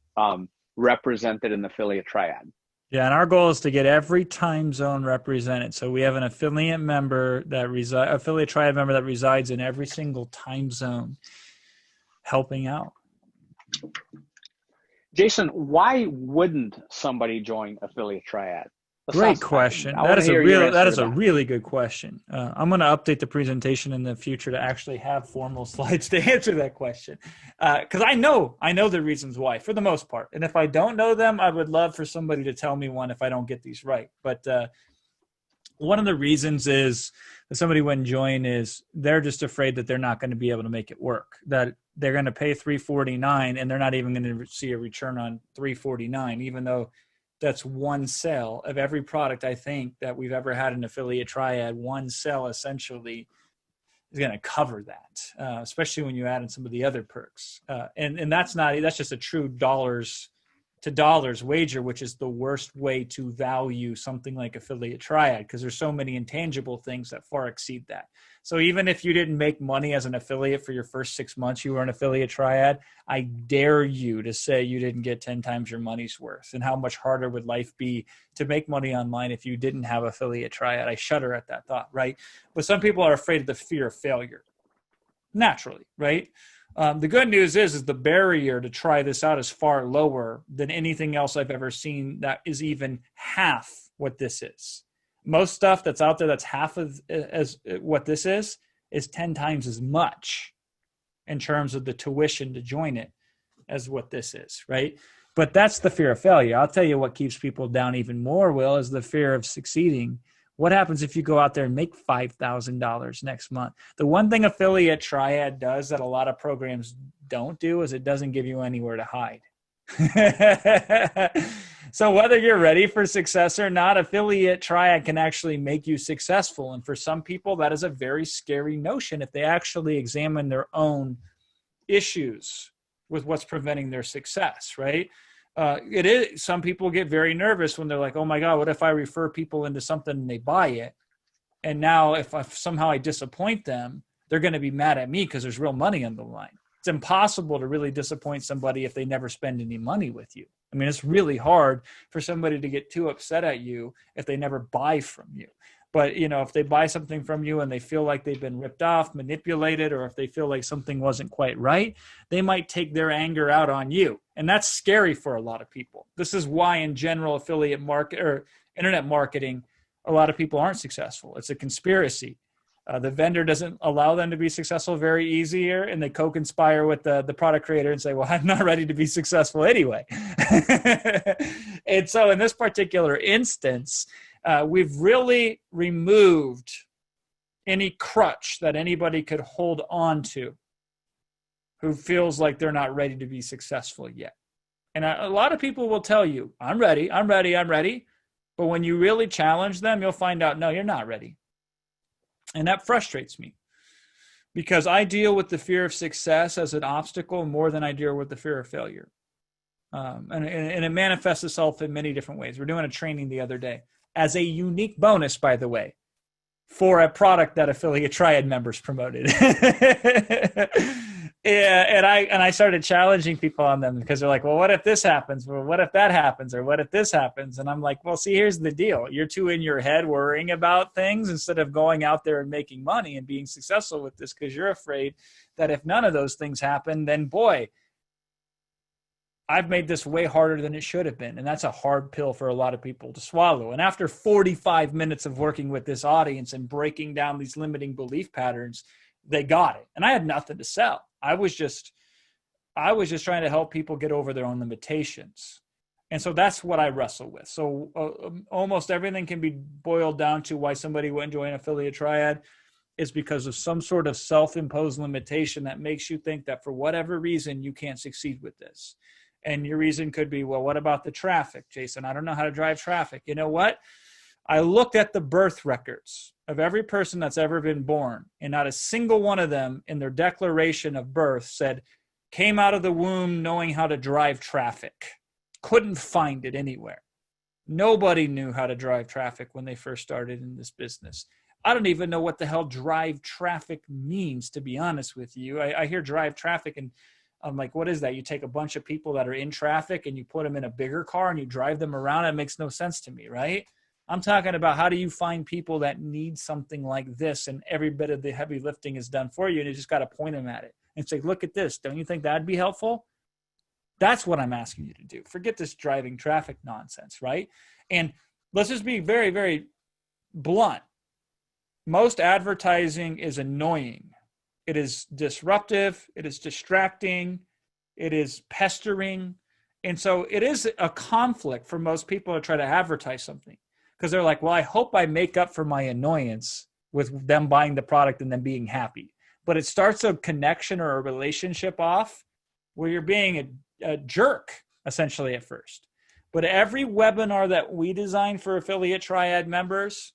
represented in the Affiliate Triad. Yeah, and our goal is to get every time zone represented. So we have an affiliate member affiliate triad member that resides in every single time zone, helping out. Jason, why wouldn't somebody join Affiliate Triad? Great question. That is a really good question. I'm going to update the presentation in the future to actually have formal slides to answer that question. Because I know the reasons why, for the most part. And if I don't know them, I would love for somebody to tell me one if I don't get these right. But one of the reasons is that somebody wouldn't join is they're just afraid that they're not going to be able to make it work. That they're going to pay $349 and they're not even going to see a return on $349, even though that's one sale of every product I think that we've ever had in Affiliate Triad. One sale essentially is going to cover that, especially when you add in some of the other perks. And that's just a true dollars to dollars wager, which is the worst way to value something like Affiliate Triad, because there's so many intangible things that far exceed that. So even if you didn't make money as an affiliate for your first 6 months, you were an Affiliate Triad, I dare you to say you didn't get 10 times your money's worth. And how much harder would life be to make money online if you didn't have Affiliate Triad? I shudder at that thought, right? But some people are afraid of the fear of failure, naturally, right? The good news is the barrier to try this out is far lower than anything else I've ever seen that is even half what this is. Most stuff that's out there that's half of as what this is 10 times as much in terms of the tuition to join it as what this is, right? But that's the fear of failure. I'll tell you what keeps people down even more, Will, is the fear of succeeding. What happens if you go out there and make $5,000 next month? The one thing Affiliate Triad does that a lot of programs don't do is it doesn't give you anywhere to hide. So whether you're ready for success or not, Affiliate Triad can actually make you successful. And for some people, that is a very scary notion if they actually examine their own issues with what's preventing their success, right? It is. Some people get very nervous when they're like, oh my God, what if I refer people into something and they buy it? And now if somehow I disappoint them, they're going to be mad at me because there's real money on the line. It's impossible to really disappoint somebody if they never spend any money with you. I mean, it's really hard for somebody to get too upset at you if they never buy from you. But, if they buy something from you and they feel like they've been ripped off, manipulated, or if they feel like something wasn't quite right, they might take their anger out on you. And that's scary for a lot of people. This is why in general affiliate market or internet marketing, a lot of people aren't successful. It's a conspiracy. The vendor doesn't allow them to be successful very easier, and they co-conspire with the product creator and say, well, I'm not ready to be successful anyway. And so in this particular instance, we've really removed any crutch that anybody could hold on to who feels like they're not ready to be successful yet. And a lot of people will tell you, I'm ready. But when you really challenge them, you'll find out, no, you're not ready. And that frustrates me because I deal with the fear of success as an obstacle more than I deal with the fear of failure. And it manifests itself in many different ways. We're doing a training the other day as a unique bonus, by the way, for a product that Affiliate Triad members promoted. Yeah, and I started challenging people on them because they're like, well, what if this happens? Well, what if that happens? Or what if this happens? And I'm like, well, see, here's the deal. You're too in your head worrying about things instead of going out there and making money and being successful with this because you're afraid that if none of those things happen, then boy, I've made this way harder than it should have been. And that's a hard pill for a lot of people to swallow. And after 45 minutes of working with this audience and breaking down these limiting belief patterns, they got it. And I had nothing to sell. I was just trying to help people get over their own limitations. And so that's what I wrestle with. So almost everything can be boiled down to why somebody wouldn't join Affiliate Triad is because of some sort of self-imposed limitation that makes you think that for whatever reason, you can't succeed with this. And your reason could be, well, what about the traffic, Jason? I don't know how to drive traffic. You know what? I looked at the birth records of every person that's ever been born, and not a single one of them in their declaration of birth said, came out of the womb knowing how to drive traffic. Couldn't find it anywhere. Nobody knew how to drive traffic when they first started in this business. I don't even know what the hell drive traffic means, to be honest with you. I hear drive traffic and I'm like, what is that? You take a bunch of people that are in traffic and you put them in a bigger car and you drive them around. It makes no sense to me, right? I'm talking about how do you find people that need something like this and every bit of the heavy lifting is done for you and you just got to point them at it and say, look at this. Don't you think that'd be helpful? That's what I'm asking you to do. Forget this driving traffic nonsense, right? And let's just be very, very blunt. Most advertising is annoying. It is disruptive. It is distracting. It is pestering. And so it is a conflict for most people to try to advertise something because they're like, well, I hope I make up for my annoyance with them buying the product and then being happy. But it starts a connection or a relationship off where you're being a jerk essentially at first. But every webinar that we design for Affiliate Triad members,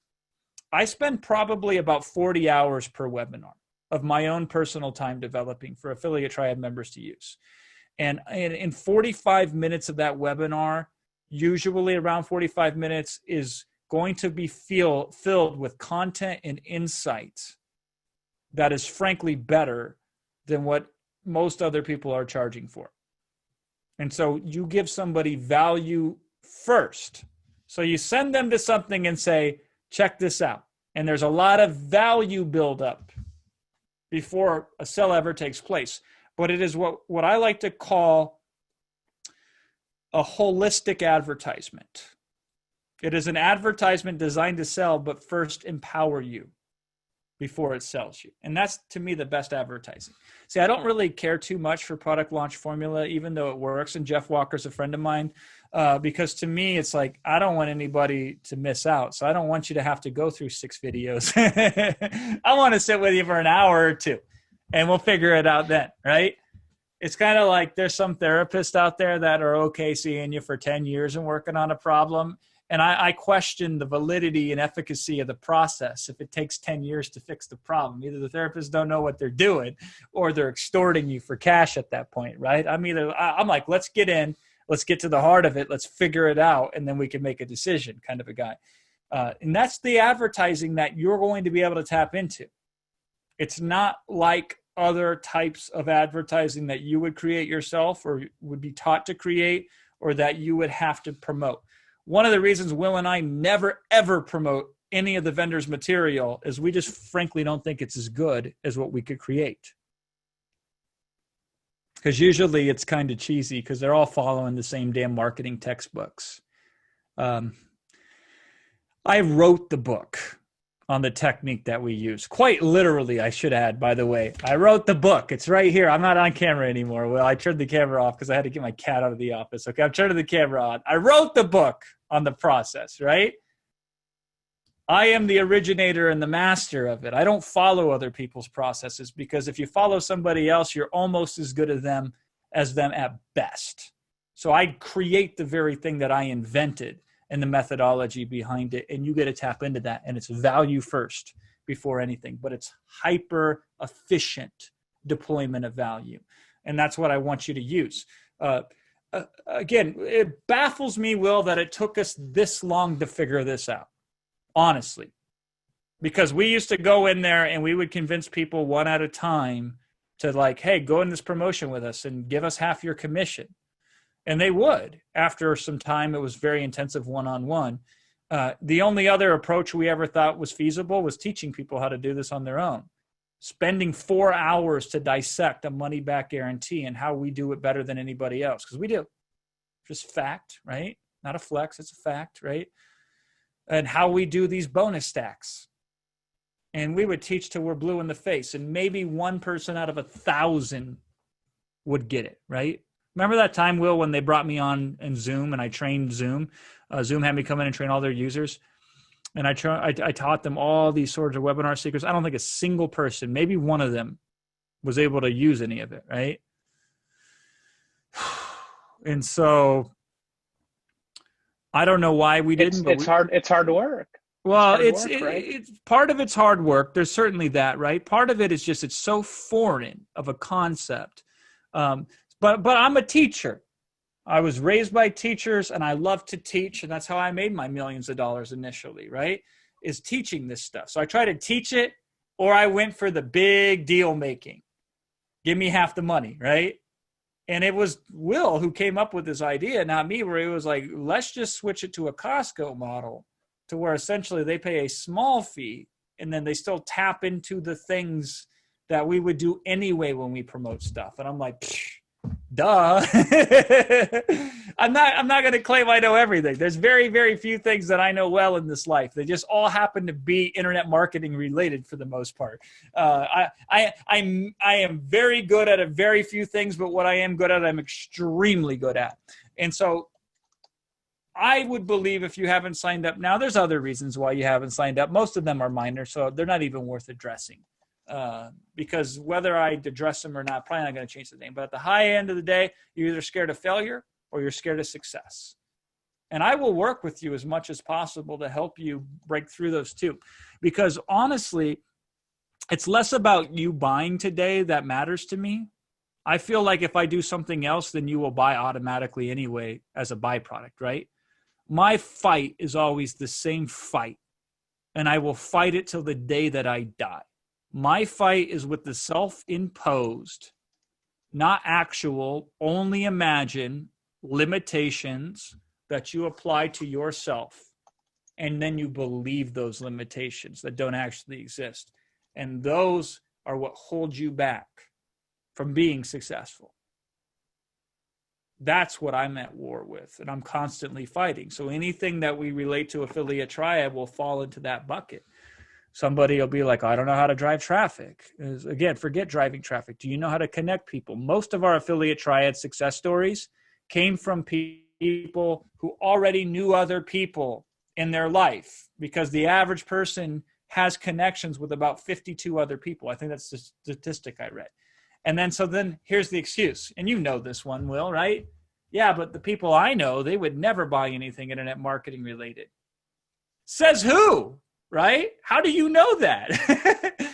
I spend probably about 40 hours per webinar of my own personal time developing for Affiliate Triad members to use. And in 45 minutes of that webinar, usually around 45 minutes, is going to be filled with content and insights that is frankly better than what most other people are charging for. And so you give somebody value first. So you send them to something and say, check this out. And there's a lot of value buildup before a sale ever takes place. But it is what I like to call a holistic advertisement. It is an advertisement designed to sell, but first empower you before it sells you. And that's, to me, the best advertising. See, I don't really care too much for product launch formula, even though it works. And Jeff Walker's a friend of mine, because to me, it's like, I don't want anybody to miss out. So I don't want you to have to go through 6 videos. I want to sit with you for an hour or 2, and we'll figure it out then, right? It's kind of like there's some therapists out there that are okay seeing you for 10 years and working on a problem. And I question the validity and efficacy of the process if it takes 10 years to fix the problem. Either the therapists don't know what they're doing, or they're extorting you for cash at that point, right? I'm like, let's get in, let's get to the heart of it, let's figure it out, and then we can make a decision, kind of a guy. And that's the advertising that you're going to be able to tap into. It's not like other types of advertising that you would create yourself or would be taught to create, or that you would have to promote. One of the reasons Will and I never, ever promote any of the vendor's material is we just frankly don't think it's as good as what we could create. Because usually it's kind of cheesy because they're all following the same damn marketing textbooks. I wrote the book on the technique that we use. Quite literally, I should add, by the way. I wrote the book. It's right here. I'm not on camera anymore. Well, I turned the camera off because I had to get my cat out of the office. Okay, I'm turning the camera on. I wrote the book on the process, right? I am the originator and the master of it. I don't follow other people's processes, because if you follow somebody else, you're almost as good as them at best. So I create the very thing that I invented and the methodology behind it, and you get to tap into that, and it's value first before anything, but it's hyper efficient deployment of value, and that's what I want you to use. Again, it baffles me, Will, that it took us this long to figure this out, honestly, because we used to go in there and we would convince people one at a time to, like, hey, go in this promotion with us and give us half your commission. And they would. After some time, it was very intensive one-on-one. The only other approach we ever thought was feasible was teaching people how to do this on their own. Spending 4 hours to dissect a money-back guarantee and how we do it better than anybody else. Because we do. Just fact, right? Not a flex, it's a fact, right? And how we do these bonus stacks. And we would teach till we're blue in the face. And maybe one person out of 1,000 would get it, right? Remember that time, Will, when they brought me on in Zoom and I trained Zoom? Zoom had me come in and train all their users. And I taught them all these sorts of webinar secrets. I don't think a single person, maybe one of them, was able to use any of it, right? And so I don't know why we didn't. It's hard work. Well, it's part of it's hard work. There's certainly that, right? Part of it is just it's so foreign of a concept. But I'm a teacher. I was raised by teachers, and I love to teach, and that's how I made my millions of dollars initially, right? Is teaching this stuff. So I try to teach it, or I went for the big deal making. Give me half the money, right? And it was Will who came up with this idea, not me, where he was like, let's just switch it to a Costco model, to where essentially they pay a small fee, and then they still tap into the things that we would do anyway when we promote stuff. And I'm like, duh. I'm not going to claim I know everything. There's very, very few things that I know well in this life. They just all happen to be internet marketing related for the most part. I am very good at a very few things, but what I am good at, I'm extremely good at. And so I would believe if you haven't signed up now, there's other reasons why you haven't signed up. Most of them are minor, so they're not even worth addressing. Because whether I address them or not, probably not going to change the thing. But at the high end of the day, you're either scared of failure or you're scared of success. And I will work with you as much as possible to help you break through those two. Because honestly, it's less about you buying today that matters to me. I feel like if I do something else, then you will buy automatically anyway as a byproduct, right? My fight is always the same fight, and I will fight it till the day that I die. My fight is with the self-imposed, not actual, only imagine limitations that you apply to yourself. And then you believe those limitations that don't actually exist. And those are what hold you back from being successful. That's what I'm at war with, and I'm constantly fighting. So anything that we relate to affiliate triad will fall into that bucket. Somebody will be like, I don't know how to drive traffic. Again, forget driving traffic. Do you know how to connect people? Most of our affiliate triad success stories came from people who already knew other people in their life, because the average person has connections with about 52 other people. I think that's the statistic I read. And then here's the excuse. And you know this one, Will, right? Yeah, but the people I know, they would never buy anything internet marketing related. Says who, right? How do you know that?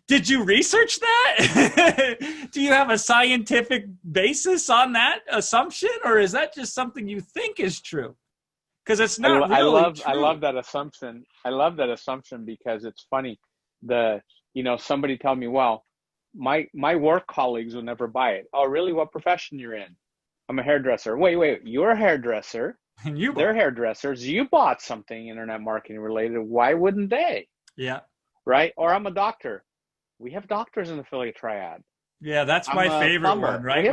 Did you research that? Do you have a scientific basis on that assumption? Or is that just something you think is true? Because it's not really true. I love that assumption. I love that assumption because it's funny. Somebody tell me, well, my work colleagues will never buy it. Oh, really? What profession you're in? I'm a hairdresser. Wait, you're a hairdresser. And they're hairdressers. You bought something internet marketing related. Why wouldn't they? Yeah. Right? Or I'm a doctor. We have doctors in affiliate triad. Yeah, that's my favorite one, right? We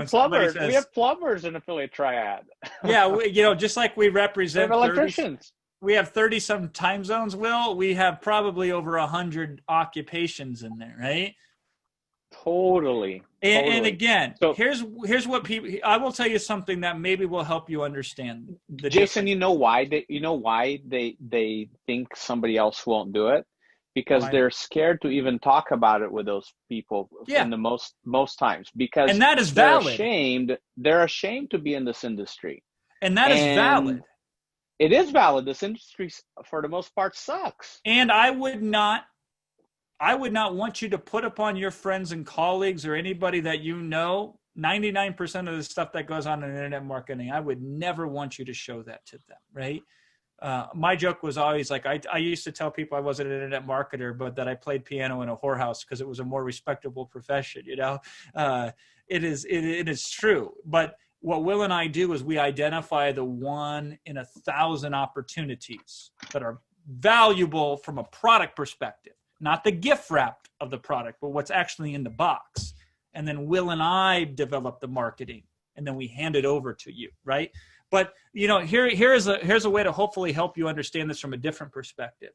have plumbers in affiliate triad. Yeah, just like we represent we have electricians. We have 30 some time zones, Will. We have probably over 100 occupations in there, right? Totally. And again, so here's what people. I will tell you something that maybe will help you understand. Jason, you know why they think somebody else won't do it? Because they're scared to even talk about it with those people in the most times. And that is valid. They're ashamed to be in this industry. And that is valid. It is valid. This industry, for the most part, sucks. And I would not want you to put upon your friends and colleagues or anybody that you know, 99% of the stuff that goes on in internet marketing, I would never want you to show that to them, right? My joke was always like, I used to tell people I wasn't an internet marketer, but that I played piano in a whorehouse because it was a more respectable profession, you know? It is true. But what Will and I do is we identify the 1 in 1,000 opportunities that are valuable from a product perspective, not the gift wrap of the product, but what's actually in the box. And then Will and I develop the marketing, and then we hand it over to you, right? But here's a way to hopefully help you understand this from a different perspective.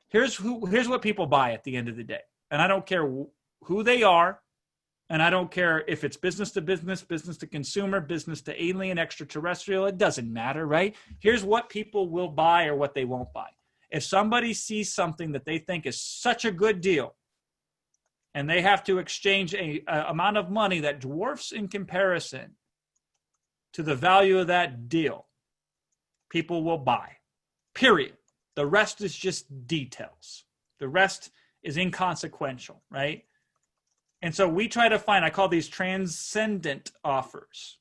Here's what people buy at the end of the day, and I don't care who they are, and I don't care if it's business to business, business to consumer, business to alien, extraterrestrial. It doesn't matter, right? Here's what people will buy or what they won't buy. If somebody sees something that they think is such a good deal, and they have to exchange a amount of money that dwarfs in comparison to the value of that deal, people will buy, period. The rest is just details. The rest is inconsequential, right? And so we try to find, I call these transcendent offers.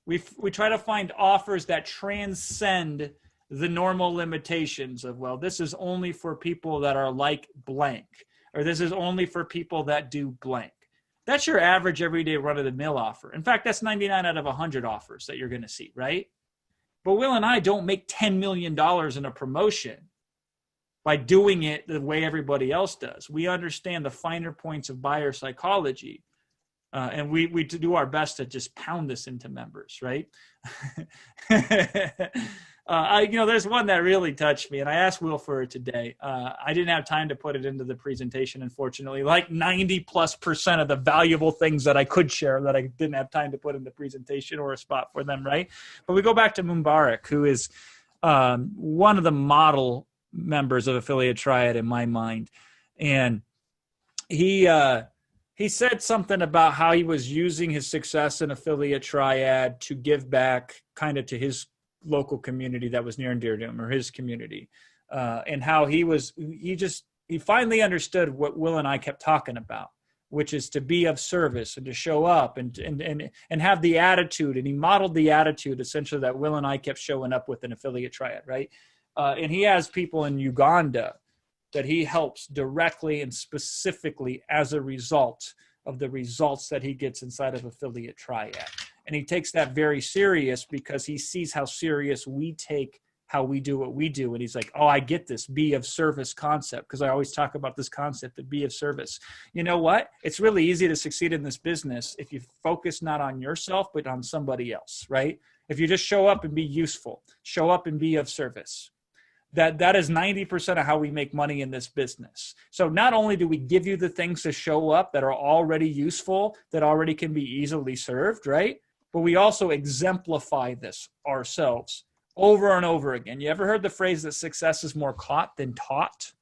We try to find offers that transcend the normal limitations of, well, this is only for people that are like blank, or this is only for people that do blank. That's your average everyday run-of-the-mill offer. In fact, that's 99 out of 100 offers that you're going to see, right? But Will and I don't make $10 million in a promotion by doing it the way everybody else does. We understand the finer points of buyer psychology, and we do our best to just pound this into members, right? There's one that really touched me, and I asked Will for it today. I didn't have time to put it into the presentation, unfortunately. Like 90+% of the valuable things that I could share that I didn't have time to put in the presentation or a spot for them, right? But we go back to Mubarak, who is one of the model members of Affiliate Triad in my mind. And he said something about how he was using his success in Affiliate Triad to give back kind of to his local community that was near and dear to him, or his community, and how he finally understood what Will and I kept talking about. which is to be of service and to show up and have the attitude. And he modeled the attitude essentially that Will and I kept showing up with an Affiliate Triad, right? And he has people in Uganda that he helps directly and specifically as a result of the results that he gets inside of Affiliate Triad. And he takes that very serious because he sees how serious we take how we do what we do. And he's like, oh, I get this be of service concept, because I always talk about this concept of be of service. You know what? It's really easy to succeed in this business if you focus not on yourself, but on somebody else, right? If you just show up and be useful, show up and be of service. That is 90% of how we make money in this business. So not only do we give you the things to show up that are already useful, that already can be easily served, right? But we also exemplify this ourselves over and over again. You ever heard the phrase that success is more caught than taught?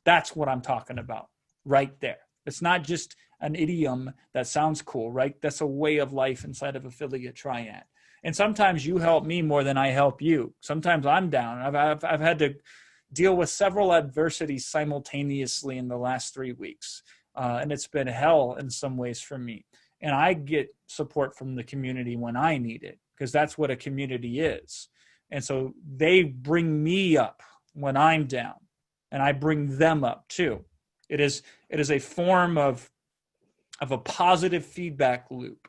That's what I'm talking about right there. It's not just an idiom that sounds cool, right? That's a way of life inside of Affiliate Triad. And sometimes you help me more than I help you. Sometimes I'm down. I've had to deal with several adversities simultaneously in the last 3 weeks. And it's been hell in some ways for me. And I get support from the community when I need it, because that's what a community is. And so they bring me up when I'm down, and I bring them up too. It is a form of a positive feedback loop.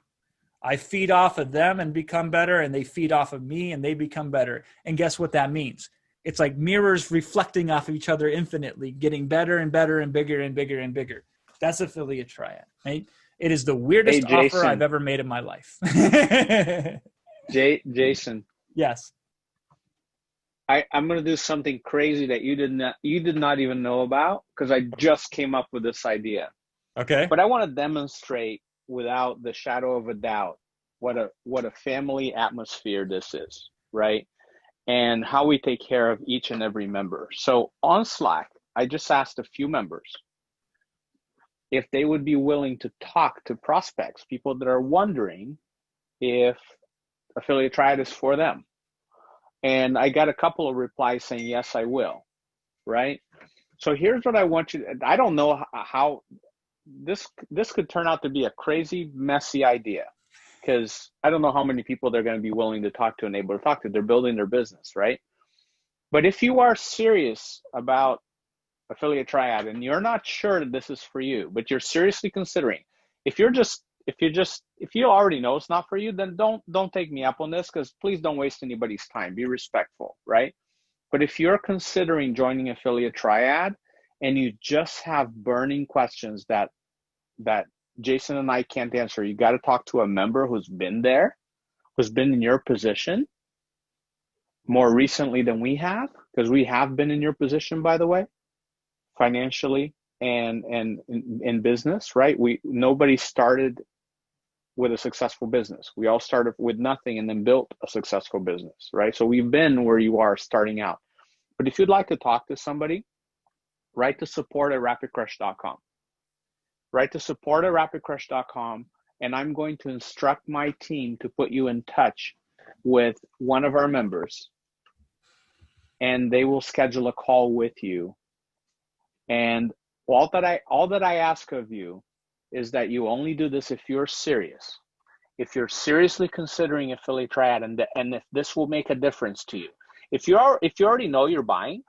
I feed off of them and become better, and they feed off of me and they become better. And guess what that means? It's like mirrors reflecting off of each other infinitely, getting better and better and bigger and bigger and bigger. That's Affiliate Triad, right? It is the weirdest offer I've ever made in my life. Jason. Yes. I'm going to do something crazy that you did not even know about, because I just came up with this idea. Okay. But I want to demonstrate without the shadow of a doubt what a family atmosphere this is, right? And how we take care of each and every member. So on Slack, I just asked a few members if they would be willing to talk to prospects, people that are wondering if Affiliate Triad is for them. And I got a couple of replies saying, yes, I will, right? So here's what I want you to, I don't know how this could turn out to be a crazy, messy idea, because I don't know how many people they're going to be willing to talk to and able to talk to. They're building their business, right? But if you are serious about Affiliate Triad and you're not sure that this is for you, but you're seriously considering, if you already know it's not for you, then don't take me up on this, because please don't waste anybody's time. Be respectful, right? But if you're considering joining Affiliate Triad and you just have burning questions that Jason and I can't answer, you got to talk to a member who's been there, who's been in your position more recently than we have, because we have been in your position, by the way, financially and in business, right? Nobody started with a successful business. We all started with nothing and then built a successful business, right? So we've been where you are starting out. But if you'd like to talk to somebody, write to support@rapidcrush.com. Write to support@rapidcrush.com, and I'm going to instruct my team to put you in touch with one of our members, and they will schedule a call with you. And all that I ask of you is that you only do this if you're serious. If you're seriously considering Affiliate Triad, and if this will make a difference to you. If you already know you're buying,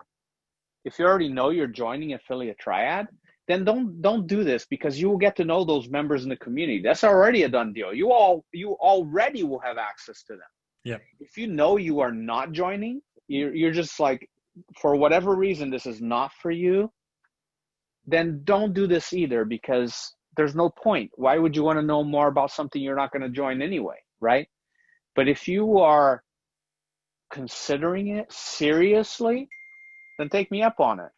if you already know you're joining Affiliate Triad, then don't do this, because you will get to know those members in the community. That's already a done deal. You already will have access to them. Yeah. If you know you are not joining, you're just like, for whatever reason, this is not for you, then don't do this either, because there's no point. Why would you want to know more about something you're not going to join anyway, right? But if you are considering it seriously, then take me up on it.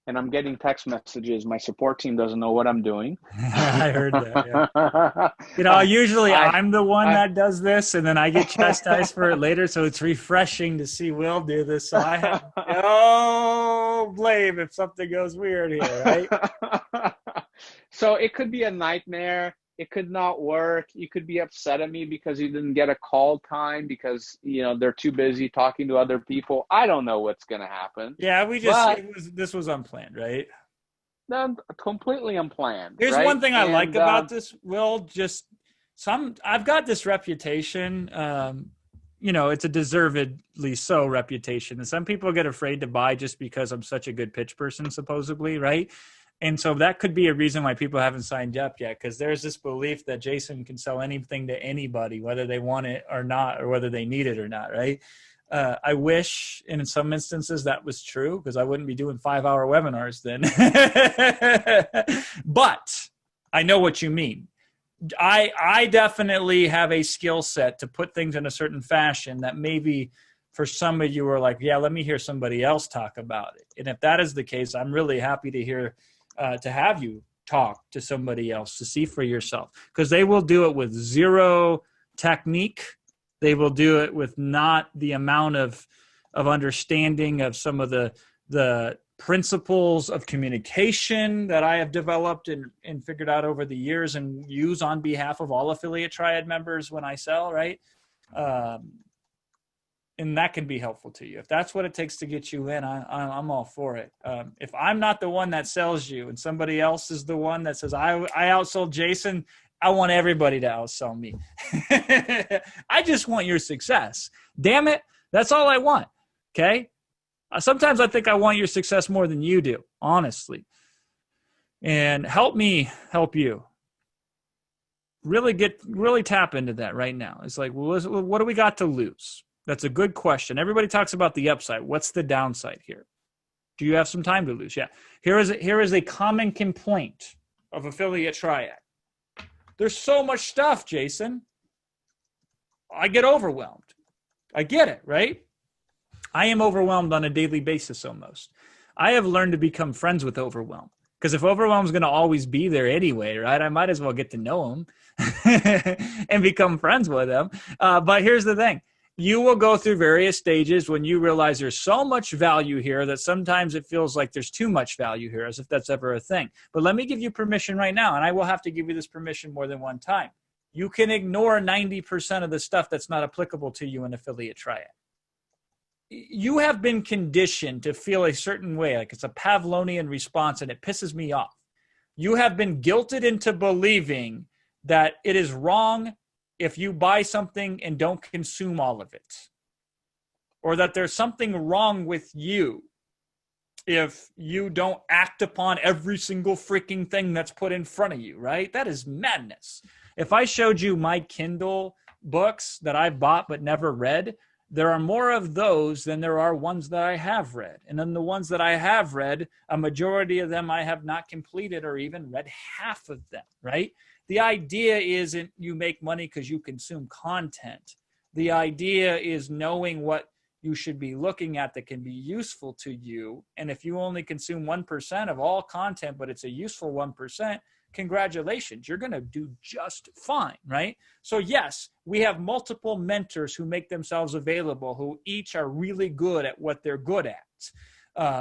And I'm getting text messages. My support team doesn't know what I'm doing. I heard that. Yeah. Usually I'm the one that does this, and then I get chastised for it later. So it's refreshing to see Will do this. So I have no blame if something goes weird here, right? So it could be a nightmare. It could not work. You could be upset at me because you didn't get a call time because, they're too busy talking to other people. I don't know what's going to happen. Yeah, this was unplanned, right? Then completely unplanned, Here's right? one thing I like And about this, Will. I've got this reputation. It's a deservedly so reputation. And some people get afraid to buy just because I'm such a good pitch person, supposedly, right? And so that could be a reason why people haven't signed up yet, because there's this belief that Jason can sell anything to anybody, whether they want it or not, or whether they need it or not, right? I wish in some instances that was true, because I wouldn't be doing 5-hour webinars then. But I know what you mean. I definitely have a skill set to put things in a certain fashion that maybe for some of you are like, yeah, let me hear somebody else talk about it. And if that is the case, I'm really happy to have you talk to somebody else to see for yourself, because they will do it with zero technique. They will do it with not the amount of understanding of some of the principles of communication that I have developed and figured out over the years and use on behalf of all Affiliate Triad members when I sell, right? And that can be helpful to you. If that's what it takes to get you in, I'm all for it. If I'm not the one that sells you and somebody else is the one that says, I outsold Jason, I want everybody to outsell me. I just want your success. Damn it. That's all I want. Okay. Sometimes I think I want your success more than you do, honestly. And help me help you. Really tap into that right now. It's like, well, what do we got to lose? That's a good question. Everybody talks about the upside. What's the downside here? Do you have some time to lose? Yeah. Here is a common complaint of Affiliate Triad. There's so much stuff, Jason. I get overwhelmed. I get it, right? I am overwhelmed on a daily basis almost. I have learned to become friends with overwhelm, because if overwhelm is going to always be there anyway, right? I might as well get to know him and become friends with him. But here's the thing. You will go through various stages when you realize there's so much value here that sometimes it feels like there's too much value here, as if that's ever a thing. But let me give you permission right now, and I will have to give you this permission more than one time. You can ignore 90% of the stuff that's not applicable to you in Affiliate Triad. You have been conditioned to feel a certain way, like it's a Pavlovian response, and it pisses me off. You have been guilted into believing that it is wrong if you buy something and don't consume all of it, or that there's something wrong with you if you don't act upon every single freaking thing that's put in front of you, right? That is madness. If I showed you my Kindle books that I've bought but never read, there are more of those than there are ones that I have read. And then the ones that I have read, a majority of them I have not completed or even read half of them, right? The idea isn't you make money because you consume content. The idea is knowing what you should be looking at that can be useful to you. And if you only consume 1% of all content, but it's a useful 1%, congratulations, you're going to do just fine, right? So yes, we have multiple mentors who make themselves available, who each are really good at what they're good at.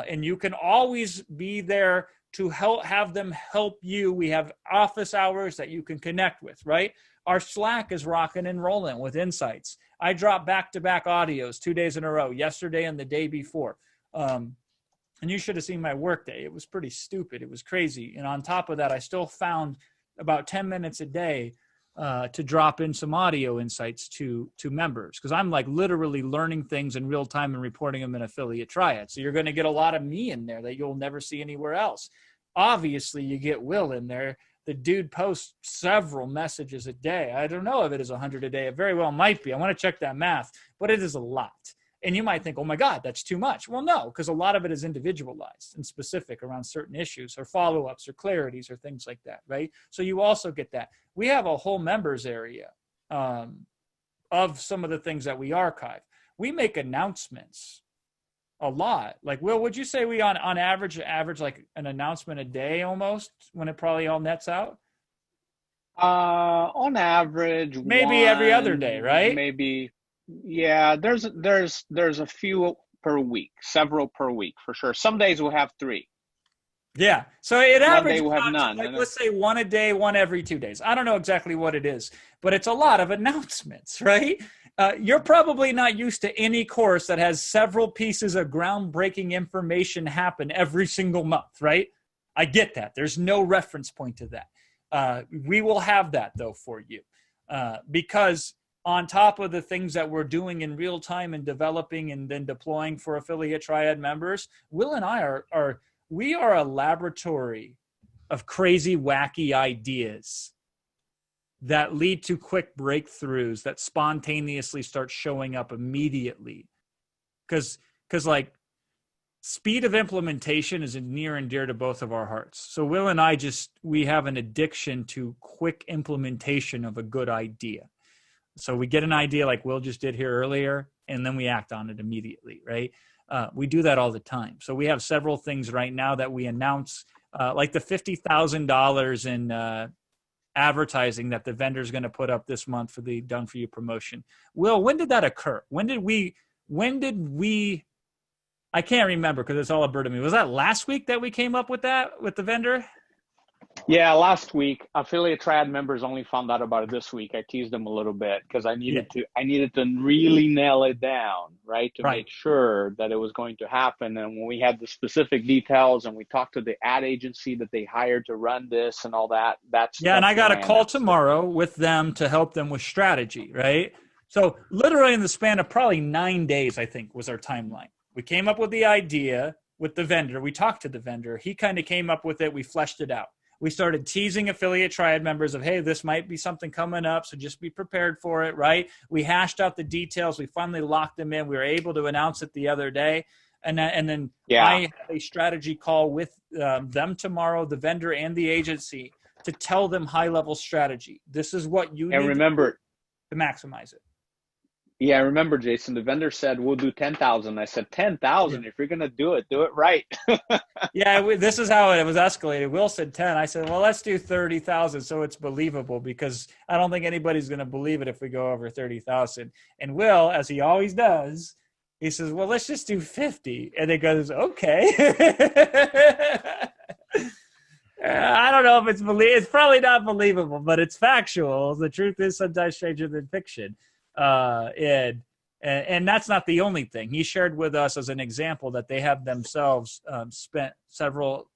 And you can always be there to have them help you. We have office hours that you can connect with, right? Our Slack is rocking and rolling with insights. I dropped back-to-back audios 2 days in a row, yesterday and the day before. And you should have seen my workday. It was pretty stupid. It was crazy. And on top of that, I still found about 10 minutes a day to drop in some audio insights to members, because I'm like literally learning things in real time and reporting them in Affiliate Triad. So you're going to get a lot of me in there that you'll never see anywhere else. Obviously, you get Will in there. The dude posts several messages a day. I don't know if it is 100 a day. It very well might be. I want to check that math, but it is a lot. And you might think, oh my God, that's too much. Well, no, because a lot of it is individualized and specific around certain issues or follow-ups or clarities or things like that, right? So you also get that. We have a whole members area of some of the things that we archive. We make announcements a lot. Like, Will, would you say we on average like an announcement a day almost, when it probably all nets out? On average, maybe every other day, right? Maybe. Yeah, there's a few per week, several per week for sure. Some days we'll have 3. Yeah, so it averages we'll have none. Like, let's say 1 a day, 1 every 2 days. I don't know exactly what it is, but it's a lot of announcements, right? You're probably not used to any course that has several pieces of groundbreaking information happen every single month, right? I get that. There's no reference point to that. We will have that though for you, because on top of the things that we're doing in real time and developing and then deploying for Affiliate Triad members, Will and I we are a laboratory of crazy, wacky ideas that lead to quick breakthroughs that spontaneously start showing up immediately. Because like, speed of implementation is near and dear to both of our hearts. So Will and I we have an addiction to quick implementation of a good idea. So we get an idea like Will just did here earlier, and then we act on it immediately, right? We do that all the time. So we have several things right now that we announce, like the $50,000 in advertising that the vendor is going to put up this month for the Done For You promotion. Will, when did that occur? When did we, I can't remember because it's all a bird to me. Was that last week that we came up with that with the vendor? Yeah, last week. Affiliate Triad members only found out about it this week. I teased them a little bit because I needed to really nail it down, right? To make sure that it was going to happen. And when we had the specific details and we talked to the ad agency that they hired to run this and all that, and I got a call tomorrow with them to help them with strategy, right? So literally in the span of probably 9 days, I think was our timeline. We came up with the idea with the vendor. We talked to the vendor. He kind of came up with it. We fleshed it out. We started teasing Affiliate Triad members of, hey, this might be something coming up, so just be prepared for it, right? We hashed out the details. We finally locked them in. We were able to announce it the other day. And then I had a strategy call with them tomorrow, the vendor and the agency, to tell them high-level strategy. This is what you need to maximize it. Yeah, I remember, Jason, the vendor said, we'll do 10,000. I said, 10,000? If you're going to do it right. This is how it was escalated. Will said 10. I said, well, let's do 30,000 so it's believable, because I don't think anybody's going to believe it if we go over 30,000. And Will, as he always does, he says, well, let's just do 50. And it goes, okay. I don't know if it's probably not believable, but it's factual. The truth is sometimes stranger than fiction. And that's not the only thing. He shared with us as an example that they have themselves spent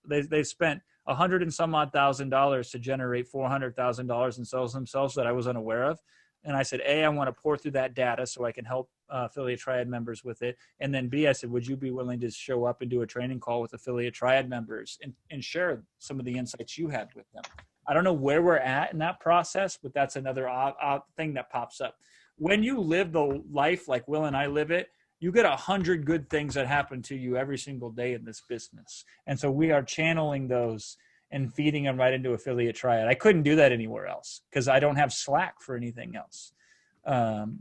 they spent $100 and some odd $1,000 to generate $400,000 in sales themselves that I was unaware of. And I said, A, I want to pour through that data so I can help Affiliate Triad members with it. And then B, I said, would you be willing to show up and do a training call with Affiliate Triad members and share some of the insights you had with them? I don't know where we're at in that process, but that's another odd thing that pops up. When you live the life like Will and I live it, you get 100 good things that happen to you every single day in this business. And so we are channeling those and feeding them right into Affiliate Triad. I couldn't do that anywhere else because I don't have Slack for anything else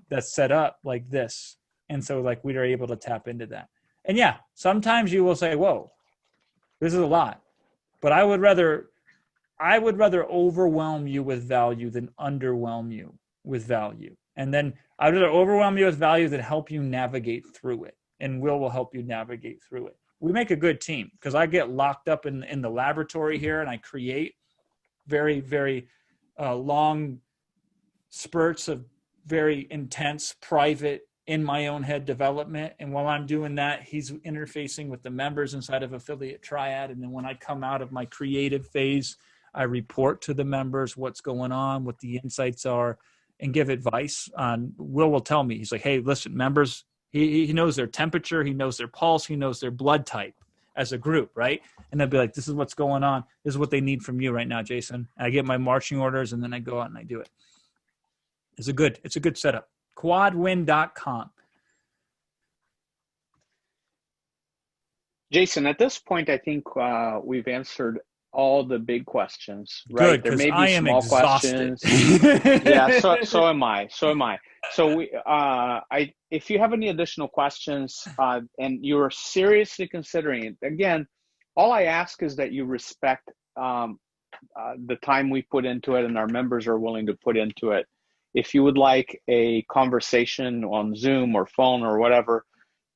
that's set up like this. And so like we are able to tap into that. And yeah, sometimes you will say, whoa, this is a lot. But I would rather overwhelm you with value than underwhelm you with value. And then I'd rather overwhelm you with value than help you navigate through it. And will help you navigate through it. We make a good team because I get locked up in the laboratory here and I create very, very long spurts of very intense, private, in my own head development. And while I'm doing that, he's interfacing with the members inside of Affiliate Triad. And then when I come out of my creative phase, I report to the members what's going on, what the insights are, and give advice on. Will tell me, he's like, hey, listen, members, he knows their temperature, he knows their pulse, he knows their blood type as a group, right? And they'll be like, this is what's going on. This is what they need from you right now, Jason. And I get my marching orders and then I go out and I do it. It's a good setup. Quadwin.com. Jason, at this point, I think we've answered all the big questions, right? Good, there may be small questions. Yeah, so am I. So we, if you have any additional questions and you're seriously considering it, again, all I ask is that you respect the time we put into it and our members are willing to put into it. If you would like a conversation on Zoom or phone or whatever,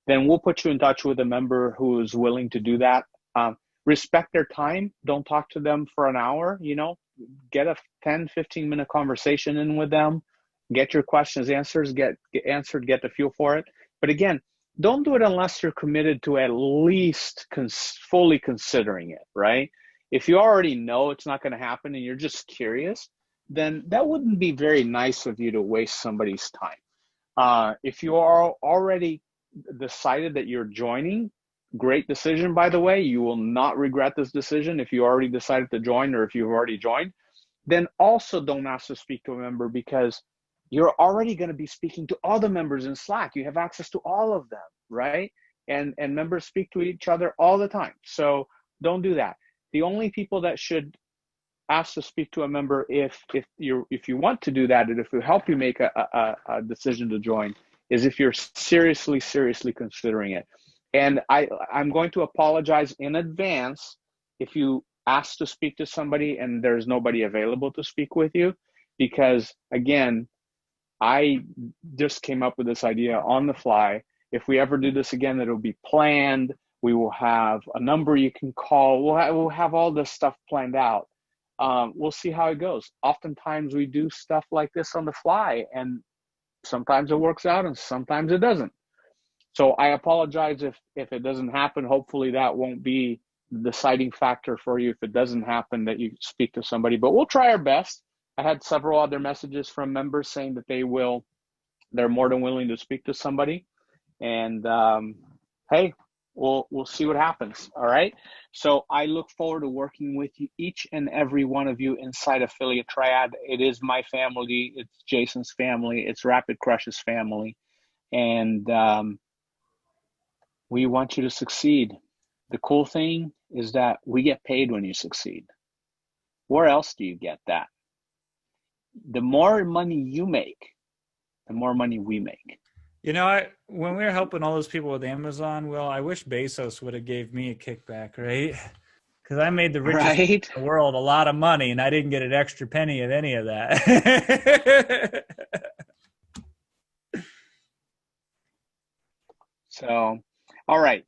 then we'll put you in touch with a member who is willing to do that. Respect their time. Don't talk to them for an hour, get a 10, 15-minute conversation in with them, get your questions answered, get the feel for it. But again, don't do it unless you're committed to at least fully considering it, right? If you already know it's not going to happen and you're just curious, then that wouldn't be very nice of you to waste somebody's time. If you are already decided that you're joining, great decision, by the way. You will not regret this decision if you already decided to join or if you've already joined. Then also don't ask to speak to a member, because you're already going to be speaking to all the members in Slack. You have access to all of them, right? And members speak to each other all the time. So don't do that. The only people that should ask to speak to a member, if you want to do that, and if it help you make a decision to join, is if you're seriously considering it. And I'm going to apologize in advance if you ask to speak to somebody and there's nobody available to speak with you, because again, I just came up with this idea on the fly. If we ever do this again, it'll be planned. We will have a number you can call. We'll have all this stuff planned out. We'll see how it goes. Oftentimes we do stuff like this on the fly, and sometimes it works out and sometimes it doesn't. So I apologize if it doesn't happen. Hopefully that won't be the deciding factor for you if it doesn't happen, that you speak to somebody, but we'll try our best. I had several other messages from members saying that they're more than willing to speak to somebody. And hey, we'll see what happens. All right. So I look forward to working with you, each and every one of you inside Affiliate Triad. It is my family. It's Jason's family. It's Rapid Crush's family. And we want you to succeed. The cool thing is that we get paid when you succeed. Where else do you get that? The more money you make, the more money we make. You know, when we were helping all those people with Amazon, Will, I wish Bezos would have gave me a kickback, right? Because I made the richest man in the world a lot of money, and I didn't get an extra penny of any of that. So, all right.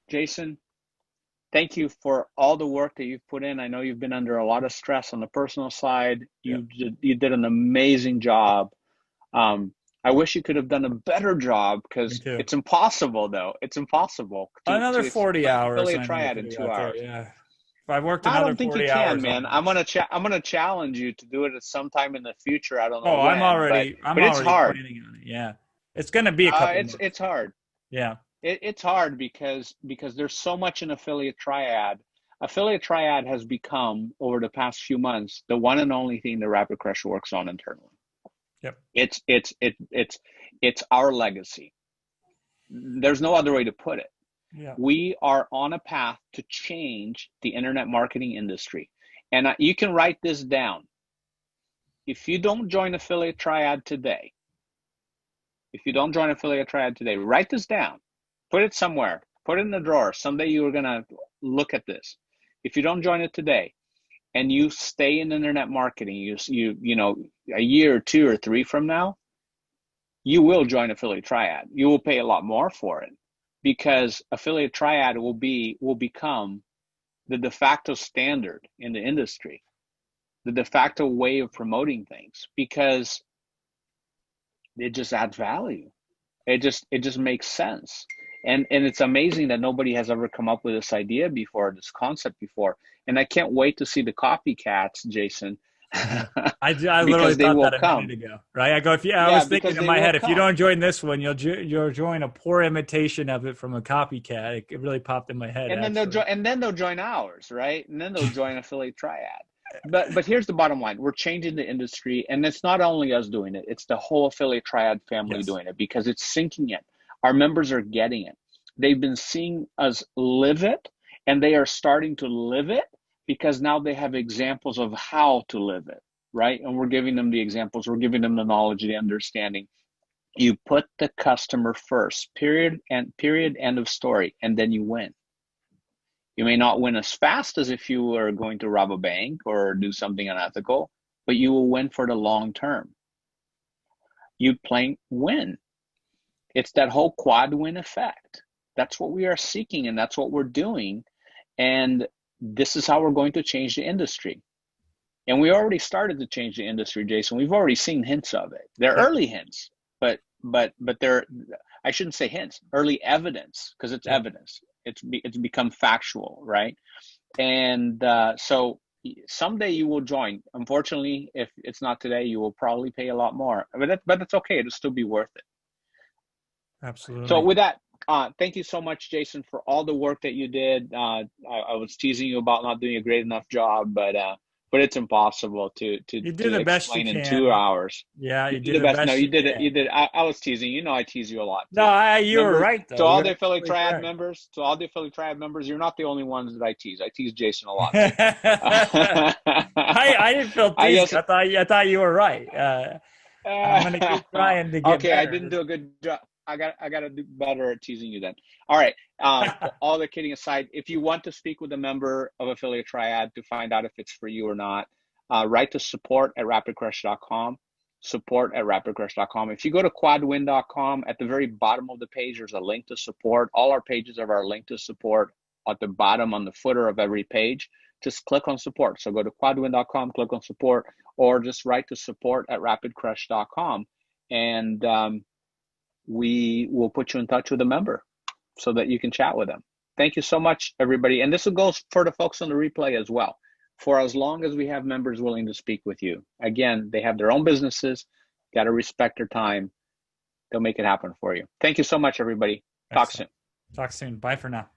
Jason, thank you for all the work that you've put in. I know you've been under a lot of stress on the personal side. You did an amazing job. I wish you could have done a better job, because it's impossible, though. It's impossible. Another 40 hours. Affiliate Triad in 2 hours. Yeah. If I worked another 40 hours. I don't think you can, man. I'm gonna challenge you to do it at some time in the future. I don't know. Oh, when, I'm already it's hard. Planning on it. Yeah, it's gonna be a couple. It's hard. Yeah. It's hard because there's so much in Affiliate Triad. Affiliate Triad has become, over the past few months, the one and only thing that Rapid Crush works on internally. Yep. It's our legacy. There's no other way to put it. Yeah. We are on a path to change the internet marketing industry. And you can write this down. If you don't join Affiliate Triad today, write this down. Put it somewhere. Put it in the drawer. Someday you are going to look at this. If you don't join it today and you stay in internet marketing, you know, a year or 2 or 3 from now, you will join Affiliate Triad. You will pay a lot more for it, because Affiliate Triad will become the de facto standard in the industry, the de facto way of promoting things, because it just adds value. It just makes sense. And it's amazing that nobody has ever come up with this idea before, this concept before. And I can't wait to see the copycats, Jason. I literally thought that a minute ago, right? I go, I was thinking in my head, if you don't join this one, you'll join a poor imitation of it from a copycat. It really popped in my head. And then they'll join ours, right? And then they'll join Affiliate Triad. But here's the bottom line. We're changing the industry, and it's not only us doing it, it's the whole Affiliate Triad family doing it, because it's sinking in. Our members are getting it. They've been seeing us live it, and they are starting to live it, because now they have examples of how to live it, right? And we're giving them the examples. We're giving them the knowledge, the understanding. You put the customer first, period, end of story, and then you win. You may not win as fast as if you were going to rob a bank or do something unethical, but you will win for the long term. You plain win. It's that whole quad win effect. That's what we are seeking, and that's what we're doing. And this is how we're going to change the industry. And we already started to change the industry, Jason. We've already seen hints of it. They're early hints, but they're, I shouldn't say hints, early evidence, because it's evidence. It's become factual, right? And so someday you will join. Unfortunately, if it's not today, you will probably pay a lot more. But that's okay. It'll still be worth it. So Absolutely. with that, thank you so much, Jason, for all the work that you did. I was teasing you about not doing a great enough job, but it's impossible You do to the best you explain in 2 hours. Yeah, You you do do the the best. No, best you you did it. can. You did. I was teasing. You know, I tease you a lot No, too. you were Members, right to though. all You're the affiliate absolutely triad correct. members, to all the affiliate triad members, you're not the only ones that I tease. I tease Jason a lot too. I didn't feel I teased. just I thought you were right. I'm gonna keep trying to get okay, I better. didn't do a good job. I got to do better at teasing you then. All right. All the kidding aside, if you want to speak with a member of Affiliate Triad to find out if it's for you or not, write to support@rapidcrush.com. Support@rapidcrush.com. If you go to quadwin.com, at the very bottom of the page, there's a link to support. All our pages have our link to support at the bottom on the footer of every page. Just click on support. So go to quadwin.com, click on support, or just write to support@rapidcrush.com. And we will put you in touch with a member so that you can chat with them. Thank you so much, everybody. And this goes for the folks on the replay as well. For as long as we have members willing to speak with you, again, they have their own businesses, got to respect their time. They'll make it happen for you. Thank you so much, everybody. Talk soon. Excellent. Talk soon. Bye for now.